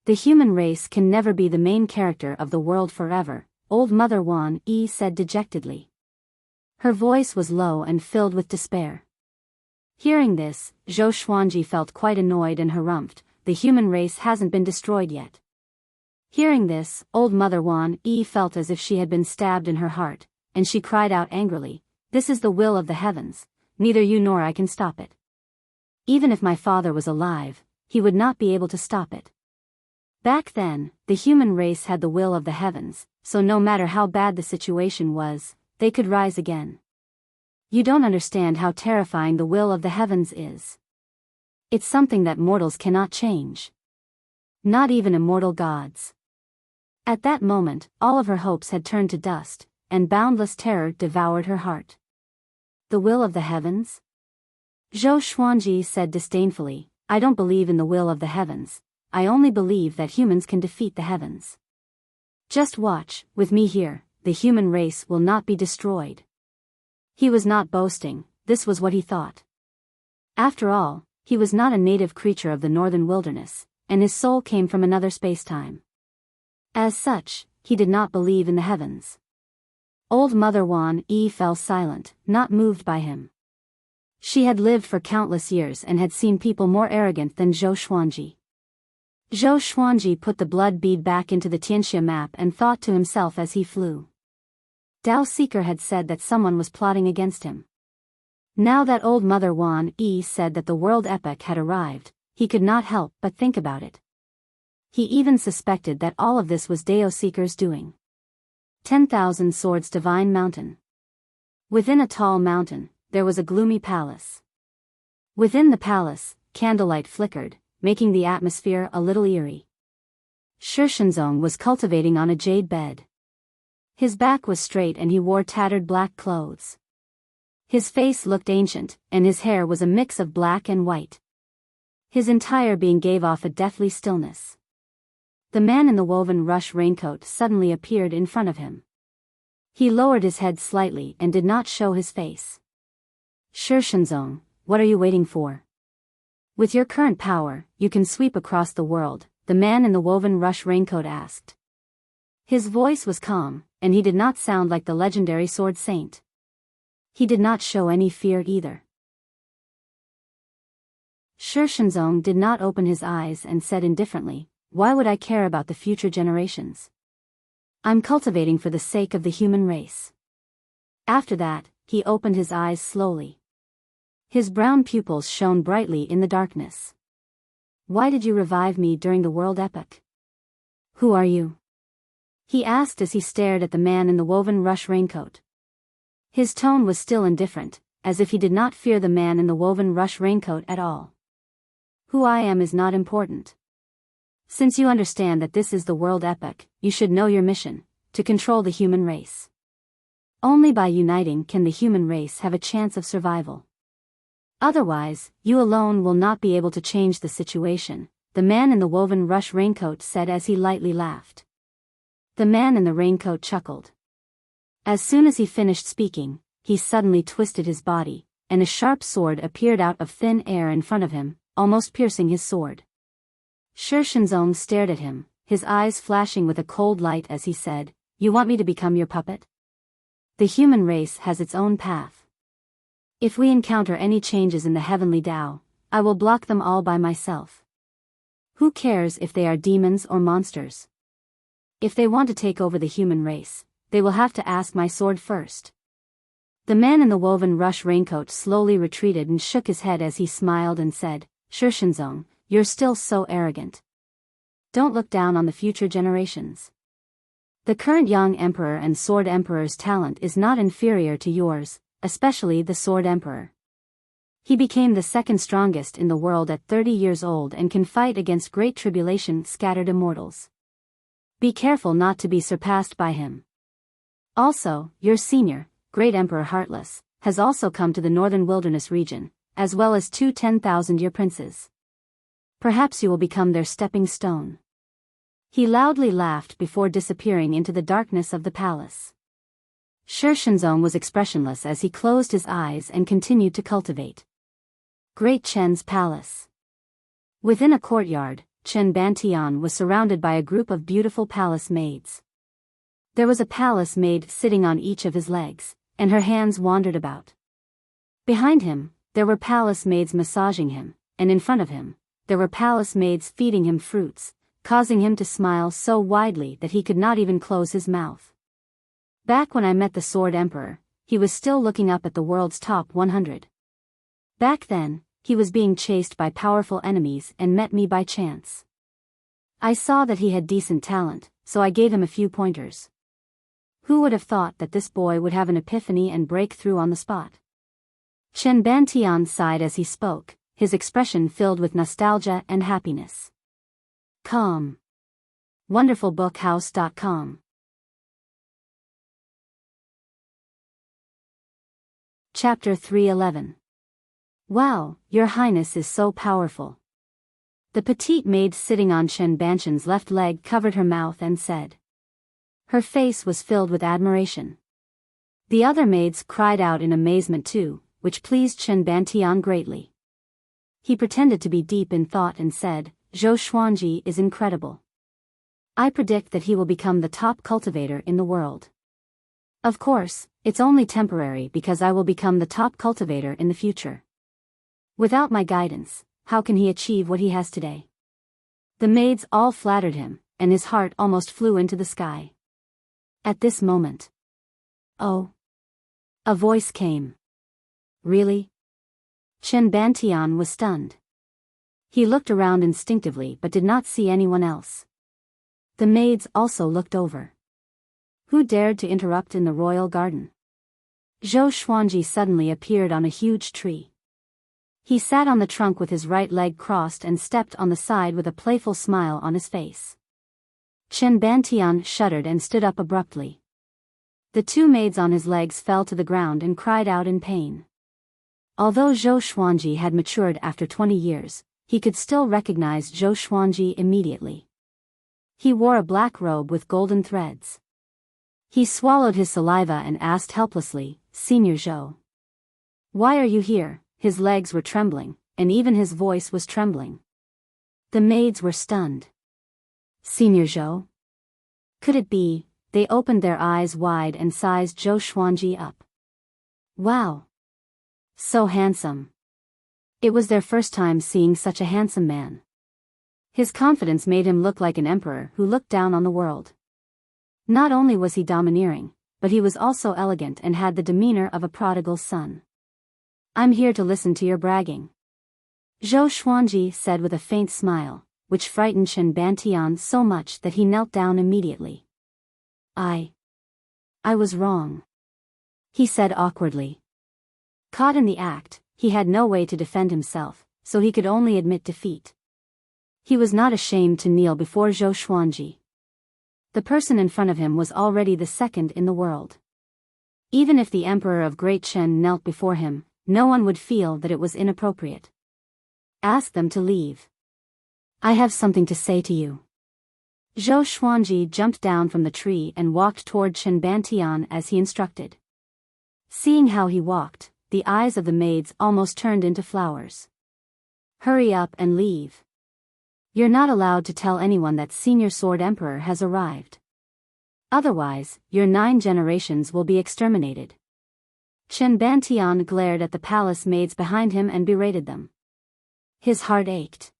The human race can never be the main character of the world forever, old Mother Wan Yi said dejectedly. Her voice was low and filled with despair. Hearing this, Zhou Xuanji felt quite annoyed and harumphed. The human race hasn't been destroyed yet. Hearing this, old Mother Wan Yi felt as if she had been stabbed in her heart, and she cried out angrily, "This is the will of the heavens, neither you nor I can stop it. Even if my father was alive, he would not be able to stop it." Back then, the human race had the will of the heavens, so no matter how bad the situation was, they could rise again. You don't understand how terrifying the will of the heavens is. It's something that mortals cannot change. Not even immortal gods. At that moment, all of her hopes had turned to dust, and boundless terror devoured her heart. The will of the heavens? Zhou Xuanji said disdainfully, "I don't believe in the will of the heavens. I only believe that humans can defeat the heavens. Just watch, with me here, the human race will not be destroyed." He was not boasting, this was what he thought. After all, he was not a native creature of the northern wilderness, and his soul came from another space-time. As such, he did not believe in the heavens. Old Mother Wan Yi fell silent, not moved by him. She had lived for countless years and had seen people more arrogant than Zhou Xuanji. Zhou Xuanji put the blood bead back into the Tianxia map and thought to himself as he flew. Dao Seeker had said that someone was plotting against him. Now that old Mother Wan Yi said that the world epoch had arrived, he could not help but think about it. He even suspected that all of this was Dao Seeker's doing. 10,000 Swords Divine Mountain. Within a tall mountain, there was a gloomy palace. Within the palace, candlelight flickered, making the atmosphere a little eerie. Shi Shenzong was cultivating on a jade bed. His back was straight and he wore tattered black clothes. His face looked ancient, and his hair was a mix of black and white. His entire being gave off a deathly stillness. The man in the woven rush raincoat suddenly appeared in front of him. He lowered his head slightly and did not show his face. Shi Shenzong, what are you waiting for? With your current power, you can sweep across the world, the man in the woven rush raincoat asked. His voice was calm, and he did not sound like the legendary sword saint. He did not show any fear either. Shi Shenzong did not open his eyes and said indifferently, "Why would I care about the future generations? I'm cultivating for the sake of the human race." After that, he opened his eyes slowly. His brown pupils shone brightly in the darkness. "Why did you revive me during the world epoch? Who are you?" he asked as he stared at the man in the woven rush raincoat. His tone was still indifferent, as if he did not fear the man in the woven rush raincoat at all. "Who I am is not important. Since you understand that this is the world epoch, you should know your mission, to control the human race. Only by uniting can the human race have a chance of survival. Otherwise, you alone will not be able to change the situation," the man in the woven rush raincoat said as he lightly laughed. The man in the raincoat chuckled. As soon as he finished speaking, he suddenly twisted his body, and a sharp sword appeared out of thin air in front of him, almost piercing his sword. Shi Shenzong stared at him, his eyes flashing with a cold light as he said, "You want me to become your puppet? The human race has its own path. If we encounter any changes in the heavenly Tao, I will block them all by myself. Who cares if they are demons or monsters? If they want to take over the human race, they will have to ask my sword first." The man in the woven rush raincoat slowly retreated and shook his head as he smiled and said, "Shi Shenzong, you're still so arrogant. Don't look down on the future generations. The current young emperor and sword emperor's talent is not inferior to yours, especially the sword emperor. He became the second strongest in the world at 30 years old and can fight against great tribulation scattered immortals. Be careful not to be surpassed by him. Also, your senior, great emperor Heartless, has also come to the northern wilderness region, as well as two 10,000-year princes. Perhaps you will become their stepping stone." He loudly laughed before disappearing into the darkness of the palace. Shi Shenzong was expressionless as he closed his eyes and continued to cultivate. Great Chen's palace. Within a courtyard, Chen Bantian was surrounded by a group of beautiful palace maids. There was a palace maid sitting on each of his legs, and her hands wandered about. Behind him, there were palace maids massaging him, and in front of him, there were palace maids feeding him fruits, causing him to smile so widely that he could not even close his mouth. Back when I met the Sword Emperor, he was still looking up at the world's top 100. Back then, he was being chased by powerful enemies and met me by chance. I saw that he had decent talent, so I gave him a few pointers. Who would have thought that this boy would have an epiphany and break through on the spot? Chen Bantian sighed as he spoke, his expression filled with nostalgia and happiness. Calm. WonderfulBookhouse.com. Chapter 311. Wow, Your Highness is so powerful. The petite maid sitting on Chen Bantian's left leg covered her mouth and said. Her face was filled with admiration. The other maids cried out in amazement too, which pleased Chen Bantian greatly. He pretended to be deep in thought and said, Zhou Xuanji is incredible. I predict that he will become the top cultivator in the world. Of course, it's only temporary because I will become the top cultivator in the future. Without my guidance, how can he achieve what he has today? The maids all flattered him, and his heart almost flew into the sky. At this moment. Oh. A voice came. Really? Chen Bantian was stunned. He looked around instinctively but did not see anyone else. The maids also looked over. Who dared to interrupt in the royal garden? Zhou Xuanji suddenly appeared on a huge tree. He sat on the trunk with his right leg crossed and stepped on the side with a playful smile on his face. Chen Bantian shuddered and stood up abruptly. The two maids on his legs fell to the ground and cried out in pain. Although Zhou Xuanji had matured after 20 years, he could still recognize Zhou Xuanji immediately. He wore a black robe with golden threads. He swallowed his saliva and asked helplessly, Senior Zhou. Why are you here? His legs were trembling, and even his voice was trembling. The maids were stunned. Senior Zhou? Could it be? They opened their eyes wide and sized Zhou Xuanji up. Wow! So handsome. It was their first time seeing such a handsome man. His confidence made him look like an emperor who looked down on the world. Not only was he domineering, but he was also elegant and had the demeanor of a prodigal son. I'm here to listen to your bragging. Zhou Xuanji said with a faint smile, which frightened Chen Bantian so much that he knelt down immediately. I was wrong, he said awkwardly. Caught in the act, he had no way to defend himself, so he could only admit defeat. He was not ashamed to kneel before Zhou Xuanji. The person in front of him was already the second in the world. Even if the Emperor of Great Chen knelt before him, no one would feel that it was inappropriate. Ask them to leave. I have something to say to you. Zhou Xuanji jumped down from the tree and walked toward Chen Bantian as he instructed. Seeing how he walked, the eyes of the maids almost turned into flowers. Hurry up and leave. You're not allowed to tell anyone that Senior Sword Emperor has arrived. Otherwise, your 9 generations will be exterminated. Chen Bantian glared at the palace maids behind him and berated them. His heart ached.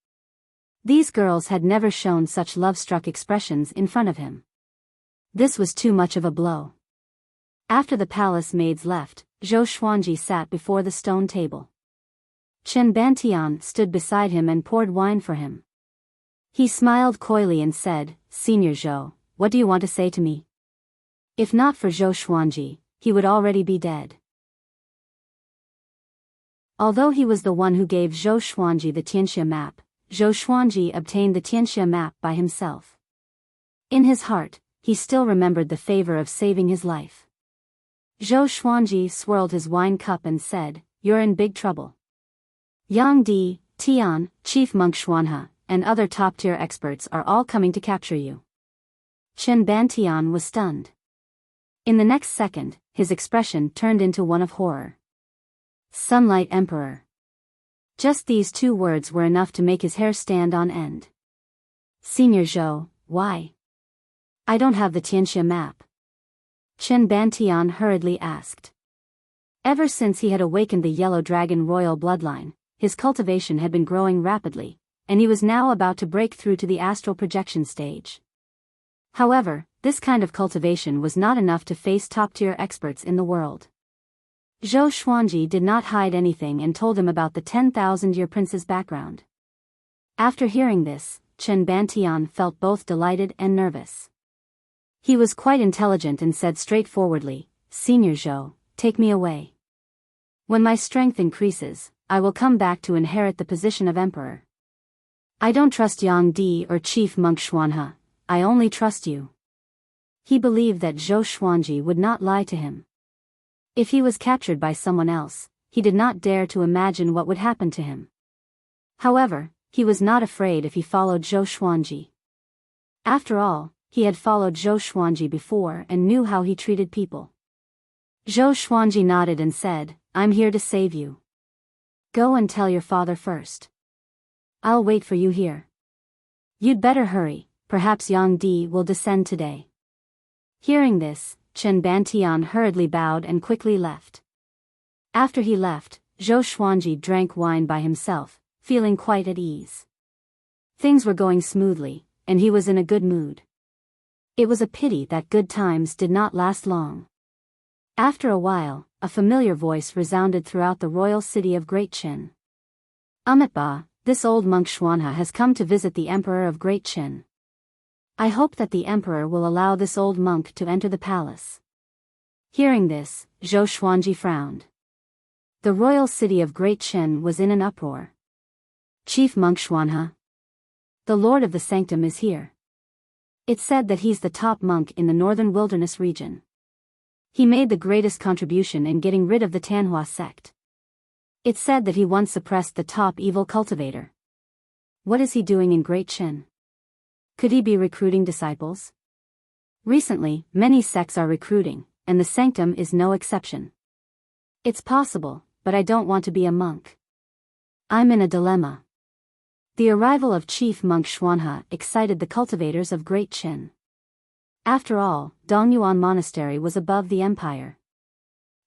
These girls had never shown such love-struck expressions in front of him. This was too much of a blow. After the palace maids left, Zhou Xuanji sat before the stone table. Chen Bantian stood beside him and poured wine for him. He smiled coyly and said, Senior Zhou, what do you want to say to me? If not for Zhou Xuanji, he would already be dead. Although he was the one who gave Zhou Xuanji the Tianxia map, Zhou Xuanji obtained the Tianxia map by himself. In his heart, he still remembered the favor of saving his life. Zhou Xuanji swirled his wine cup and said, You're in big trouble. Yang Di, Tian, Chief Monk Xuanhe, and other top-tier experts are all coming to capture you. Chen Bantian was stunned. In the next second, his expression turned into one of horror. Sunlight Emperor. Just these 2 words were enough to make his hair stand on end. Senior Zhou, why? I don't have the Tianxia map. Chen Bantian hurriedly asked. Ever since he had awakened the Yellow Dragon royal bloodline, his cultivation had been growing rapidly, and he was now about to break through to the astral projection stage. However, this kind of cultivation was not enough to face top-tier experts in the world. Zhou Xuanji did not hide anything and told him about the 10,000-year prince's background. After hearing this, Chen Bantian felt both delighted and nervous. He was quite intelligent and said straightforwardly, Senior Zhou, take me away. When my strength increases, I will come back to inherit the position of emperor. I don't trust Yang Di or Chief Monk Xuanhe, I only trust you. He believed that Zhou Xuanji would not lie to him. If he was captured by someone else, he did not dare to imagine what would happen to him. However, he was not afraid if he followed Zhou Xuanji. After all, he had followed Zhou Xuanji before and knew how he treated people. Zhou Xuanji nodded and said, I'm here to save you. Go and tell your father first. I'll wait for you here. You'd better hurry, perhaps Yang Di will descend today. Hearing this, Chen Bantian hurriedly bowed and quickly left. After he left, Zhou Xuanji drank wine by himself, feeling quite at ease. Things were going smoothly, and he was in a good mood. It was a pity that good times did not last long. After a while, a familiar voice resounded throughout the royal city of Great Qin. Amitba, this old monk Xuanhe has come to visit the Emperor of Great Qin. I hope that the Emperor will allow this old monk to enter the palace. Hearing this, Zhou Xuanji frowned. The royal city of Great Qin was in an uproar. Chief Monk Xuanhe. The Lord of the Sanctum is here. It's said that he's the top monk in the northern wilderness region. He made the greatest contribution in getting rid of the Tanhua sect. It's said that he once suppressed the top evil cultivator. What is he doing in Great Qin? Could he be recruiting disciples? Recently, many sects are recruiting, and the Sanctum is no exception. It's possible, but I don't want to be a monk. I'm in a dilemma. The arrival of Chief Monk Xuanhe excited the cultivators of Great Qin. After all, Dongyuan Monastery was above the empire.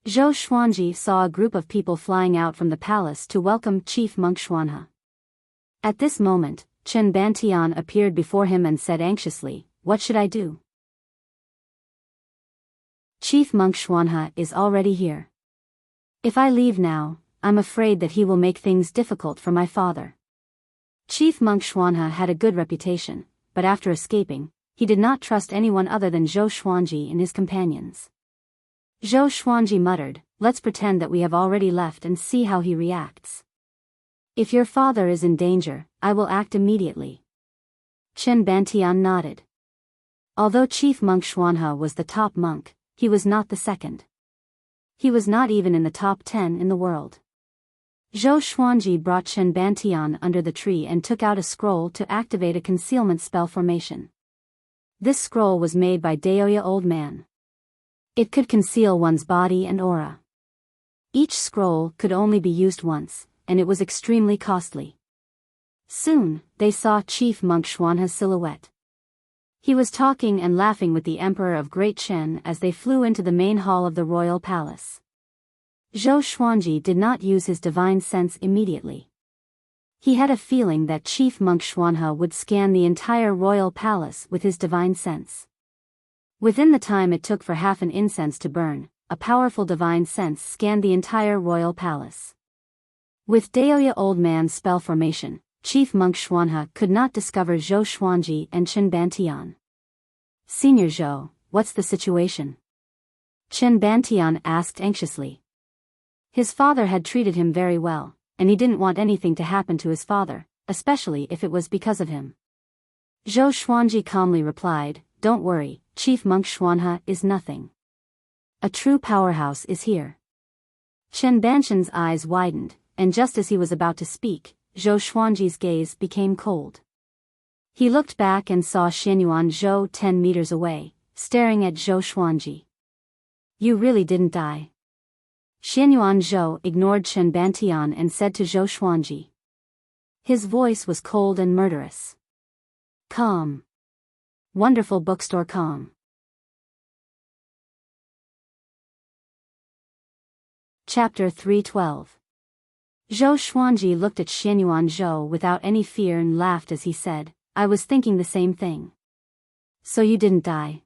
Zhou Xuanji saw a group of people flying out from the palace to welcome Chief Monk Xuanhe. At this moment, Chen Bantian appeared before him and said anxiously, "What should I do?" "Chief Monk Xuanhe is already here. If I leave now, I'm afraid that he will make things difficult for my father." Chief Monk Xuanhe had a good reputation, but after escaping, he did not trust anyone other than Zhou Xuanji and his companions. Zhou Xuanji muttered, "Let's pretend that we have already left and see how he reacts. If your father is in danger, I will act immediately." Chen Bantian nodded. Although Chief Monk Xuanhe was the top monk, he was not the second. He was not even in the top 10 in the world. Zhou Xuanji brought Chen Bantian under the tree and took out a scroll to activate a concealment spell formation. This scroll was made by Daoya Old Man. It could conceal one's body and aura. Each scroll could only be used once, and it was extremely costly. Soon, they saw Chief Monk Xuanhe's silhouette. He was talking and laughing with the Emperor of Great Chen as they flew into the main hall of the royal palace. Zhou Xuanji did not use his divine sense immediately. He had a feeling that Chief Monk Xuanhe would scan the entire royal palace with his divine sense. Within the time it took for half an incense to burn, a powerful divine sense scanned the entire royal palace. With Daoya Old Man's spell formation, Chief Monk Xuanhe could not discover Zhou Xuanji and Chen Bantian. "Senior Zhou, what's the situation?" Chen Bantian asked anxiously. His father had treated him very well, and he didn't want anything to happen to his father, especially if it was because of him. Zhou Xuanji calmly replied, "Don't worry, Chief Monk Xuanhe is nothing. A true powerhouse is here." Chen Bantian's eyes widened, and just as he was about to speak, Zhou Xuanji's gaze became cold. He looked back and saw Xianyuan Zhou 10 meters away, staring at Zhou Xuanji. "You really didn't die." Xianyuan Zhou ignored Chen Bantian and said to Zhou Xuanji. His voice was cold and murderous. "Calm. Wonderful bookstore calm." Chapter 312. Zhou Xuanji looked at Xianyuan Zhou without any fear and laughed as he said, "I was thinking the same thing." "So you didn't die?"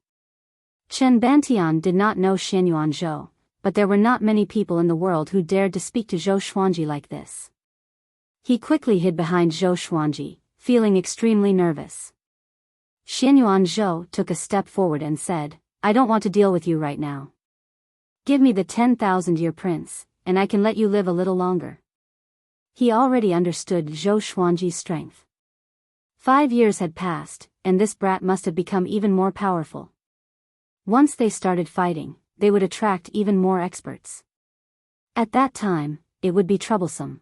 Chen Bantian did not know Xianyuan Zhou, but there were not many people in the world who dared to speak to Zhou Xuanji like this. He quickly hid behind Zhou Xuanji, feeling extremely nervous. Xianyuan Zhou took a step forward and said, "I don't want to deal with you right now. Give me the 10,000-year prince, and I can let you live a little longer." He already understood Zhou Xuanji's strength. 5 years had passed, and this brat must have become even more powerful. Once they started fighting, they would attract even more experts. At that time, it would be troublesome.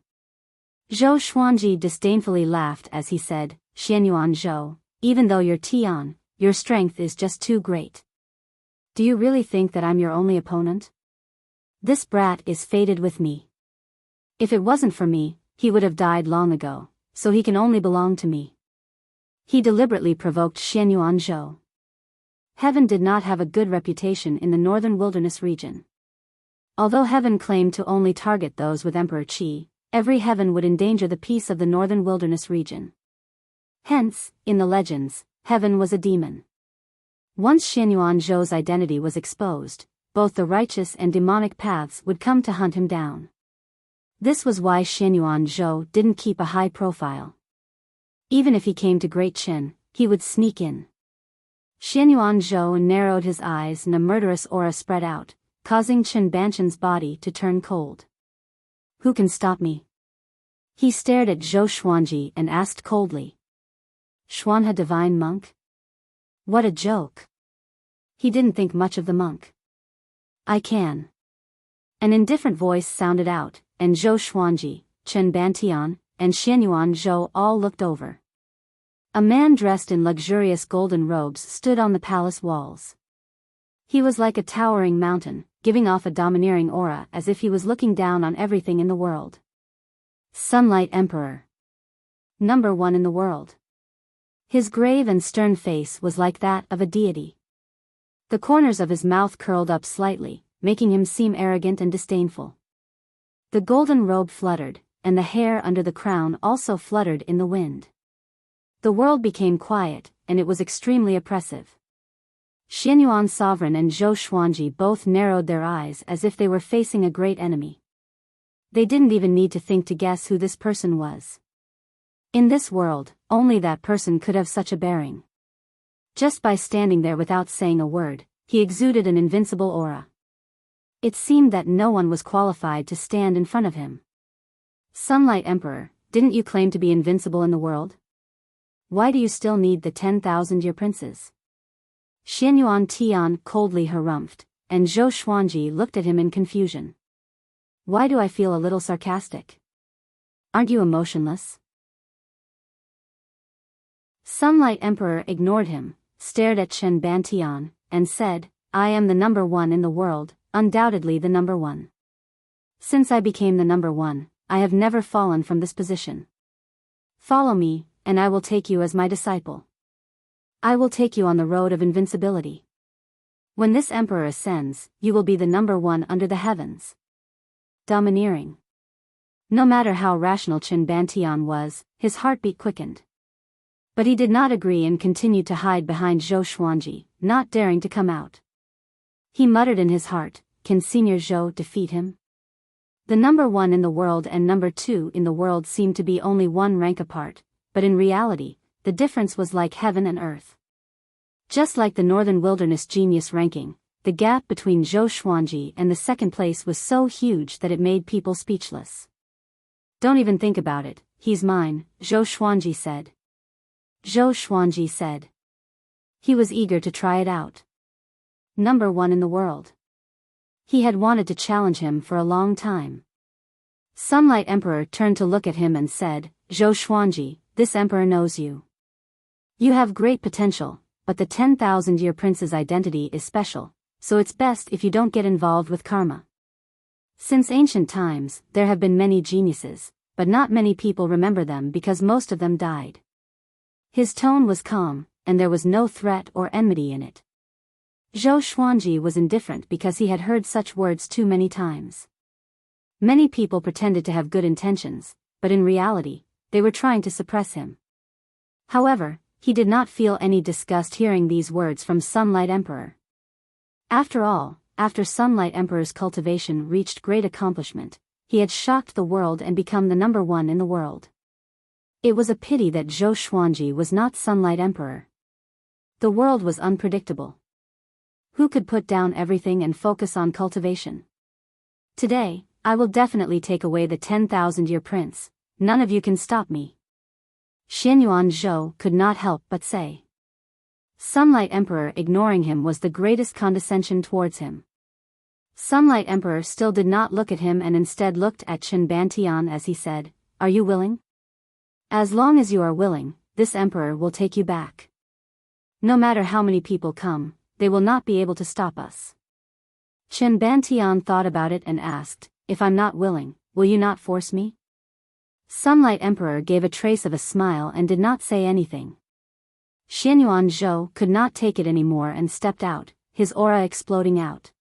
Zhou Xuanji disdainfully laughed as he said, "Xianyuan Zhou, even though you're Tian, your strength is just too great. Do you really think that I'm your only opponent? This brat is fated with me. If it wasn't for me, he would have died long ago, so he can only belong to me." He deliberately provoked Xianyuan Zhou. Heaven did not have a good reputation in the northern wilderness region. Although heaven claimed to only target those with Emperor Qi, every heaven would endanger the peace of the northern wilderness region. Hence, in the legends, heaven was a demon. Once Xianyuan Zhou's identity was exposed, both the righteous and demonic paths would come to hunt him down. This was why Xianyuan Zhou didn't keep a high profile. Even if he came to Great Chen, he would sneak in. Xianyuan Zhou narrowed his eyes and a murderous aura spread out, causing Chen Bantian's body to turn cold. "Who can stop me?" He stared at Zhou Xuanji and asked coldly. "Xuanhe divine monk? What a joke." He didn't think much of the monk. "I can." An indifferent voice sounded out, and Zhou Xuanji, Chen Bantian, and Xianyuan Zhou all looked over. A man dressed in luxurious golden robes stood on the palace walls. He was like a towering mountain, giving off a domineering aura as if he was looking down on everything in the world. Sunlight Emperor. Number 1 in the world. His grave and stern face was like that of a deity. The corners of his mouth curled up slightly, making him seem arrogant and disdainful. The golden robe fluttered, and the hair under the crown also fluttered in the wind. The world became quiet, and it was extremely oppressive. Xianyuan's sovereign and Zhou Xuanji both narrowed their eyes as if they were facing a great enemy. They didn't even need to think to guess who this person was. In this world, only that person could have such a bearing. Just by standing there without saying a word, he exuded an invincible aura. It seemed that no one was qualified to stand in front of him. Sunlight Emperor, didn't you claim to be invincible in the world? Why do you still need the 10,000-year princes? Xianyuan Tian coldly harumphed, and Zhou Xuanji looked at him in confusion. Why do I feel a little sarcastic? Aren't you emotionless? Sunlight Emperor ignored him, stared at Chen Bantian, and said, I am the number one in the world, undoubtedly the number one. Since I became the number one, I have never fallen from this position. Follow me, and I will take you as my disciple. I will take you on the road of invincibility. When this emperor ascends, you will be the number one under the heavens. Domineering. No matter how rational Chen Bantian was, his heartbeat quickened. But he did not agree and continued to hide behind Zhou Xuanji, not daring to come out. He muttered in his heart, can Senior Zhou defeat him? The number one in the world and number two in the world seemed to be only one rank apart, but in reality, the difference was like heaven and earth. Just like the Northern Wilderness Genius ranking, the gap between Zhou Xuanji and the second place was so huge that it made people speechless. Don't even think about it, he's mine, Zhou Xuanji said. Zhou Xuanji said. He was eager to try it out. Number one in the world. He had wanted to challenge him for a long time. Sunlight Emperor turned to look at him and said, Zhou Xuanji, this emperor knows you. You have great potential, but the 10,000-year prince's identity is special, so it's best if you don't get involved with karma. Since ancient times, there have been many geniuses, but not many people remember them because most of them died. His tone was calm, and there was no threat or enmity in it. Zhou Xuanji was indifferent because he had heard such words too many times. Many people pretended to have good intentions, but in reality, they were trying to suppress him. However, he did not feel any disgust hearing these words from Sunlight Emperor. After all, after Sunlight Emperor's cultivation reached great accomplishment, he had shocked the world and become the number one in the world. It was a pity that Zhou Xuanji was not Sunlight Emperor. The world was unpredictable. Who could put down everything and focus on cultivation? Today, I will definitely take away the 10,000-year prince. None of you can stop me. Xianyuan Zhou could not help but say. Sunlight Emperor ignoring him was the greatest condescension towards him. Sunlight Emperor still did not look at him and instead looked at Chen Bantian as he said, Are you willing? As long as you are willing, this emperor will take you back. No matter how many people come, they will not be able to stop us. Chen Bantian thought about it and asked, If I'm not willing, will you not force me? Sunlight Emperor gave a trace of a smile and did not say anything. Xianyuan Zhou could not take it anymore and stepped out, his aura exploding out.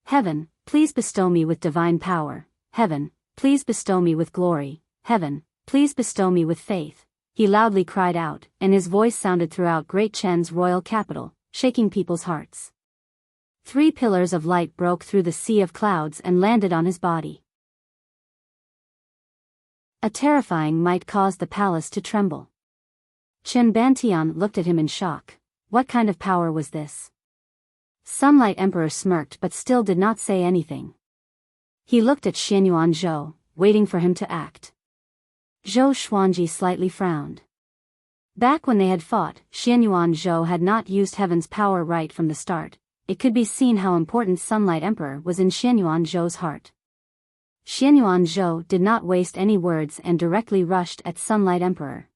Heaven, please bestow me with divine power. Heaven, please bestow me with glory. Heaven, please bestow me with faith. He loudly cried out, and his voice sounded throughout Great Chen's royal capital, shaking people's hearts. 3 pillars of light broke through the sea of clouds and landed on his body. A terrifying might caused the palace to tremble. Chen Bantian looked at him in shock. What kind of power was this? Sunlight Emperor smirked but still did not say anything. He looked at Xianyuan Zhou, waiting for him to act. Zhou Xuanji slightly frowned. Back when they had fought, Xianyuan Zhou had not used heaven's power right from the start. It could be seen how important Sunlight Emperor was in Xianyuan Zhou's heart. Xianyuan Zhou did not waste any words and directly rushed at Sunlight Emperor.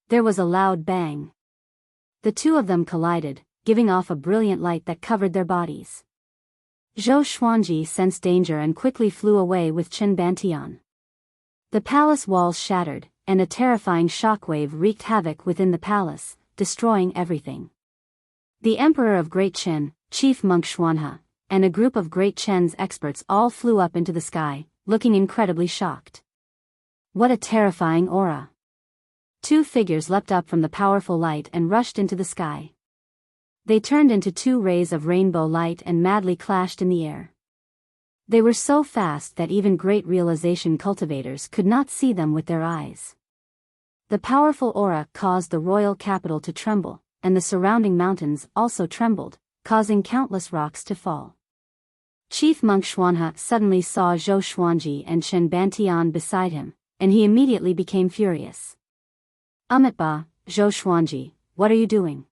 There was a loud bang. The two of them collided, giving off a brilliant light that covered their bodies. Zhou Xuanji sensed danger and quickly flew away with Chen Bantian. The palace walls shattered, and a terrifying shockwave wreaked havoc within the palace, destroying everything. The Emperor of Great Chen, Chief Monk Xuanhe, and a group of Great Chen's experts all flew up into the sky, looking incredibly shocked. What a terrifying aura! Two figures leapt up from the powerful light and rushed into the sky. They turned into two rays of rainbow light and madly clashed in the air. They were so fast that even great realization cultivators could not see them with their eyes. The powerful aura caused the royal capital to tremble, and the surrounding mountains also trembled, causing countless rocks to fall. Chief Monk Xuanhe suddenly saw Zhou Xuanji and Chen Bantian beside him, and he immediately became furious. Ba, Zhou Xuanji, what are you doing?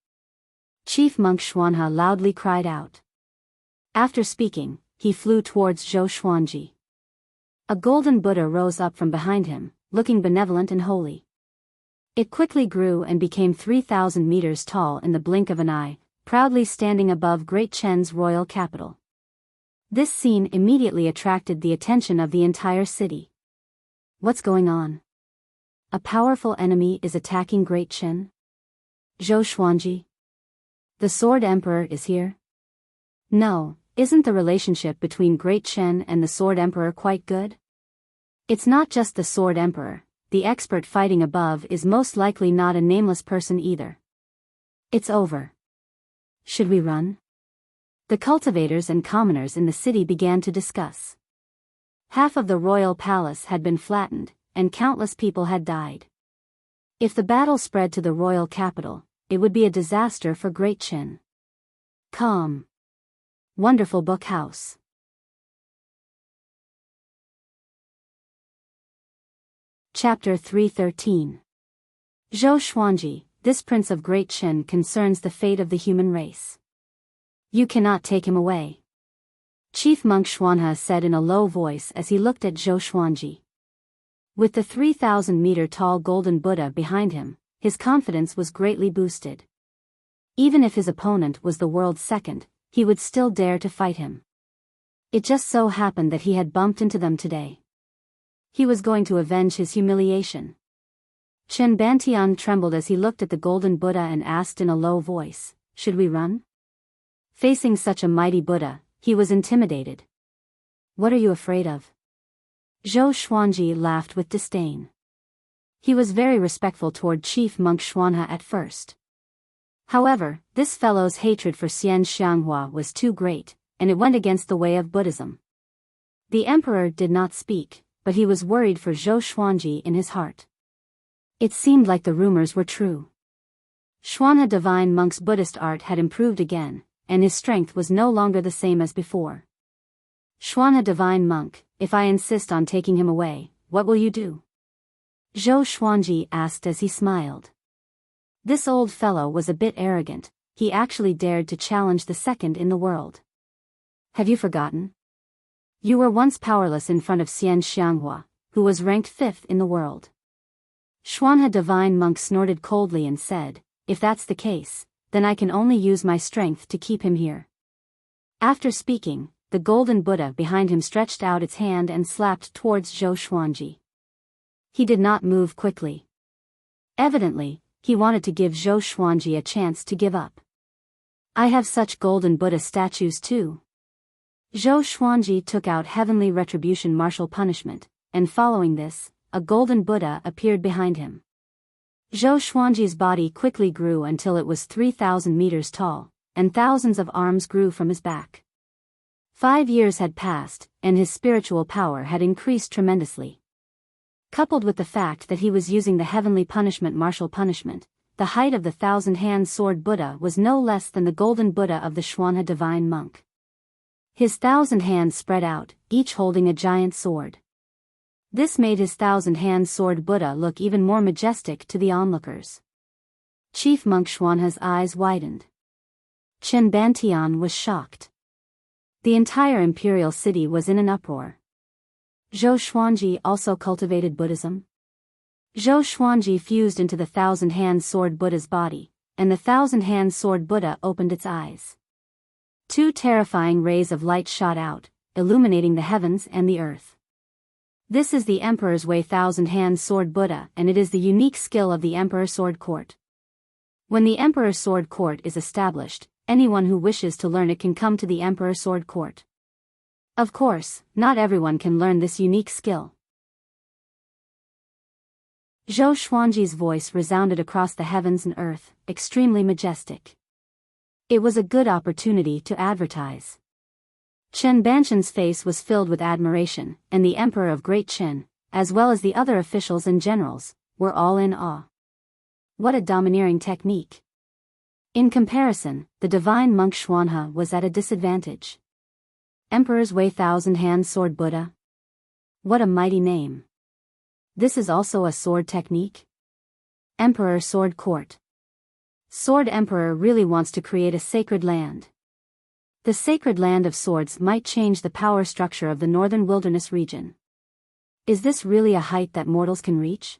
Chief Monk Xuanhe loudly cried out. After speaking, he flew towards Zhou Xuanji. A golden Buddha rose up from behind him, looking benevolent and holy. It quickly grew and became 3,000 meters tall in the blink of an eye, proudly standing above Great Chen's royal capital. This scene immediately attracted the attention of the entire city. What's going on? A powerful enemy is attacking Great Chen? Zhou Xuanji? The Sword Emperor is here? No, isn't the relationship between Great Chen and the Sword Emperor quite good? It's not just the Sword Emperor, the expert fighting above is most likely not a nameless person either. It's over. Should we run? The cultivators and commoners in the city began to discuss. Half of the royal palace had been flattened, and countless people had died. If the battle spread to the royal capital, it would be a disaster for Great Chen. Calm. Wonderful book house. Chapter 313. Zhou Xuanji, this prince of Great Chen concerns the fate of the human race. You cannot take him away. Chief Monk Xuanhe said in a low voice as he looked at Zhou Xuanji. With the 3,000-meter-tall golden Buddha behind him, his confidence was greatly boosted. Even if his opponent was the world's second, he would still dare to fight him. It just so happened that he had bumped into them today. He was going to avenge his humiliation. Chen Bantian trembled as he looked at the golden Buddha and asked in a low voice, "Should we run?" Facing such a mighty Buddha, he was intimidated. "What are you afraid of?" Zhou Xuanji laughed with disdain. He was very respectful toward Chief Monk Xuanhe at first. However, this fellow's hatred for Xian Xianghua was too great, and it went against the way of Buddhism. The emperor did not speak, but he was worried for Zhou Xuanji in his heart. It seemed like the rumors were true. Xuanhe divine monk's Buddhist art had improved again, and his strength was no longer the same as before. Xuanhe divine monk, if I insist on taking him away, what will you do? Zhou Xuanji asked as he smiled. This old fellow was a bit arrogant, he actually dared to challenge the second in the world. Have you forgotten? You were once powerless in front of Xian Xianghua, who was ranked 5th in the world. Xuanhe divine monk snorted coldly and said, if that's the case, then I can only use my strength to keep him here. After speaking, the golden Buddha behind him stretched out its hand and slapped towards Zhou Xuanji. He did not move quickly. Evidently, he wanted to give Zhou Xuanji a chance to give up. I have such golden Buddha statues too. Zhou Xuanji took out heavenly retribution martial punishment, and following this, a golden Buddha appeared behind him. Zhou Xuanji's body quickly grew until it was 3,000 meters tall, and thousands of arms grew from his back. 5 years had passed, and his spiritual power had increased tremendously. Coupled with the fact that he was using the heavenly punishment martial punishment, the height of the 1,000-hand sword Buddha was no less than the golden Buddha of the Xuanhe divine monk. His 1,000 hands spread out, each holding a giant sword. This made his 1,000-hand sword Buddha look even more majestic to the onlookers. Chief Monk Xuanhe's eyes widened. Chen Bantian was shocked. The entire imperial city was in an uproar. Zhou Xuanji also cultivated Buddhism. Zhou Xuanji fused into the 1,000-hand sword Buddha's body, and the 1,000-hand sword Buddha opened its eyes. 2 terrifying rays of light shot out, illuminating the heavens and the earth. This is the Emperor's Way 1,000-hand sword Buddha, and it is the unique skill of the Emperor Sword Court. When the Emperor Sword Court is established, anyone who wishes to learn it can come to the Emperor Sword Court. Of course, not everyone can learn this unique skill. Zhou Xuanji's voice resounded across the heavens and earth, extremely majestic. It was a good opportunity to advertise. Chen Banshan's face was filled with admiration, and the Emperor of Great Chen, as well as the other officials and generals, were all in awe. What a domineering technique! In comparison, the divine monk Xuanhe was at a disadvantage. Emperor's Way Thousand-Hand Sword Buddha. What a mighty name! This is also a sword technique? Emperor Sword Court. Sword Emperor really wants to create a sacred land. The sacred land of swords might change the power structure of the northern wilderness region. Is this really a height that mortals can reach?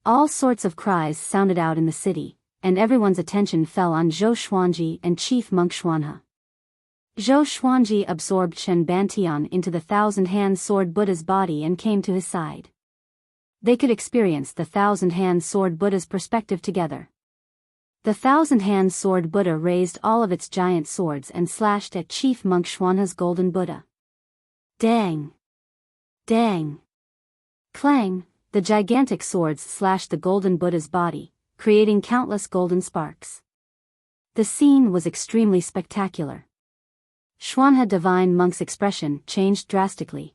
All sorts of cries sounded out in the city, and everyone's attention fell on Zhou Xuanji and Chief Monk Xuanhe. Zhou Xuanji absorbed Chen Bantian into the thousand-hand sword Buddha's body and came to his side. They could experience the thousand-hand sword Buddha's perspective together. The thousand-hand sword Buddha raised all of its giant swords and slashed at Chief Monk Xuanhe's golden Buddha. Dang! Dang! Clang! The gigantic swords slashed the golden Buddha's body, creating countless golden sparks. The scene was extremely spectacular. Xuanhe Divine Monk's expression changed drastically.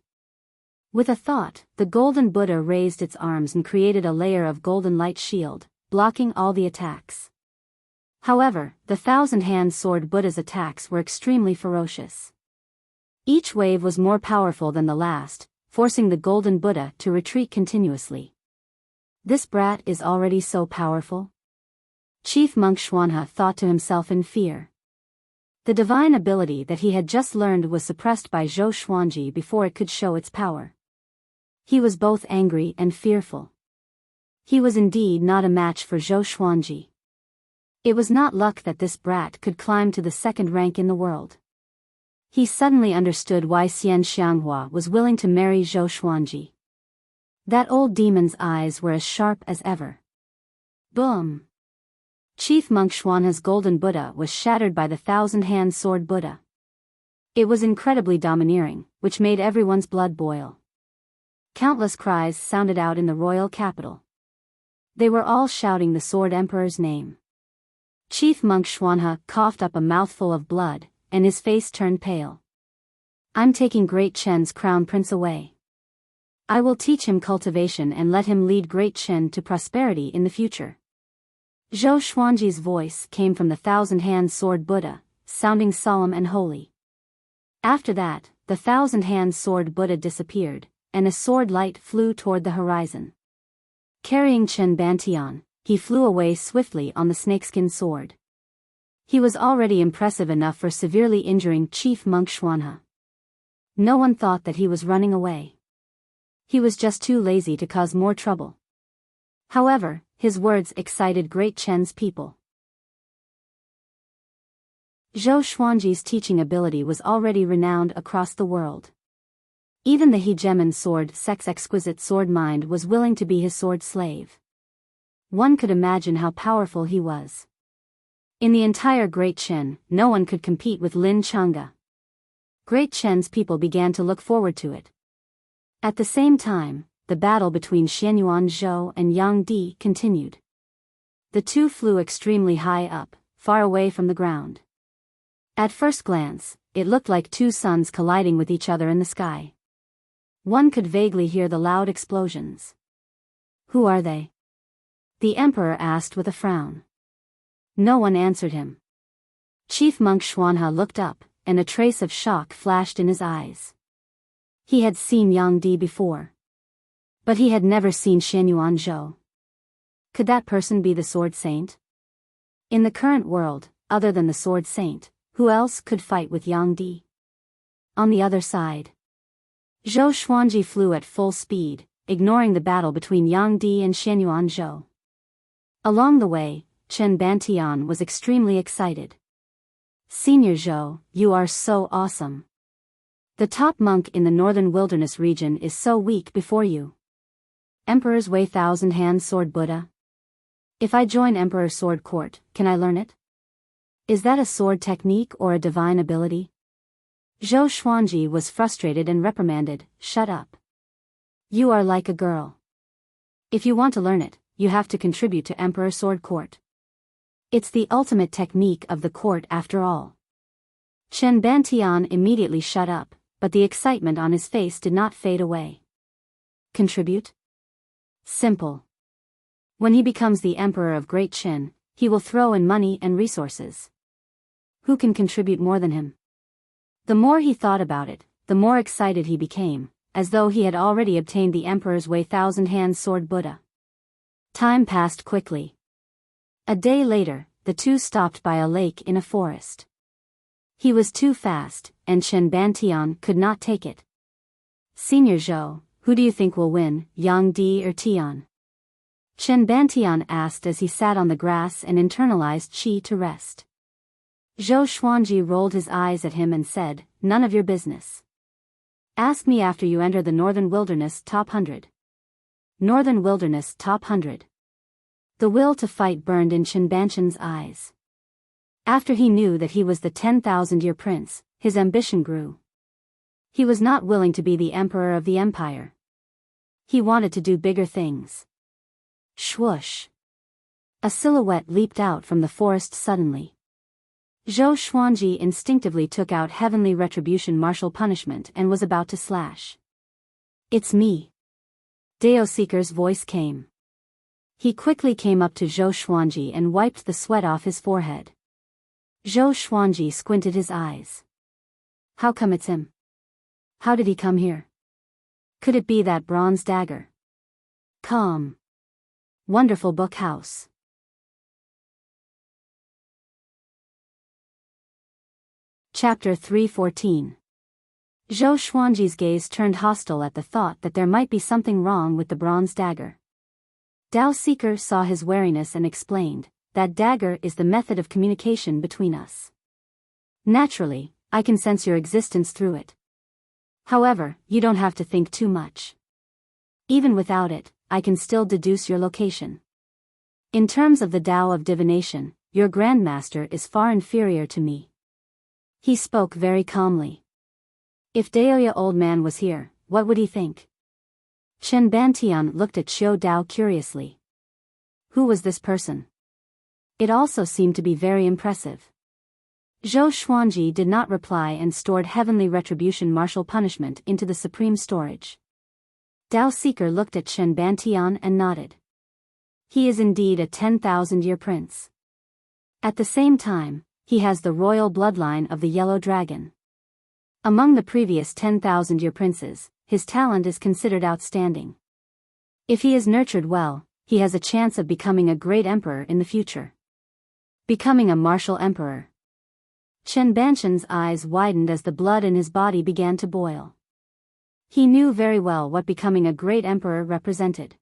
With a thought, the golden Buddha raised its arms and created a layer of golden light shield, blocking all the attacks. However, the thousand-hand sword Buddha's attacks were extremely ferocious. Each wave was more powerful than the last, forcing the golden Buddha to retreat continuously. This brat is already so powerful? Chief Monk Xuanhe thought to himself in fear. The divine ability that he had just learned was suppressed by Zhou Xuanji before it could show its power. He was both angry and fearful. He was indeed not a match for Zhou Xuanji. It was not luck that this brat could climb to the second rank in the world. He suddenly understood why Xian Xianghua was willing to marry Zhou Xuanji. That old demon's eyes were as sharp as ever. Boom! Chief Monk Xuanhe's golden Buddha was shattered by the thousand-hand sword Buddha. It was incredibly domineering, which made everyone's blood boil. Countless cries sounded out in the royal capital. They were all shouting the Sword Emperor's name. Chief Monk Xuanhe coughed up a mouthful of blood, and his face turned pale. I'm taking Great Chen's crown prince away. I will teach him cultivation and let him lead Great Chen to prosperity in the future. Zhou Xuanji's voice came from the thousand-hand sword Buddha, sounding solemn and holy. After that, the thousand-hand sword Buddha disappeared, and a sword light flew toward the horizon. Carrying Chen Bantian, he flew away swiftly on the snakeskin sword. He was already impressive enough for severely injuring Chief Monk Xuanhe. No one thought that he was running away. He was just too lazy to cause more trouble. However, his words excited Great Chen's people. Zhou Xuanji's teaching ability was already renowned across the world. Even the hegemon sword sex exquisite sword mind was willing to be his sword slave. One could imagine how powerful he was. In the entire Great Chen, no one could compete with Lin Chang'e. Great Chen's people began to look forward to it. At the same time, the battle between Xianyuan Zhou and Yang Di continued. The two flew extremely high up, far away from the ground. At first glance, it looked like two suns colliding with each other in the sky. One could vaguely hear the loud explosions. Who are they? The emperor asked with a frown. No one answered him. Chief Monk Xuanhe looked up, and a trace of shock flashed in his eyes. He had seen Yang Di before. But he had never seen Xianyuan Zhou. Could that person be the Sword Saint? In the current world, other than the Sword Saint, who else could fight with Yang Di? On the other side, Zhou Xuanji flew at full speed, ignoring the battle between Yang Di and Xianyuan Zhou. Along the way, Chen Bantian was extremely excited. Senior Zhou, you are so awesome. The top monk in the northern wilderness region is so weak before you. Emperor's Way Thousand-Hand Sword Buddha. If I join Emperor Sword Court, can I learn it? Is that a sword technique or a divine ability? Zhou Xuanji was frustrated and reprimanded, "Shut up. You are like a girl. If you want to learn it, you have to contribute to Emperor Sword Court. It's the ultimate technique of the court after all." Chen Bantian immediately shut up, but the excitement on his face did not fade away. Contribute? Simple. When he becomes the Emperor of Great Qin, he will throw in money and resources. Who can contribute more than him? The more he thought about it, the more excited he became, as though he had already obtained the Emperor's Way Thousand-Hand Sword Buddha. Time passed quickly. A day later, the two stopped by a lake in a forest. He was too fast, and Chen Bantian could not take it. "Senior Zhou, who do you think will win, Yang Di or Tian?" Chen Bantian asked as he sat on the grass and internalized qi to rest. Zhou Xuanji rolled his eyes at him and said, "None of your business. Ask me after you enter the Northern Wilderness Top 100. Northern Wilderness Top 100. The will to fight burned in Chen Bantian's eyes. After he knew that he was the 10,000-year prince, his ambition grew. He was not willing to be the emperor of the empire. He wanted to do bigger things. Swoosh! A silhouette leaped out from the forest suddenly. Zhou Xuanji instinctively took out Heavenly Retribution Martial Punishment and was about to slash. "It's me." Dao Seeker's voice came. He quickly came up to Zhou Xuanji and wiped the sweat off his forehead. Zhou Xuanji squinted his eyes. "How come it's him? How did he come here? Could it be that bronze dagger?" Calm. Wonderful Book House. Chapter 314. Zhou Xuanji's gaze turned hostile at the thought that there might be something wrong with the bronze dagger. Dao Seeker saw his wariness and explained, "That dagger is the method of communication between us. Naturally, I can sense your existence through it. However, you don't have to think too much. Even without it, I can still deduce your location. In terms of the Tao of divination, your Grandmaster is far inferior to me." He spoke very calmly. If Daoya old man was here, what would he think? Chen Bantian looked at Xiao Dao curiously. Who was this person? It also seemed to be very impressive. Zhou Xuanji did not reply and stored Heavenly Retribution Martial Punishment into the Supreme Storage. Dao Seeker looked at Chen Bantian and nodded. He is indeed a 10,000-year prince. At the same time, he has the royal bloodline of the Yellow Dragon. Among the previous 10,000-year princes, his talent is considered outstanding. If he is nurtured well, he has a chance of becoming a great emperor in the future. Becoming a martial emperor. Chen Bantian's eyes widened as the blood in his body began to boil. He knew very well what becoming a great emperor represented.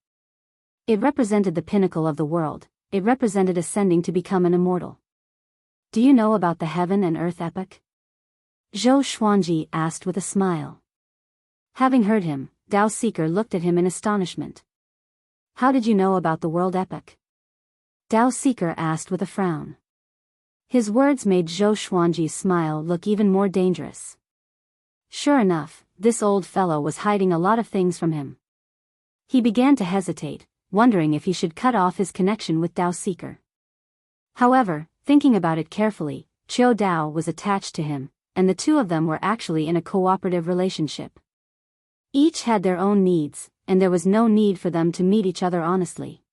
It represented the pinnacle of the world, it represented ascending to become an immortal. Do you know about the Heaven and Earth epic? Zhou Xuanji asked with a smile. Having heard him, Dao Seeker looked at him in astonishment. How did you know about the world epic? Dao Seeker asked with a frown. His words made Zhou Xuanji's smile look even more dangerous. Sure enough, this old fellow was hiding a lot of things from him. He began to hesitate, wondering if he should cut off his connection with Dao Seeker. However, thinking about it carefully, Qiu Dao was attached to him, and the two of them were actually in a cooperative relationship. Each had their own needs, and there was no need for them to meet each other honestly.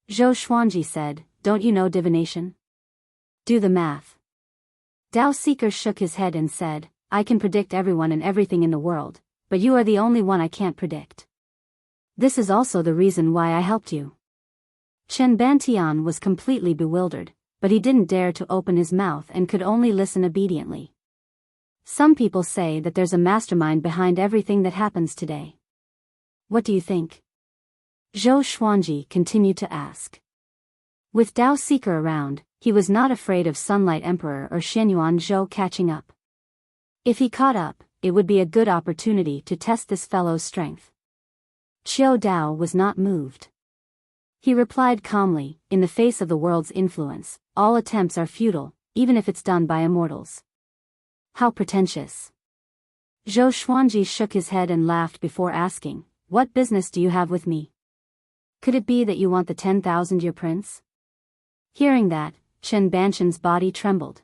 Zhou Xuanji said, "Don't you know divination? Do the math." Dao Seeker shook his head and said, "I can predict everyone and everything in the world, but you are the only one I can't predict. This is also the reason why I helped you." Chen Bantian was completely bewildered, but he didn't dare to open his mouth and could only listen obediently. Some people say that there's a mastermind behind everything that happens today. What do you think? Zhou Xuanji continued to ask. With Dao Seeker around, he was not afraid of Sunlight Emperor or Shenyuan Zhou catching up. If he caught up, it would be a good opportunity to test this fellow's strength. Qiu Dao was not moved. He replied calmly, "In the face of the world's influence, all attempts are futile, even if it's done by immortals. How pretentious. Zhou Xuanji shook his head and laughed before asking, "What business do you have with me? Could it be that you want the 10,000-year prince?" Hearing that, Chen Banshan's body trembled.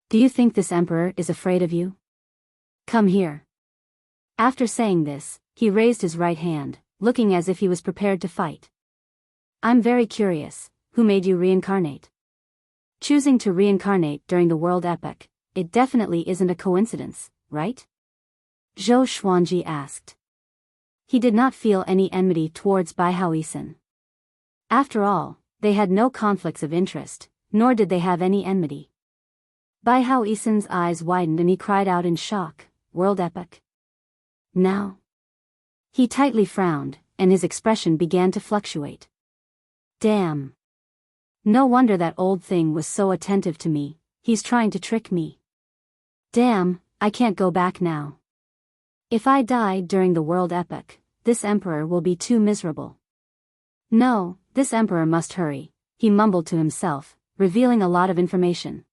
"Do you think this emperor is afraid of you? Come here." After saying this, he raised his right hand, looking as if he was prepared to fight. "I'm very curious, who made you reincarnate?" Choosing to reincarnate during the world epoch, it definitely isn't a coincidence, right? Zhou Xuanji asked. He did not feel any enmity towards Biyao Yisun. After all, they had no conflicts of interest, nor did they have any enmity. Biyao Yisun's eyes widened and he cried out in shock, "World epoch? Now?" He tightly frowned, and his expression began to fluctuate. "Damn. No wonder that old thing was so attentive to me, he's trying to trick me. Damn, I can't go back now. If I die during the world epoch, this emperor will be too miserable. No, this emperor must hurry," he mumbled to himself, revealing a lot of information.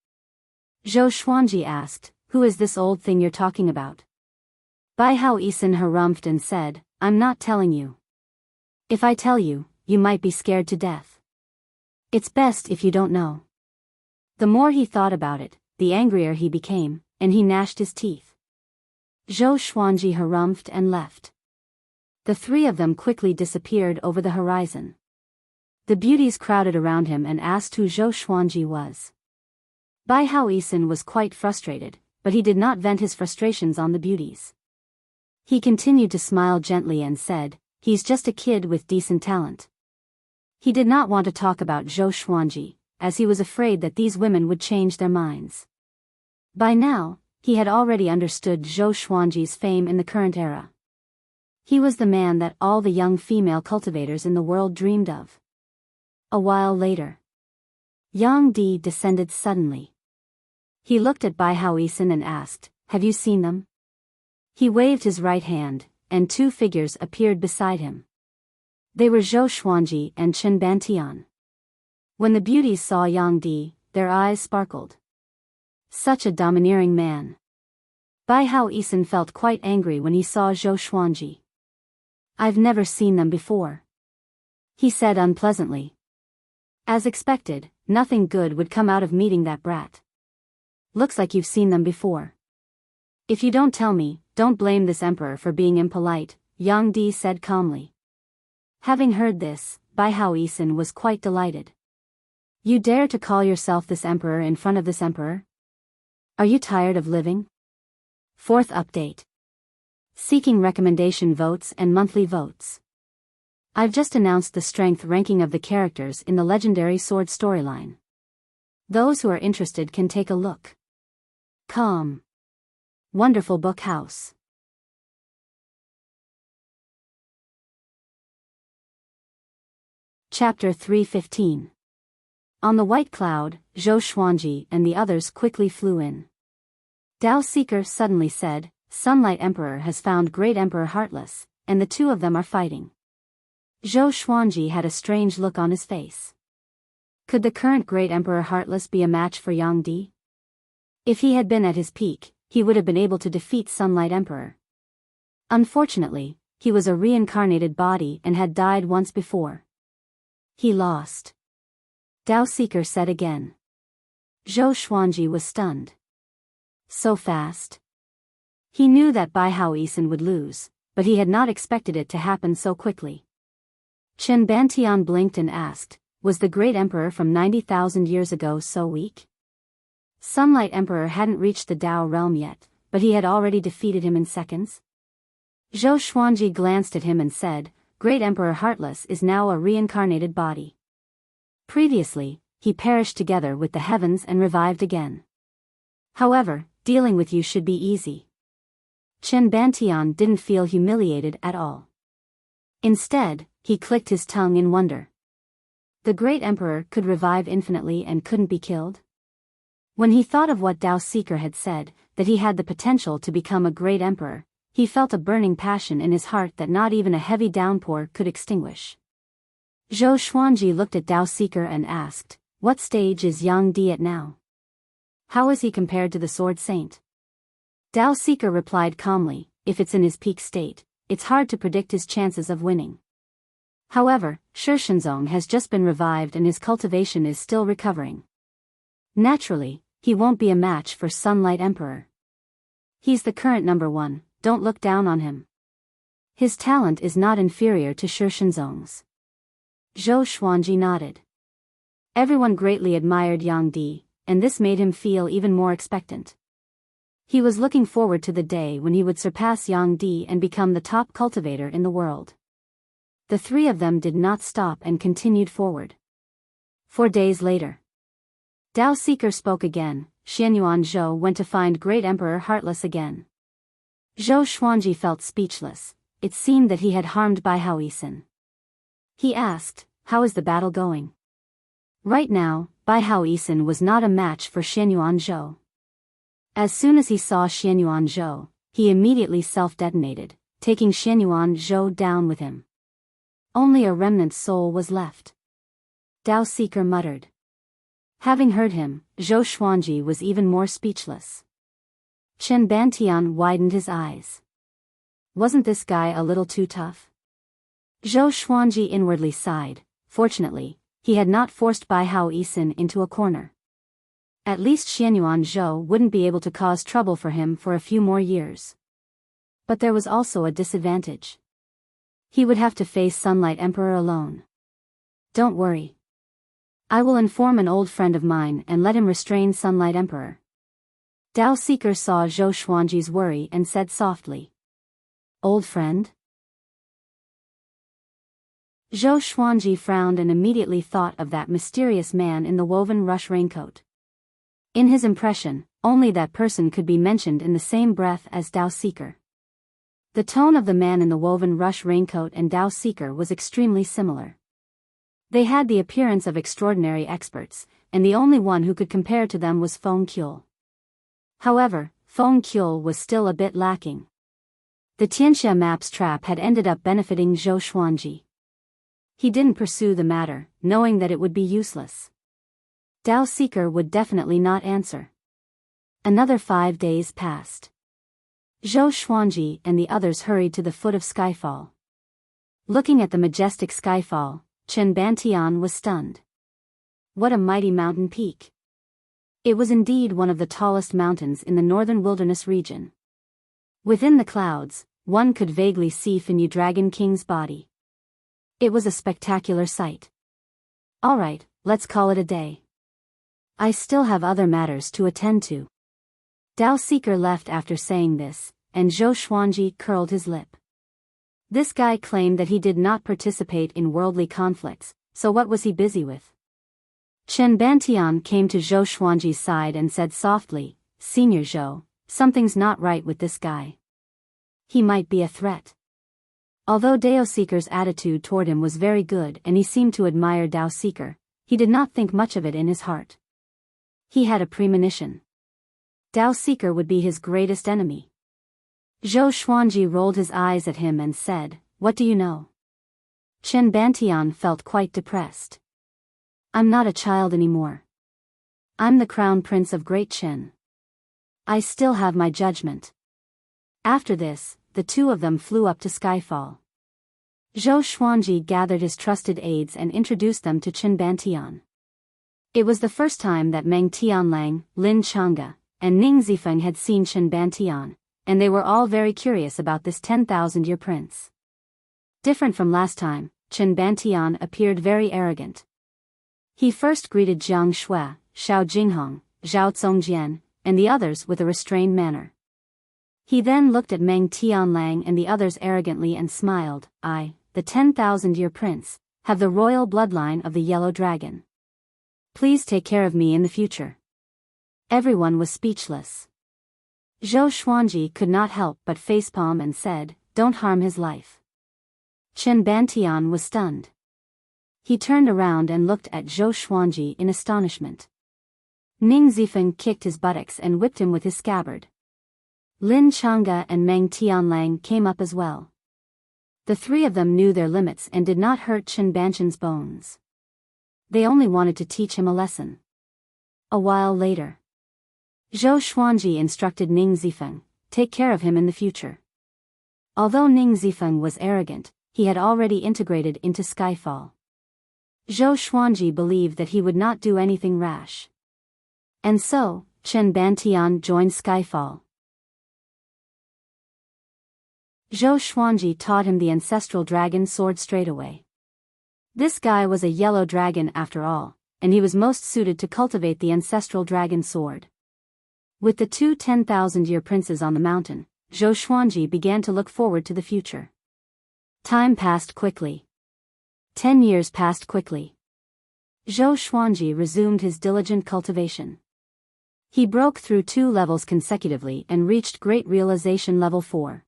Zhou Xuanji asked, "Who is this old thing you're talking about?" Biyao Yisun harumphed and said, "I'm not telling you. If I tell you, you might be scared to death. It's best if you don't know." The more he thought about it, the angrier he became, and he gnashed his teeth. Zhou Xuanji harumphed and left. The three of them quickly disappeared over the horizon. The beauties crowded around him and asked who Zhou Xuanji was. Biyao Yisun was quite frustrated, but he did not vent his frustrations on the beauties. He continued to smile gently and said, "He's just a kid with decent talent." He did not want to talk about Zhou Xuanji, as he was afraid that these women would change their minds. By now, he had already understood Zhou Xuanji's fame in the current era. He was the man that all the young female cultivators in the world dreamed of. A while later, Yang Di descended suddenly. He looked at Biyao Yisun and asked, "Have you seen them?" He waved his right hand, and two figures appeared beside him. They were Zhou Xuanji and Chen Bantian. When the beauties saw Yang Di, their eyes sparkled. Such a domineering man. Biyao Yisun felt quite angry when he saw Zhou Xuanji. "I've never seen them before," he said unpleasantly. As expected, nothing good would come out of meeting that brat. "Looks like you've seen them before. If you don't tell me, don't blame this emperor for being impolite," Yang Di said calmly. Having heard this, Biyao Yisun was quite delighted. "You dare to call yourself this emperor in front of this emperor? Are you tired of living?" Fourth update. Seeking recommendation votes and monthly votes. I've just announced the strength ranking of the characters in the Legendary Sword storyline. Those who are interested can take a look. Calm. Wonderful Book House. Chapter 315. On the white cloud, Zhou Xuanji and the others quickly flew in. Dao Seeker suddenly said, "Sunlight Emperor has found Great Emperor Heartless, and the two of them are fighting." Zhou Xuanji had a strange look on his face. Could the current Great Emperor Heartless be a match for Yang Di? If he had been at his peak, he would have been able to defeat Sunlight Emperor. Unfortunately, he was a reincarnated body and had died once before. He lost. Dao Seeker said again. Zhou Xuanji was stunned. So fast? He knew that Biyao Yisun would lose, but he had not expected it to happen so quickly. Chen Bantian blinked and asked, "Was the great emperor from 90,000 years ago so weak?" Sunlight Emperor hadn't reached the Dao realm yet, but he had already defeated him in seconds. Zhou Xuanji glanced at him and said, "Great Emperor Heartless is now a reincarnated body. Previously, he perished together with the heavens and revived again. However, dealing with you should be easy." Chen Bantian didn't feel humiliated at all. Instead, he clicked his tongue in wonder. The great emperor could revive infinitely and couldn't be killed? When he thought of what Dao Seeker had said, that he had the potential to become a great emperor, he felt a burning passion in his heart that not even a heavy downpour could extinguish. Zhou Xuanji looked at Dao Seeker and asked, "What stage is Yang Di at now? How is he compared to the Sword Saint?" Dao Seeker replied calmly, "If it's in his peak state, it's hard to predict his chances of winning. However, Shi Shenzong has just been revived and his cultivation is still recovering. Naturally, he won't be a match for Sunlight Emperor. He's the current number one, don't look down on him. His talent is not inferior to Shi Shenzong's." Zhou Xuanji nodded. Everyone greatly admired Yang Di, and this made him feel even more expectant. He was looking forward to the day when he would surpass Yang Di and become the top cultivator in the world. The three of them did not stop and continued forward. 4 days later, Dao Seeker spoke again. Xianyuan Zhou went to find Great Emperor Heartless again. Zhou Xuanji felt speechless. It seemed that he had harmed Biyao Yisun. He asked, "How is the battle going?" Right now, Biyao Yisun was not a match for Xianyuan Zhou. As soon as he saw Xianyuan Zhou, he immediately self-detonated, taking Xianyuan Zhou down with him. Only a remnant soul was left. Dao Seeker muttered. Having heard him, Zhou Xuanji was even more speechless. Chen Bantian widened his eyes. Wasn't this guy a little too tough? Zhou Xuanji inwardly sighed. Fortunately, he had not forced Biyao Yisun into a corner. At least Xianyuan Zhou wouldn't be able to cause trouble for him for a few more years. But there was also a disadvantage. He would have to face Sunlight Emperor alone. "Don't worry. I will inform an old friend of mine and let him restrain Sunlight Emperor." Dao Seeker saw Zhou Xuanji's worry and said softly, "Old friend?" Zhou Xuanji frowned and immediately thought of that mysterious man in the woven rush raincoat. In his impression, only that person could be mentioned in the same breath as Dao Seeker. The tone of the man in the woven rush raincoat and Dao Seeker was extremely similar. They had the appearance of extraordinary experts, and the only one who could compare to them was Feng Qiu. However, Feng Qiu was still a bit lacking. The Tianxia map's trap had ended up benefiting Zhou Xuanji. He didn't pursue the matter, knowing that it would be useless. Dao Seeker would definitely not answer. Another 5 days passed. Zhou Xuanji and the others hurried to the foot of Skyfall. Looking at the majestic Skyfall, Chen Bantian was stunned. What a mighty mountain peak! It was indeed one of the tallest mountains in the northern wilderness region. Within the clouds, one could vaguely see Finyu Dragon King's body. It was a spectacular sight. All right, let's call it a day. I still have other matters to attend to. Dao Seeker left after saying this, and Zhou Xuanji curled his lip. This guy claimed that he did not participate in worldly conflicts, so what was he busy with? Chen Bantian came to Zhou Xuanji's side and said softly, "Senior Zhou, something's not right with this guy. He might be a threat." Although Dao Seeker's attitude toward him was very good and he seemed to admire Dao Seeker, he did not think much of it in his heart. He had a premonition. Dao Seeker would be his greatest enemy. Zhou Xuanji rolled his eyes at him and said, "What do you know?" Chen Bantian felt quite depressed. "I'm not a child anymore. I'm the crown prince of Great Chen. I still have my judgment." After this, the two of them flew up to Skyfall. Zhou Xuanji gathered his trusted aides and introduced them to Chen Bantian. It was the first time that Meng Tianlang, Lin Changge, and Ning Zifeng had seen Chen Bantian, and they were all very curious about this 10,000-year prince. Different from last time, Chen Bantian appeared very arrogant. He first greeted Jiang Shui, Xiao Jinghong, Zhao Zongjian, and the others with a restrained manner. He then looked at Meng Tianlang and the others arrogantly and smiled. "I, the 10,000-year prince, have the royal bloodline of the Yellow Dragon. Please take care of me in the future." Everyone was speechless. Zhou Xuanji could not help but facepalm and said, "Don't harm his life." Chen Bantian was stunned. He turned around and looked at Zhou Xuanji in astonishment. Ning Zifeng kicked his buttocks and whipped him with his scabbard. Lin Changge and Meng Tianlang came up as well. The three of them knew their limits and did not hurt Chen Banchen's bones. They only wanted to teach him a lesson. A while later, Zhou Xuanji instructed Ning Zifeng, take care of him in the future. Although Ning Zifeng was arrogant, he had already integrated into Skyfall. Zhou Xuanji believed that he would not do anything rash. And so, Chen Bantian joined Skyfall. Zhou Xuanji taught him the ancestral dragon sword straight away. This guy was a yellow dragon after all, and he was most suited to cultivate the ancestral dragon sword. With the two 10,000-year princes on the mountain, Zhou Xuanji began to look forward to the future. Time passed quickly. 10 years passed quickly. Zhou Xuanji resumed his diligent cultivation. He broke through 2 levels consecutively and reached Great Realization Level 4.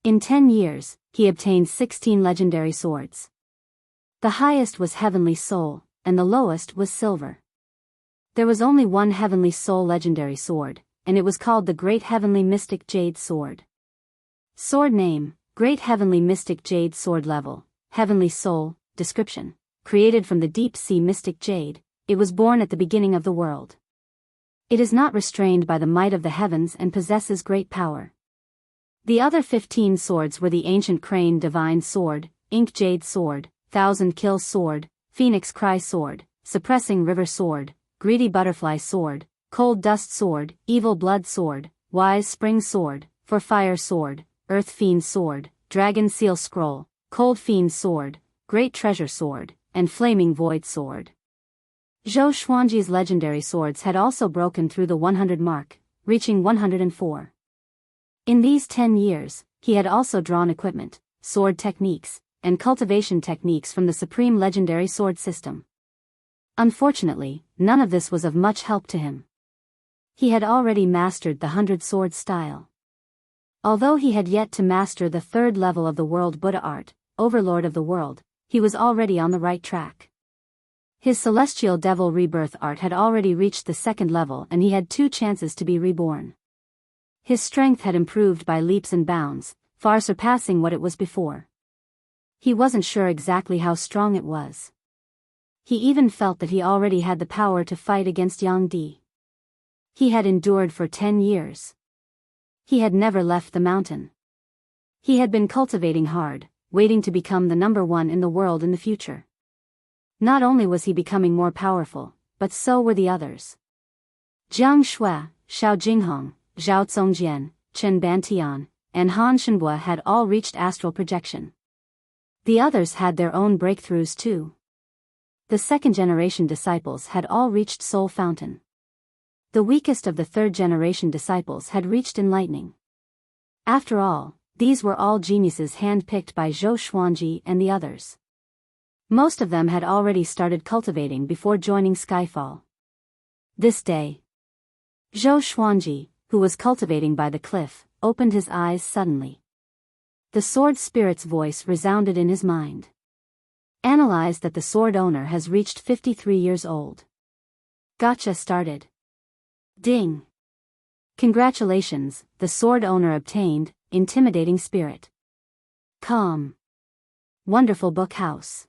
In 10 years, he obtained 16 legendary swords. The highest was Heavenly Soul, and the lowest was Silver. There was only one Heavenly Soul legendary sword, and it was called the Great Heavenly Mystic Jade Sword. Sword name, Great Heavenly Mystic Jade Sword Level, Heavenly Soul, description, created from the deep sea mystic jade, it was born at the beginning of the world. It is not restrained by the might of the heavens and possesses great power. The other 15 swords were the Ancient Crane Divine Sword, Ink Jade Sword, Thousand Kill Sword, Phoenix Cry Sword, Suppressing River Sword, Greedy Butterfly Sword, Cold Dust Sword, Evil Blood Sword, Wise Spring Sword, For Fire Sword, Earth Fiend Sword, Dragon Seal Scroll, Cold Fiend Sword, Great Treasure Sword, and Flaming Void Sword. Zhou Xuanji's legendary swords had also broken through the 100 mark, reaching 104. In these 10 years, he had also drawn equipment, sword techniques, and cultivation techniques from the Supreme Legendary Sword System. Unfortunately, none of this was of much help to him. He had already mastered the 100 sword style. Although he had yet to master the 3rd level of the World Buddha art, Overlord of the World, he was already on the right track. His Celestial Devil Rebirth art had already reached the 2nd level and he had 2 chances to be reborn. His strength had improved by leaps and bounds, far surpassing what it was before. He wasn't sure exactly how strong it was. He even felt that he already had the power to fight against Yang Di. He had endured for 10 years. He had never left the mountain. He had been cultivating hard, waiting to become the number 1 in the world in the future. Not only was he becoming more powerful, but so were the others. Jiang Shui, Xiao Jinghong, Zhao Zongjian, Chen Bantian, and Han Shenbua had all reached astral projection. The others had their own breakthroughs too. The 2nd generation disciples had all reached Soul Fountain. The weakest of the 3rd generation disciples had reached enlightening. After all, these were all geniuses hand-picked by Zhou Xuanji and the others. Most of them had already started cultivating before joining Skyfall. This day, Zhou Xuanji, who was cultivating by the cliff, opened his eyes suddenly. The sword spirit's voice resounded in his mind. Analyze that the sword owner has reached 53 years old. Gotcha started. Ding. Congratulations, the sword owner obtained, intimidating spirit. Calm. Wonderful book house.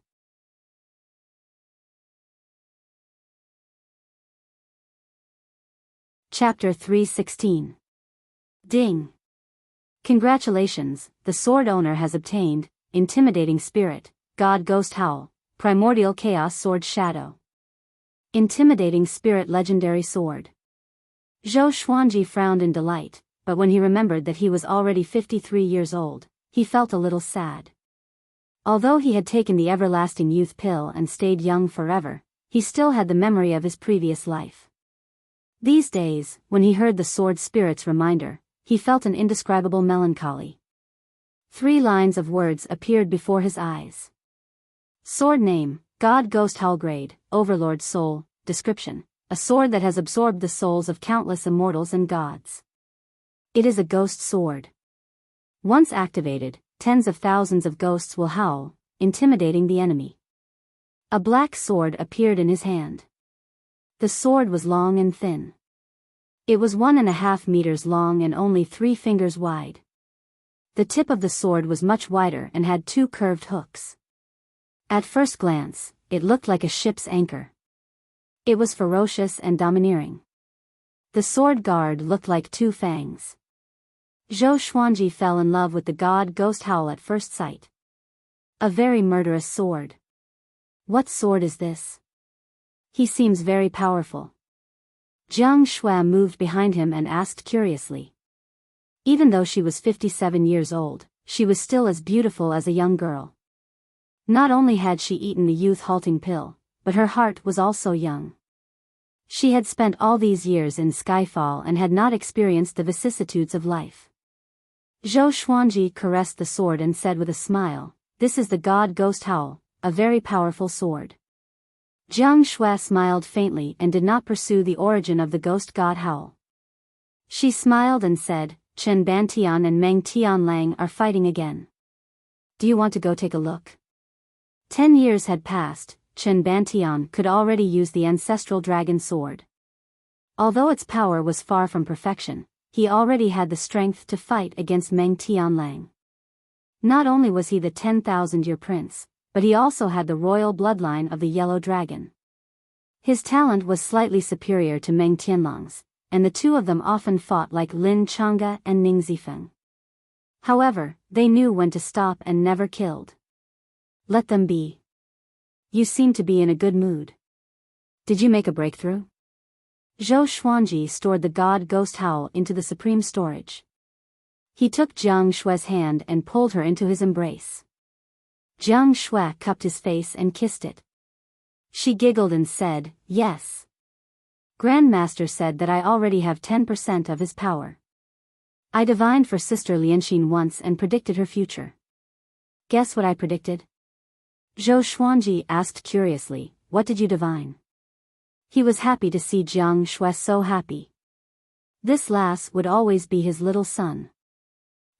Chapter 316. Ding. Congratulations, the sword owner has obtained, intimidating spirit, God Ghost Howl, Primordial Chaos Sword Shadow. Intimidating Spirit Legendary Sword. Zhou Xuanji frowned in delight, but when he remembered that he was already 53 years old, he felt a little sad. Although he had taken the everlasting youth pill and stayed young forever, he still had the memory of his previous life. These days, when he heard the sword spirit's reminder, he felt an indescribable melancholy. 3 lines of words appeared before his eyes. Sword name, God Ghost Howl Grade, Overlord Soul, description, a sword that has absorbed the souls of countless immortals and gods. It is a ghost sword. Once activated, tens of thousands of ghosts will howl, intimidating the enemy. A black sword appeared in his hand. The sword was long and thin. It was 1.5 meters long and only 3 fingers wide. The tip of the sword was much wider and had 2 curved hooks. At first glance, it looked like a ship's anchor. It was ferocious and domineering. The sword guard looked like 2 fangs. Zhou Xuanji fell in love with the god Ghost Howl at first sight. A very murderous sword. What sword is this? He seems very powerful. Jiang Shui moved behind him and asked curiously. Even though she was 57 years old, she was still as beautiful as a young girl. Not only had she eaten the youth-halting pill, but her heart was also young. She had spent all these years in Skyfall and had not experienced the vicissitudes of life. Zhou Xuanji caressed the sword and said with a smile, "This is the god Ghost Howl, a very powerful sword." Jiang Shui smiled faintly and did not pursue the origin of the ghost god Howl. She smiled and said, "Chen Bantian and Meng Tianlang are fighting again. Do you want to go take a look?" 10 years had passed. Chen Bantian could already use the ancestral dragon sword. Although its power was far from perfection, he already had the strength to fight against Meng Tianlang. Not only was he the 10,000-year prince, but he also had the royal bloodline of the yellow dragon. His talent was slightly superior to Meng Tianlang's, and the 2 of them often fought like Lin Changge and Ning Zifeng. However, they knew when to stop and never killed. Let them be. You seem to be in a good mood. Did you make a breakthrough? Zhou Xuanji stored the god Ghost Howl into the supreme storage. He took Jiang Shui's hand and pulled her into his embrace. Jiang Shui cupped his face and kissed it. She giggled and said, "Yes. Grandmaster said that I already have 10% of his power. I divined for Sister Lianxin once and predicted her future. Guess what I predicted?" Zhou Xuanji asked curiously, "What did you divine?" He was happy to see Jiang Shui so happy. This lass would always be his little son.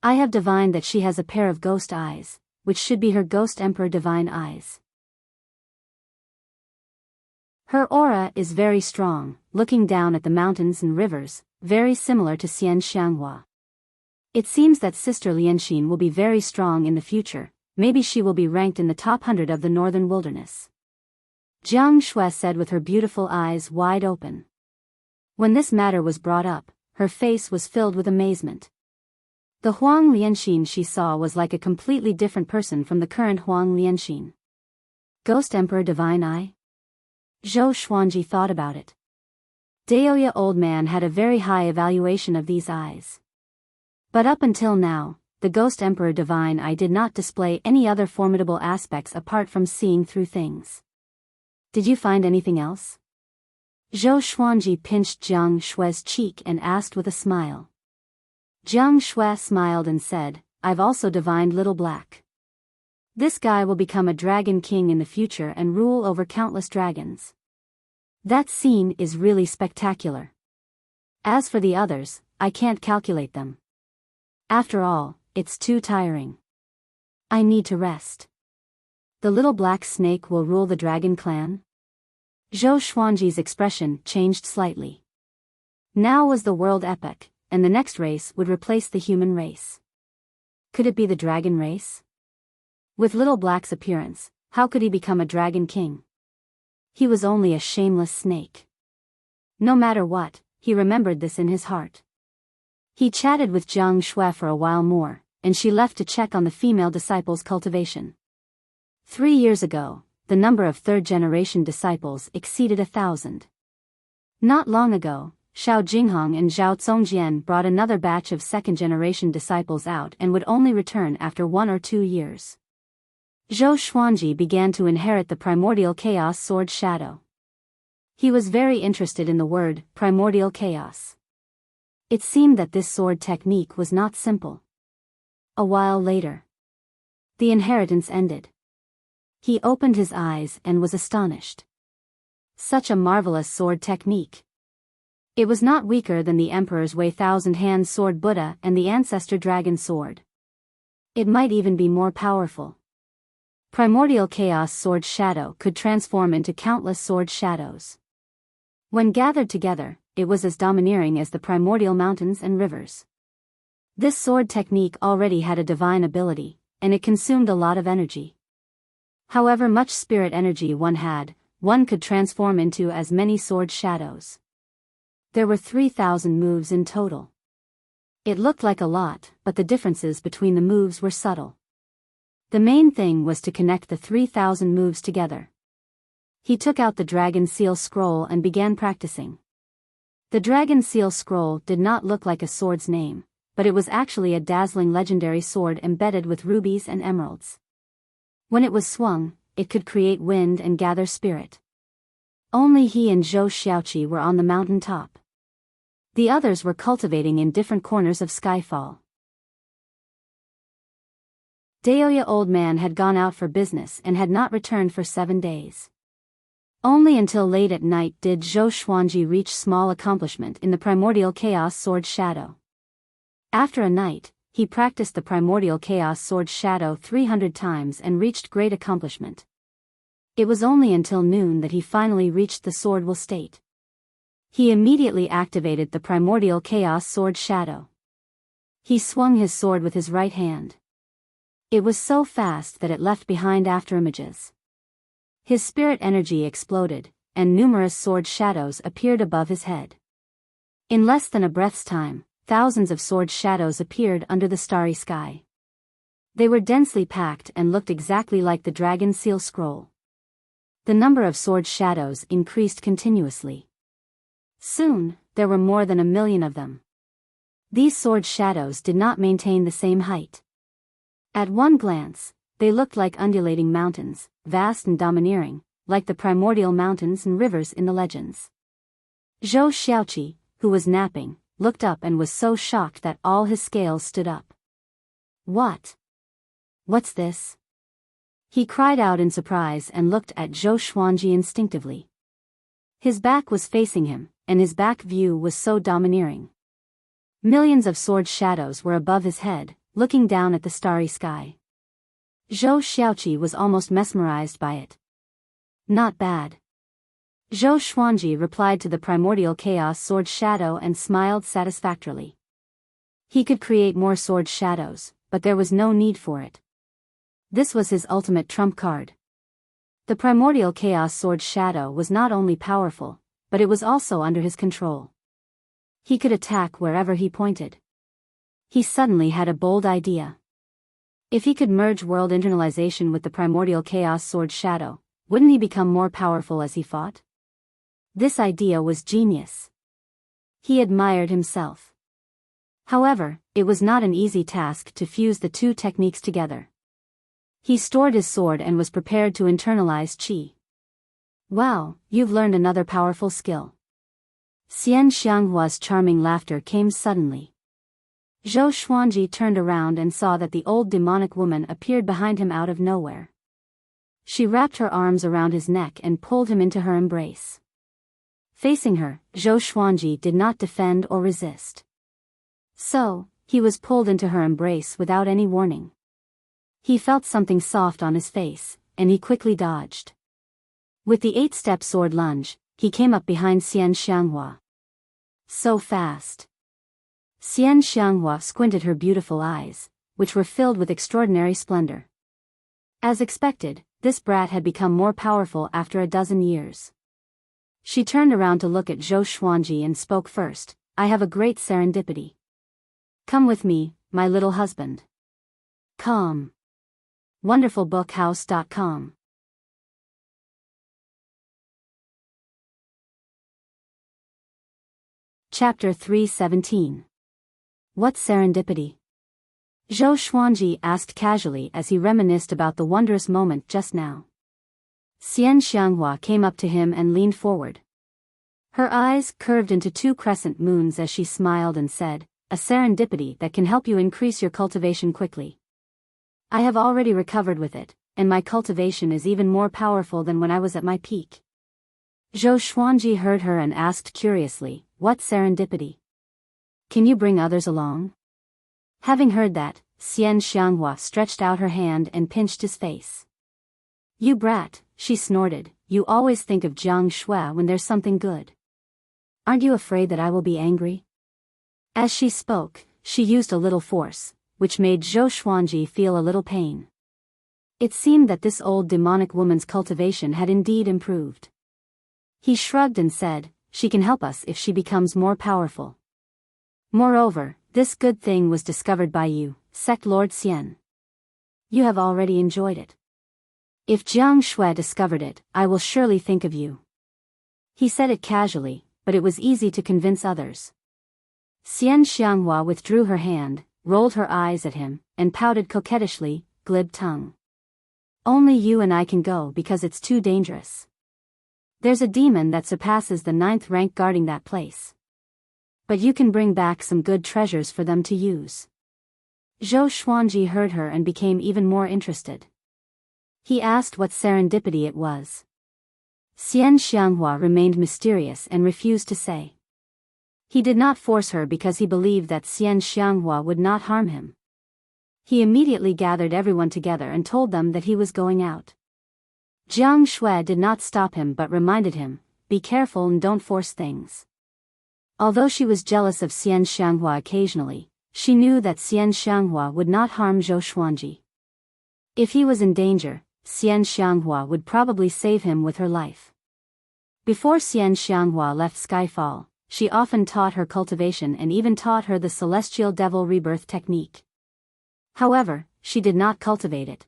"I have divined that she has a pair of ghost eyes, which should be her ghost emperor divine eyes. Her aura is very strong, looking down at the mountains and rivers, very similar to Xian Xianghua. It seems that Sister Lianxin will be very strong in the future. Maybe she will be ranked in the top 100 of the northern wilderness," Jiang Shui said with her beautiful eyes wide open. When this matter was brought up, her face was filled with amazement. The Huang Lianxin she saw was like a completely different person from the current Huang Lianxin. Ghost Emperor Divine Eye? Zhou Xuanji thought about it. Daoya Old Man had a very high evaluation of these eyes. But up until now, the Ghost Emperor Divine Eye did not display any other formidable aspects apart from seeing through things. "Did you find anything else?" Zhou Xuanji pinched Jiang Shui's cheek and asked with a smile. Jiang Shui smiled and said, "I've also divined Little Black. This guy will become a dragon king in the future and rule over countless dragons. That scene is really spectacular. As for the others, I can't calculate them. After all, it's too tiring. I need to rest. The little black snake will rule the dragon clan?" Zhou Xuanji's expression changed slightly. Now was the world epoch, and the next race would replace the human race. Could it be the dragon race? With Little Black's appearance, how could he become a dragon king? He was only a shameless snake. No matter what, he remembered this in his heart. He chatted with Jiang Shui for a while more, and she left to check on the female disciples' cultivation. 3 years ago, the number of third-generation disciples exceeded 1,000. Not long ago, Xiao Jinghong and Zhao Zongjian brought another batch of second-generation disciples out and would only return after 1 or 2 years. Zhou Xuanji began to inherit the primordial chaos sword shadow. He was very interested in the word, primordial chaos. It seemed that this sword technique was not simple. A while later, the inheritance ended. He opened his eyes and was astonished. Such a marvelous sword technique. It was not weaker than the Emperor's Wei Thousand-Hand Sword Buddha and the Ancestor Dragon Sword. It might even be more powerful. Primordial Chaos Sword Shadow could transform into countless sword shadows. When gathered together, it was as domineering as the primordial mountains and rivers. This sword technique already had a divine ability, and it consumed a lot of energy. However much spirit energy one had, one could transform into as many sword shadows. There were 3,000 moves in total. It looked like a lot, but the differences between the moves were subtle. The main thing was to connect the 3,000 moves together. He took out the Dragon Seal Scroll and began practicing. The Dragon Seal Scroll did not look like a sword's name, but it was actually a dazzling legendary sword embedded with rubies and emeralds. When it was swung, it could create wind and gather spirit. Only he and Zhou Xiaoqi were on the mountain top. The others were cultivating in different corners of Skyfall. Daoya old man had gone out for business and had not returned for 7 days. Only until late at night did Zhou Xuanji reach small accomplishment in the Primordial Chaos Sword Shadow. After a night, he practiced the Primordial Chaos Sword Shadow 300 times and reached great accomplishment. It was only until noon that he finally reached the sword will state. He immediately activated the Primordial Chaos Sword Shadow. He swung his sword with his right hand. It was so fast that it left behind afterimages. His spirit energy exploded, and numerous sword shadows appeared above his head. In less than a breath's time, thousands of sword shadows appeared under the starry sky. They were densely packed and looked exactly like the Dragon Seal Scroll. The number of sword shadows increased continuously. Soon, there were more than 1,000,000 of them. These sword shadows did not maintain the same height. At one glance, they looked like undulating mountains, vast and domineering, like the primordial mountains and rivers in the legends. Zhou Xiaoqi, who was napping, looked up and was so shocked that all his scales stood up. What? What's this? He cried out in surprise and looked at Zhou Xuanji instinctively. His back was facing him, and his back view was so domineering. Millions of sword shadows were above his head, looking down at the starry sky. Zhou Xiaoqi was almost mesmerized by it. Not bad. Zhou Xuanji replied to the Primordial Chaos Sword Shadow and smiled satisfactorily. He could create more sword shadows, but there was no need for it. This was his ultimate trump card. The Primordial Chaos Sword Shadow was not only powerful, but it was also under his control. He could attack wherever he pointed. He suddenly had a bold idea. If he could merge world internalization with the Primordial Chaos Sword Shadow, wouldn't he become more powerful as he fought? This idea was genius. He admired himself. However, it was not an easy task to fuse the two techniques together. He stored his sword and was prepared to internalize qi. Wow, you've learned another powerful skill. Xian Xianghua's charming laughter came suddenly. Zhou Xuanji turned around and saw that the old demonic woman appeared behind him out of nowhere. She wrapped her arms around his neck and pulled him into her embrace. Facing her, Zhou Xuanji did not defend or resist. So, he was pulled into her embrace without any warning. He felt something soft on his face, and he quickly dodged. With the 8-step sword lunge, he came up behind Xian Xianghua. So fast. Xian Xianghua squinted her beautiful eyes, which were filled with extraordinary splendor. As expected, this brat had become more powerful after a dozen years. She turned around to look at Zhou Xuanji and spoke first. I have a great serendipity. Come with me, my little husband. Come. WonderfulBookhouse.com. Chapter 317. What serendipity? Zhou Xuanji asked casually as he reminisced about the wondrous moment just now. Xian Xianghua came up to him and leaned forward. Her eyes curved into 2 crescent moons as she smiled and said, a serendipity that can help you increase your cultivation quickly. I have already recovered with it, and my cultivation is even more powerful than when I was at my peak. Zhou Xuanji heard her and asked curiously, what serendipity? Can you bring others along? Having heard that, Xian Xianghua stretched out her hand and pinched his face. You brat, she snorted, you always think of Jiang Shui when there's something good. Aren't you afraid that I will be angry? As she spoke, she used a little force, which made Zhou Xuanji feel a little pain. It seemed that this old demonic woman's cultivation had indeed improved. He shrugged and said, "She can help us if she becomes more powerful. Moreover, this good thing was discovered by you, Sect Lord Xian. You have already enjoyed it. If Jiang Shui discovered it, I will surely think of you." He said it casually, but it was easy to convince others. Xian Xianghua withdrew her hand, rolled her eyes at him, and pouted coquettishly, glib tongue. "Only you and I can go because it's too dangerous. There's a demon that surpasses the 9th rank guarding that place. But you can bring back some good treasures for them to use." Zhou Xuanji heard her and became even more interested. He asked what serendipity it was. Xian Xianghua remained mysterious and refused to say. He did not force her because he believed that Xian Xianghua would not harm him. He immediately gathered everyone together and told them that he was going out. Jiang Shui did not stop him but reminded him, "Be careful and don't force things." Although she was jealous of Xian Xianghua occasionally, she knew that Xian Xianghua would not harm Zhou Xuanji. If he was in danger, Xian Xianghua would probably save him with her life. Before Xian Xianghua left Skyfall, she often taught her cultivation and even taught her the Celestial Devil Rebirth technique. However, she did not cultivate it.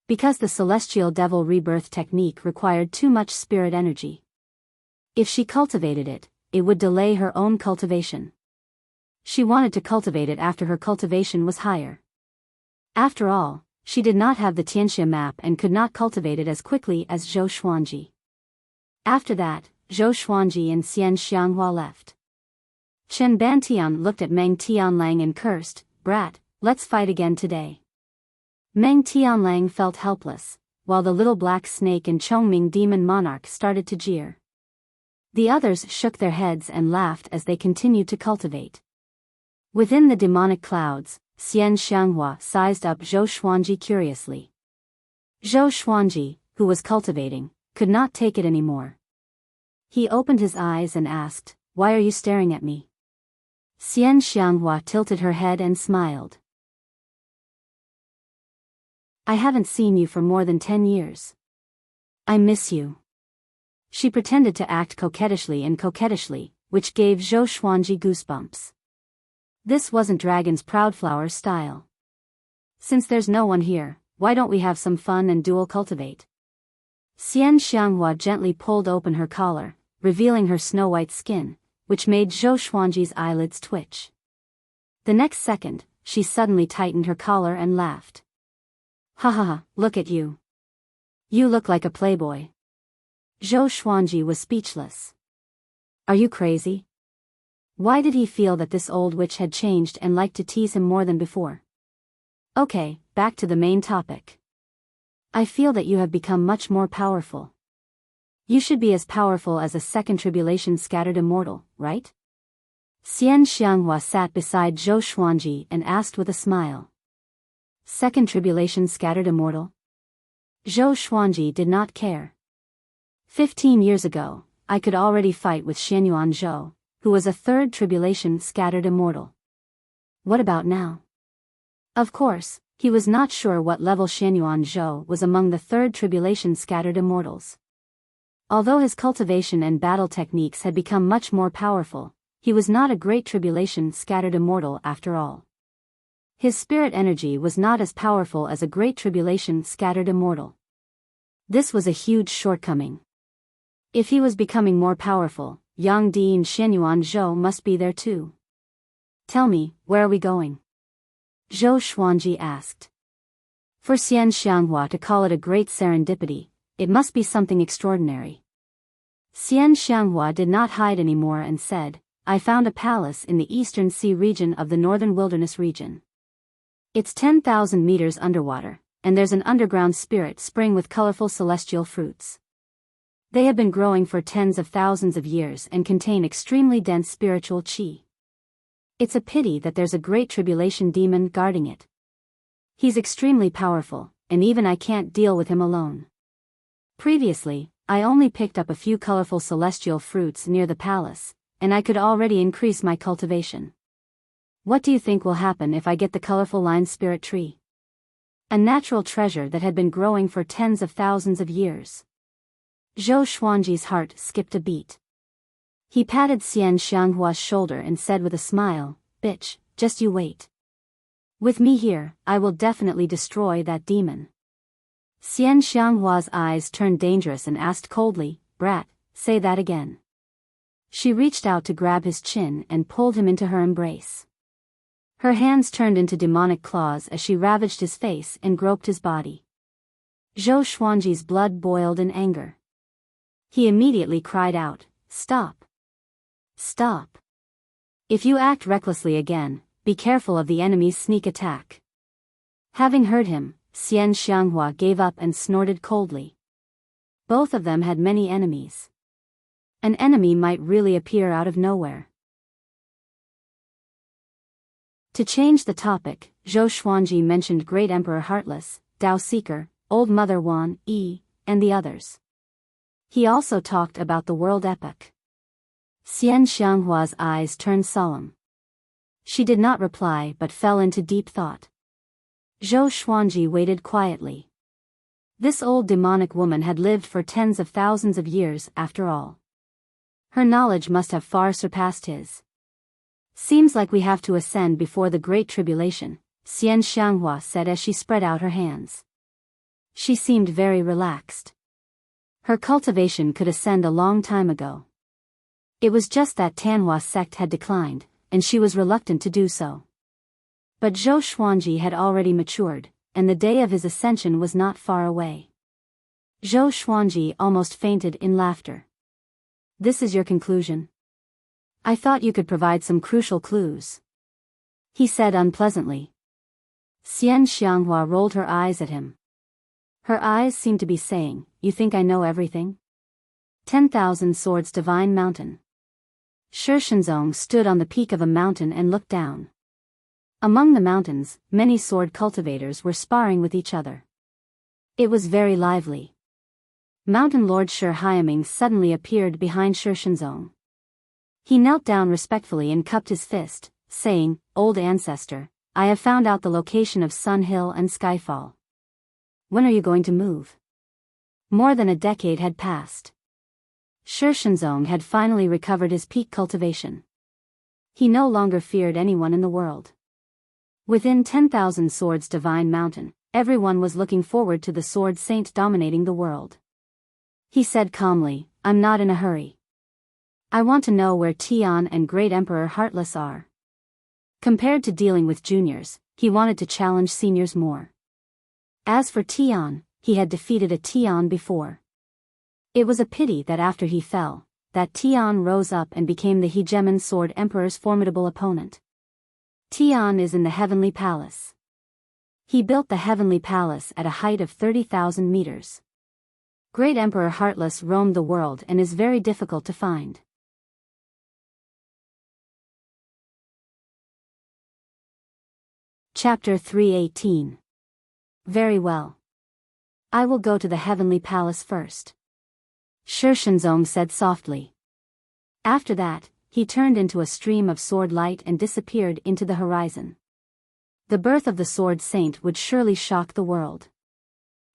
Because the Celestial Devil Rebirth technique required too much spirit energy. If she cultivated it, it would delay her own cultivation. She wanted to cultivate it after her cultivation was higher. After all, she did not have the Tianxia map and could not cultivate it as quickly as Zhou Xuanji. After that, Zhou Xuanji and Xian Xianghua left. Chen Bantian looked at Meng Tianlang and cursed, "Brat, let's fight again today." Meng Tianlang felt helpless, while the little black snake and Chongming demon monarch started to jeer. The others shook their heads and laughed as they continued to cultivate. Within the demonic clouds, Xian Xianghua sized up Zhou Xuanji curiously. Zhou Xuanji, who was cultivating, could not take it anymore. He opened his eyes and asked, "Why are you staring at me?" Xian Xianghua tilted her head and smiled. "I haven't seen you for more than 10 years. I miss you." She pretended to act coquettishly, which gave Zhou Xuanji goosebumps. This wasn't Dragon's Proudflower style. "Since there's no one here, why don't we have some fun and dual cultivate?" Xian Xianghua gently pulled open her collar, revealing her snow-white skin, which made Zhou Xuanji's eyelids twitch. The next second, she suddenly tightened her collar and laughed. "Ha ha ha, look at you. You look like a playboy." Zhou Xuanji was speechless. "Are you crazy?" Why did he feel that this old witch had changed and liked to tease him more than before? "Okay, back to the main topic. I feel that you have become much more powerful. You should be as powerful as a second tribulation scattered immortal, right?" Xian Xianghua sat beside Zhou Xuanji and asked with a smile. "Second tribulation scattered immortal?" Zhou Xuanji did not care. 15 years ago, I could already fight with Xianyuan Zhou, who was a third tribulation scattered immortal. What about now? Of course, he was not sure what level Xianyuan Zhou was among the third tribulation scattered immortals. Although his cultivation and battle techniques had become much more powerful, he was not a great tribulation scattered immortal after all. His spirit energy was not as powerful as a great tribulation scattered immortal. This was a huge shortcoming. If he was becoming more powerful, Yang Di and Xianyuan Zhou must be there too. "Tell me, where are we going?" Zhou Xuanji asked. For Xian Xianghua to call it a great serendipity, it must be something extraordinary. Xian Xianghua did not hide anymore and said, "I found a palace in the eastern sea region of the northern wilderness region. It's 10,000 meters underwater, and there's an underground spirit spring with colorful celestial fruits. They have been growing for tens of thousands of years and contain extremely dense spiritual qi. It's a pity that there's a great tribulation demon guarding it. He's extremely powerful, and even I can't deal with him alone. Previously, I only picked up a few colorful celestial fruits near the palace, and I could already increase my cultivation. What do you think will happen if I get the colorful line spirit tree? A natural treasure that had been growing for tens of thousands of years. Zhou Xuanji's heart skipped a beat. He patted Xian Xianghua's shoulder and said with a smile, "Bitch, just you wait. With me here, I will definitely destroy that demon." Xian Xianghua's eyes turned dangerous and asked coldly, "Brat, say that again." She reached out to grab his chin and pulled him into her embrace. Her hands turned into demonic claws as she ravaged his face and groped his body. Zhou Xuanji's blood boiled in anger. He immediately cried out, "Stop! Stop! If you act recklessly again, be careful of the enemy's sneak attack." Having heard him, Xian Xianghua gave up and snorted coldly. Both of them had many enemies. An enemy might really appear out of nowhere. To change the topic, Zhou Xuanji mentioned Great Emperor Heartless, Dao Seeker, Old Mother Wan Yi, and the others. He also talked about the world epic. Xian Xianghua's eyes turned solemn. She did not reply but fell into deep thought. Zhou Xuanji waited quietly. This old demonic woman had lived for tens of thousands of years after all. Her knowledge must have far surpassed his. "Seems like we have to ascend before the Great Tribulation," Xian Xianghua said as she spread out her hands. She seemed very relaxed. Her cultivation could ascend a long time ago. It was just that Tanhua sect had declined, and she was reluctant to do so. But Zhou Xuanji had already matured, and the day of his ascension was not far away. Zhou Xuanji almost fainted in laughter. "This is your conclusion? I thought you could provide some crucial clues," he said unpleasantly. Xian Xianghua rolled her eyes at him. Her eyes seemed to be saying, "You think I know everything?" 10,000 Swords Divine Mountain. Shi Shenzong stood on the peak of a mountain and looked down. Among the mountains, many sword cultivators were sparring with each other. It was very lively. Mountain Lord Shi Haiming suddenly appeared behind Shi Shenzong. He knelt down respectfully and cupped his fist, saying, "Old ancestor, I have found out the location of Sun Hill and Skyfall. When are you going to move?" More than a decade had passed. Shi Shenzong had finally recovered his peak cultivation. He no longer feared anyone in the world. Within 10,000 Swords Divine Mountain, everyone was looking forward to the Sword Saint dominating the world. He said calmly, "I'm not in a hurry. I want to know where Tian and Great Emperor Heartless are." Compared to dealing with juniors, he wanted to challenge seniors more. As for Tian, he had defeated a Tian before. It was a pity that after he fell, that Tian rose up and became the Hegemon Sword Emperor's formidable opponent. Tian is in the Heavenly Palace. He built the Heavenly Palace at a height of 30,000 meters. Great Emperor Heartless roamed the world and is very difficult to find. Chapter 318. Very well. I will go to the Heavenly Palace first, Shi Shenzong said softly. After that, he turned into a stream of sword light and disappeared into the horizon. The birth of the Sword Saint would surely shock the world.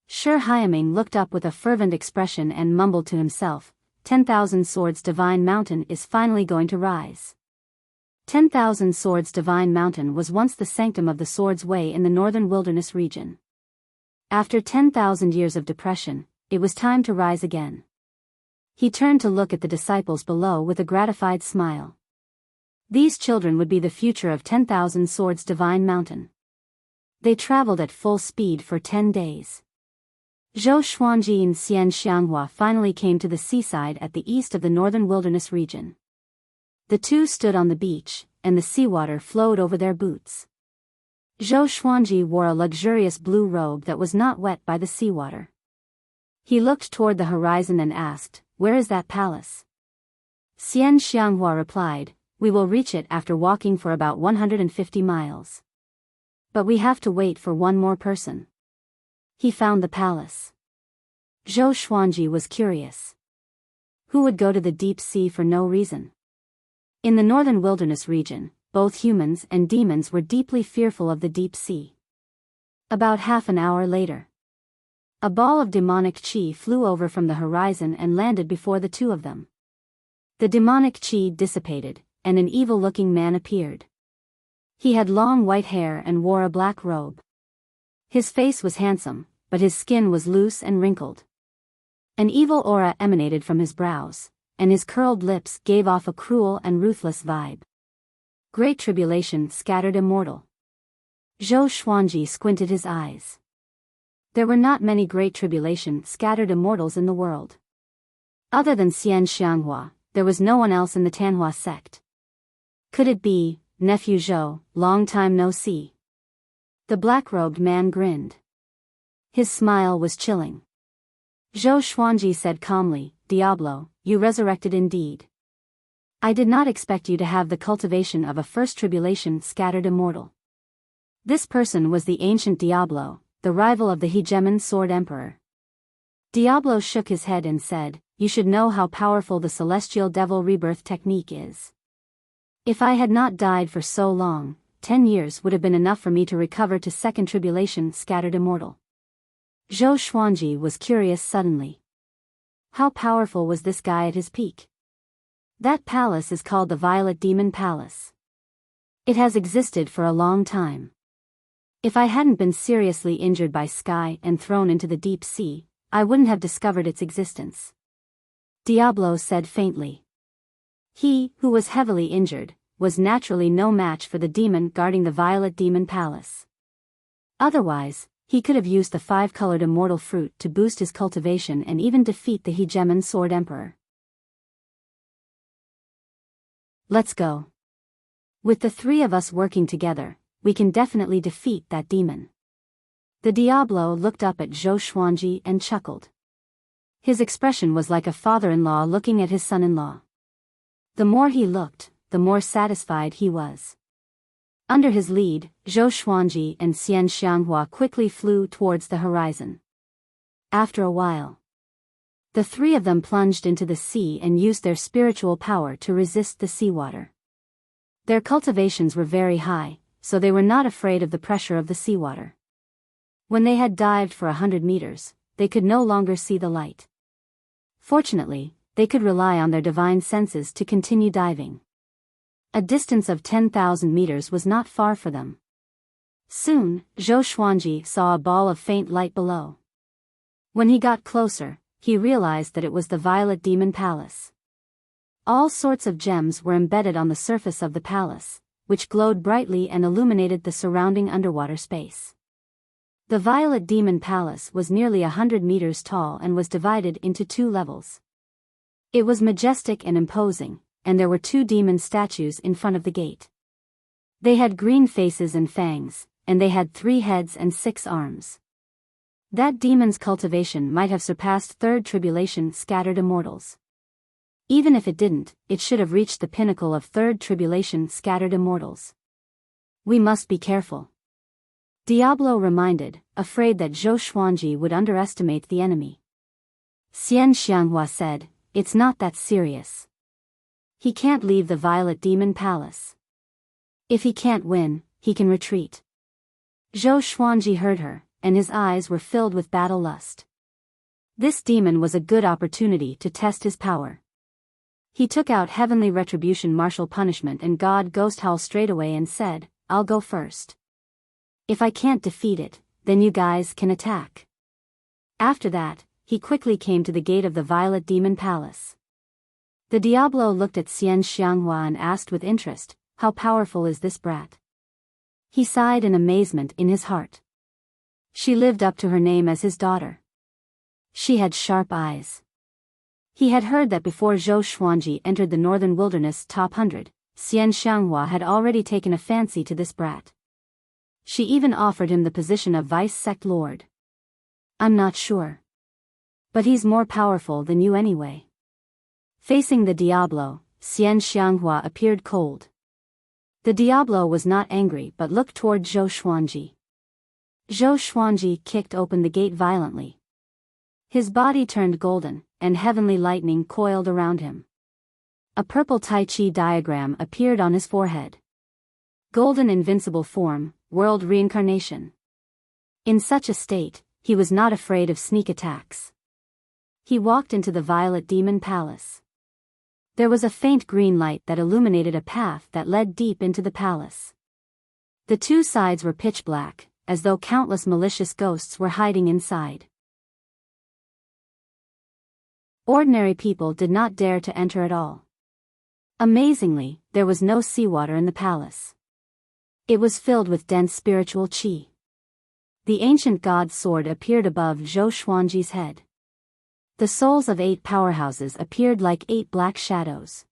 Shi Haiming looked up with a fervent expression and mumbled to himself, 10,000 Swords Divine Mountain is finally going to rise. 10,000 Swords Divine Mountain was once the sanctum of the Swords Way in the northern wilderness region. After 10,000 years of depression, it was time to rise again. He turned to look at the disciples below with a gratified smile. These children would be the future of 10,000 Swords Divine Mountain. They traveled at full speed for 10 days. Zhou Xuanji and Xian Xianghua finally came to the seaside at the east of the northern wilderness region. The two stood on the beach, and the seawater flowed over their boots. Zhou Xuanji wore a luxurious blue robe that was not wet by the seawater. He looked toward the horizon and asked, "Where is that palace?" Xian Xianghua replied, "We will reach it after walking for about 150 miles. But we have to wait for one more person." He found the palace. Zhou Xuanji was curious. Who would go to the deep sea for no reason? In the northern wilderness region, both humans and demons were deeply fearful of the deep sea. About half an hour later, a ball of demonic chi flew over from the horizon and landed before the two of them. The demonic chi dissipated, and an evil-looking man appeared. He had long white hair and wore a black robe. His face was handsome, but his skin was loose and wrinkled. An evil aura emanated from his brows, and his curled lips gave off a cruel and ruthless vibe. Great tribulation scattered immortal. Zhou Xuanji squinted his eyes. There were not many great tribulation scattered immortals in the world. Other than Xian Xianghua, there was no one else in the Tanhua sect. Could it be, nephew Zhou, long time no see? The black-robed man grinned. His smile was chilling. Zhou Xuanji said calmly, Diablo, you resurrected indeed. I did not expect you to have the cultivation of a first tribulation scattered immortal. This person was the ancient Diablo, the rival of the hegemon Sword Emperor. Diablo shook his head and said, you should know how powerful the celestial devil rebirth technique is. If I had not died for so long, 10 years would have been enough for me to recover to second tribulation scattered immortal. Zhou Xuanji was curious suddenly. How powerful was this guy at his peak? That palace is called the Violet Demon Palace. It has existed for a long time. If I hadn't been seriously injured by Sky and thrown into the deep sea, I wouldn't have discovered its existence. Diablo said faintly. He, who was heavily injured, was naturally no match for the demon guarding the Violet Demon Palace. Otherwise, he could have used the 5-colored immortal fruit to boost his cultivation and even defeat the hegemon Sword Emperor. Let's go. With the 3 of us working together, we can definitely defeat that demon. The Diablo looked up at Zhou Xuanji and chuckled. His expression was like a father-in-law looking at his son-in-law. The more he looked, the more satisfied he was. Under his lead, Zhou Xuanji and Xian Xianghua quickly flew towards the horizon. After a while, the 3 of them plunged into the sea and used their spiritual power to resist the seawater. Their cultivations were very high, so they were not afraid of the pressure of the seawater. When they had dived for 100 meters, they could no longer see the light. Fortunately, they could rely on their divine senses to continue diving. A distance of 10,000 meters was not far for them. Soon, Zhou Xuanji saw a ball of faint light below. When he got closer, he realized that it was the Violet Demon Palace. All sorts of gems were embedded on the surface of the palace, which glowed brightly and illuminated the surrounding underwater space. The Violet Demon Palace was nearly 100 meters tall and was divided into 2 levels. It was majestic and imposing, and there were 2 demon statues in front of the gate. They had green faces and fangs, and they had 3 heads and 6 arms. That demon's cultivation might have surpassed third tribulation scattered immortals. Even if it didn't, it should have reached the pinnacle of third tribulation scattered immortals. We must be careful. Diablo reminded, afraid that Zhou Xuanji would underestimate the enemy. Xian Xianghua said, it's not that serious. He can't leave the Violet Demon Palace. If he can't win, he can retreat. Zhou Xuanji heard her, and his eyes were filled with battle lust. This demon was a good opportunity to test his power. He took out Heavenly Retribution Martial Punishment and God Ghost Howl straightaway and said, I'll go first. If I can't defeat it, then you guys can attack. After that, he quickly came to the gate of the Violet Demon Palace. The Diablo looked at Xian Xianghua and asked with interest, how powerful is this brat? He sighed in amazement in his heart. She lived up to her name as his daughter. She had sharp eyes. He had heard that before Zhou Xuanji entered the northern wilderness top 100, Xian Xianghua had already taken a fancy to this brat. She even offered him the position of vice sect lord. I'm not sure. But he's more powerful than you anyway. Facing the Diablo, Xian Xianghua appeared cold. The Diablo was not angry but looked toward Zhou Xuanji. Zhou Xuanji kicked open the gate violently. His body turned golden, and heavenly lightning coiled around him. A purple Tai Chi diagram appeared on his forehead. Golden invincible form, world reincarnation. In such a state, he was not afraid of sneak attacks. He walked into the Violet Demon Palace. There was a faint green light that illuminated a path that led deep into the palace. The two sides were pitch black, as though countless malicious ghosts were hiding inside. Ordinary people did not dare to enter at all. Amazingly, there was no seawater in the palace. It was filled with dense spiritual qi. The ancient god's sword appeared above Zhou Xuanji's head. The souls of 8 powerhouses appeared like 8 black shadows.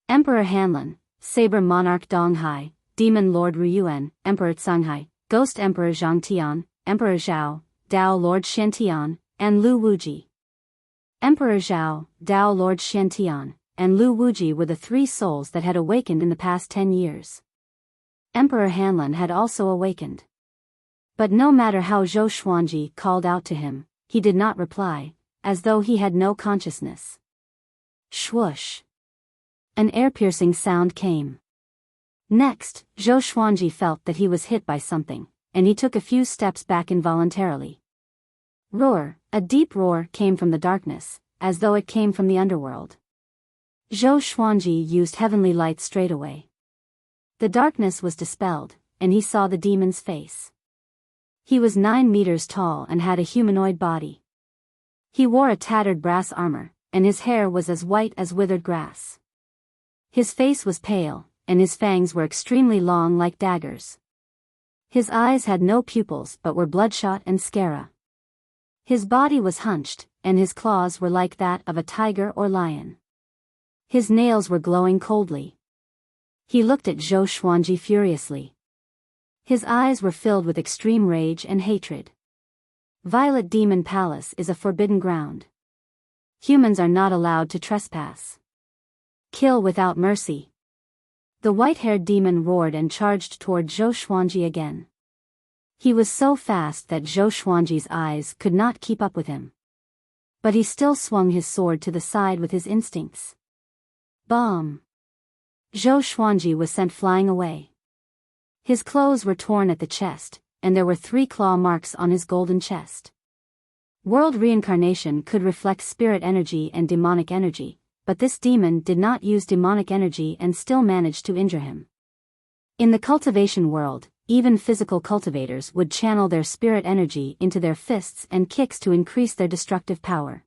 Emperor Hanlin, Saber Monarch Donghai, Demon Lord Ruyuan, Emperor Canghai, Ghost Emperor Zhang Tian, Emperor Zhao, Dao Lord Shantian, and Lu Wuji. Emperor Zhao, Dao Lord Shantian, and Lu Wuji were the 3 souls that had awakened in the past 10 years. Emperor Hanlin had also awakened. But no matter how Zhou Xuanji called out to him, he did not reply, as though he had no consciousness. Swoosh! An air-piercing sound came. Next, Zhou Xuanji felt that he was hit by something, and he took a few steps back involuntarily. Roar! A deep roar came from the darkness, as though it came from the underworld. Zhou Xuanji used heavenly light straight away. The darkness was dispelled, and he saw the demon's face. He was 9 meters tall and had a humanoid body. He wore a tattered brass armor, and his hair was as white as withered grass. His face was pale, and his fangs were extremely long like daggers. His eyes had no pupils but were bloodshot and scara. His body was hunched, and his claws were like that of a tiger or lion. His nails were glowing coldly. He looked at Zhou Xuanji furiously. His eyes were filled with extreme rage and hatred. Violet Demon Palace is a forbidden ground. Humans are not allowed to trespass. Kill without mercy. The white-haired demon roared and charged toward Zhou Xuanji again. He was so fast that Zhou Xuanji's eyes could not keep up with him. But he still swung his sword to the side with his instincts. Bomb! Zhou Xuanji was sent flying away. His clothes were torn at the chest, and there were 3 claw marks on his golden chest. World reincarnation could reflect spirit energy and demonic energy, but this demon did not use demonic energy and still managed to injure him. In the cultivation world, even physical cultivators would channel their spirit energy into their fists and kicks to increase their destructive power.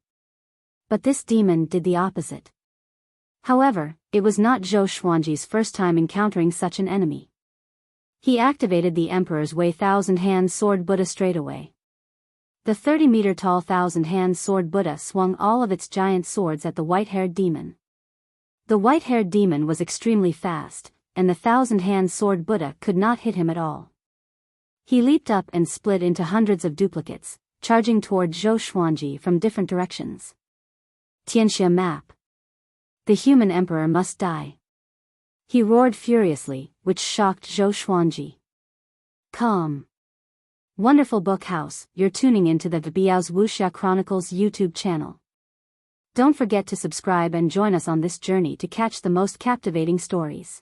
But this demon did the opposite. However, it was not Zhou Xuanji's first time encountering such an enemy. He activated the Emperor's Way Thousand-Hand Sword Buddha straight away. The 30-meter-tall thousand-hand sword Buddha swung all of its giant swords at the white-haired demon. The white-haired demon was extremely fast, and the thousand-hand sword Buddha could not hit him at all. He leaped up and split into hundreds of duplicates, charging toward Zhou Xuanji from different directions. Tianxia map. The human emperor must die. He roared furiously, which shocked Zhou Xuanji. Calm. Wonderful book house, you're tuning into the Biyao's Wuxia Chronicles YouTube channel. Don't forget to subscribe and join us on this journey to catch the most captivating stories.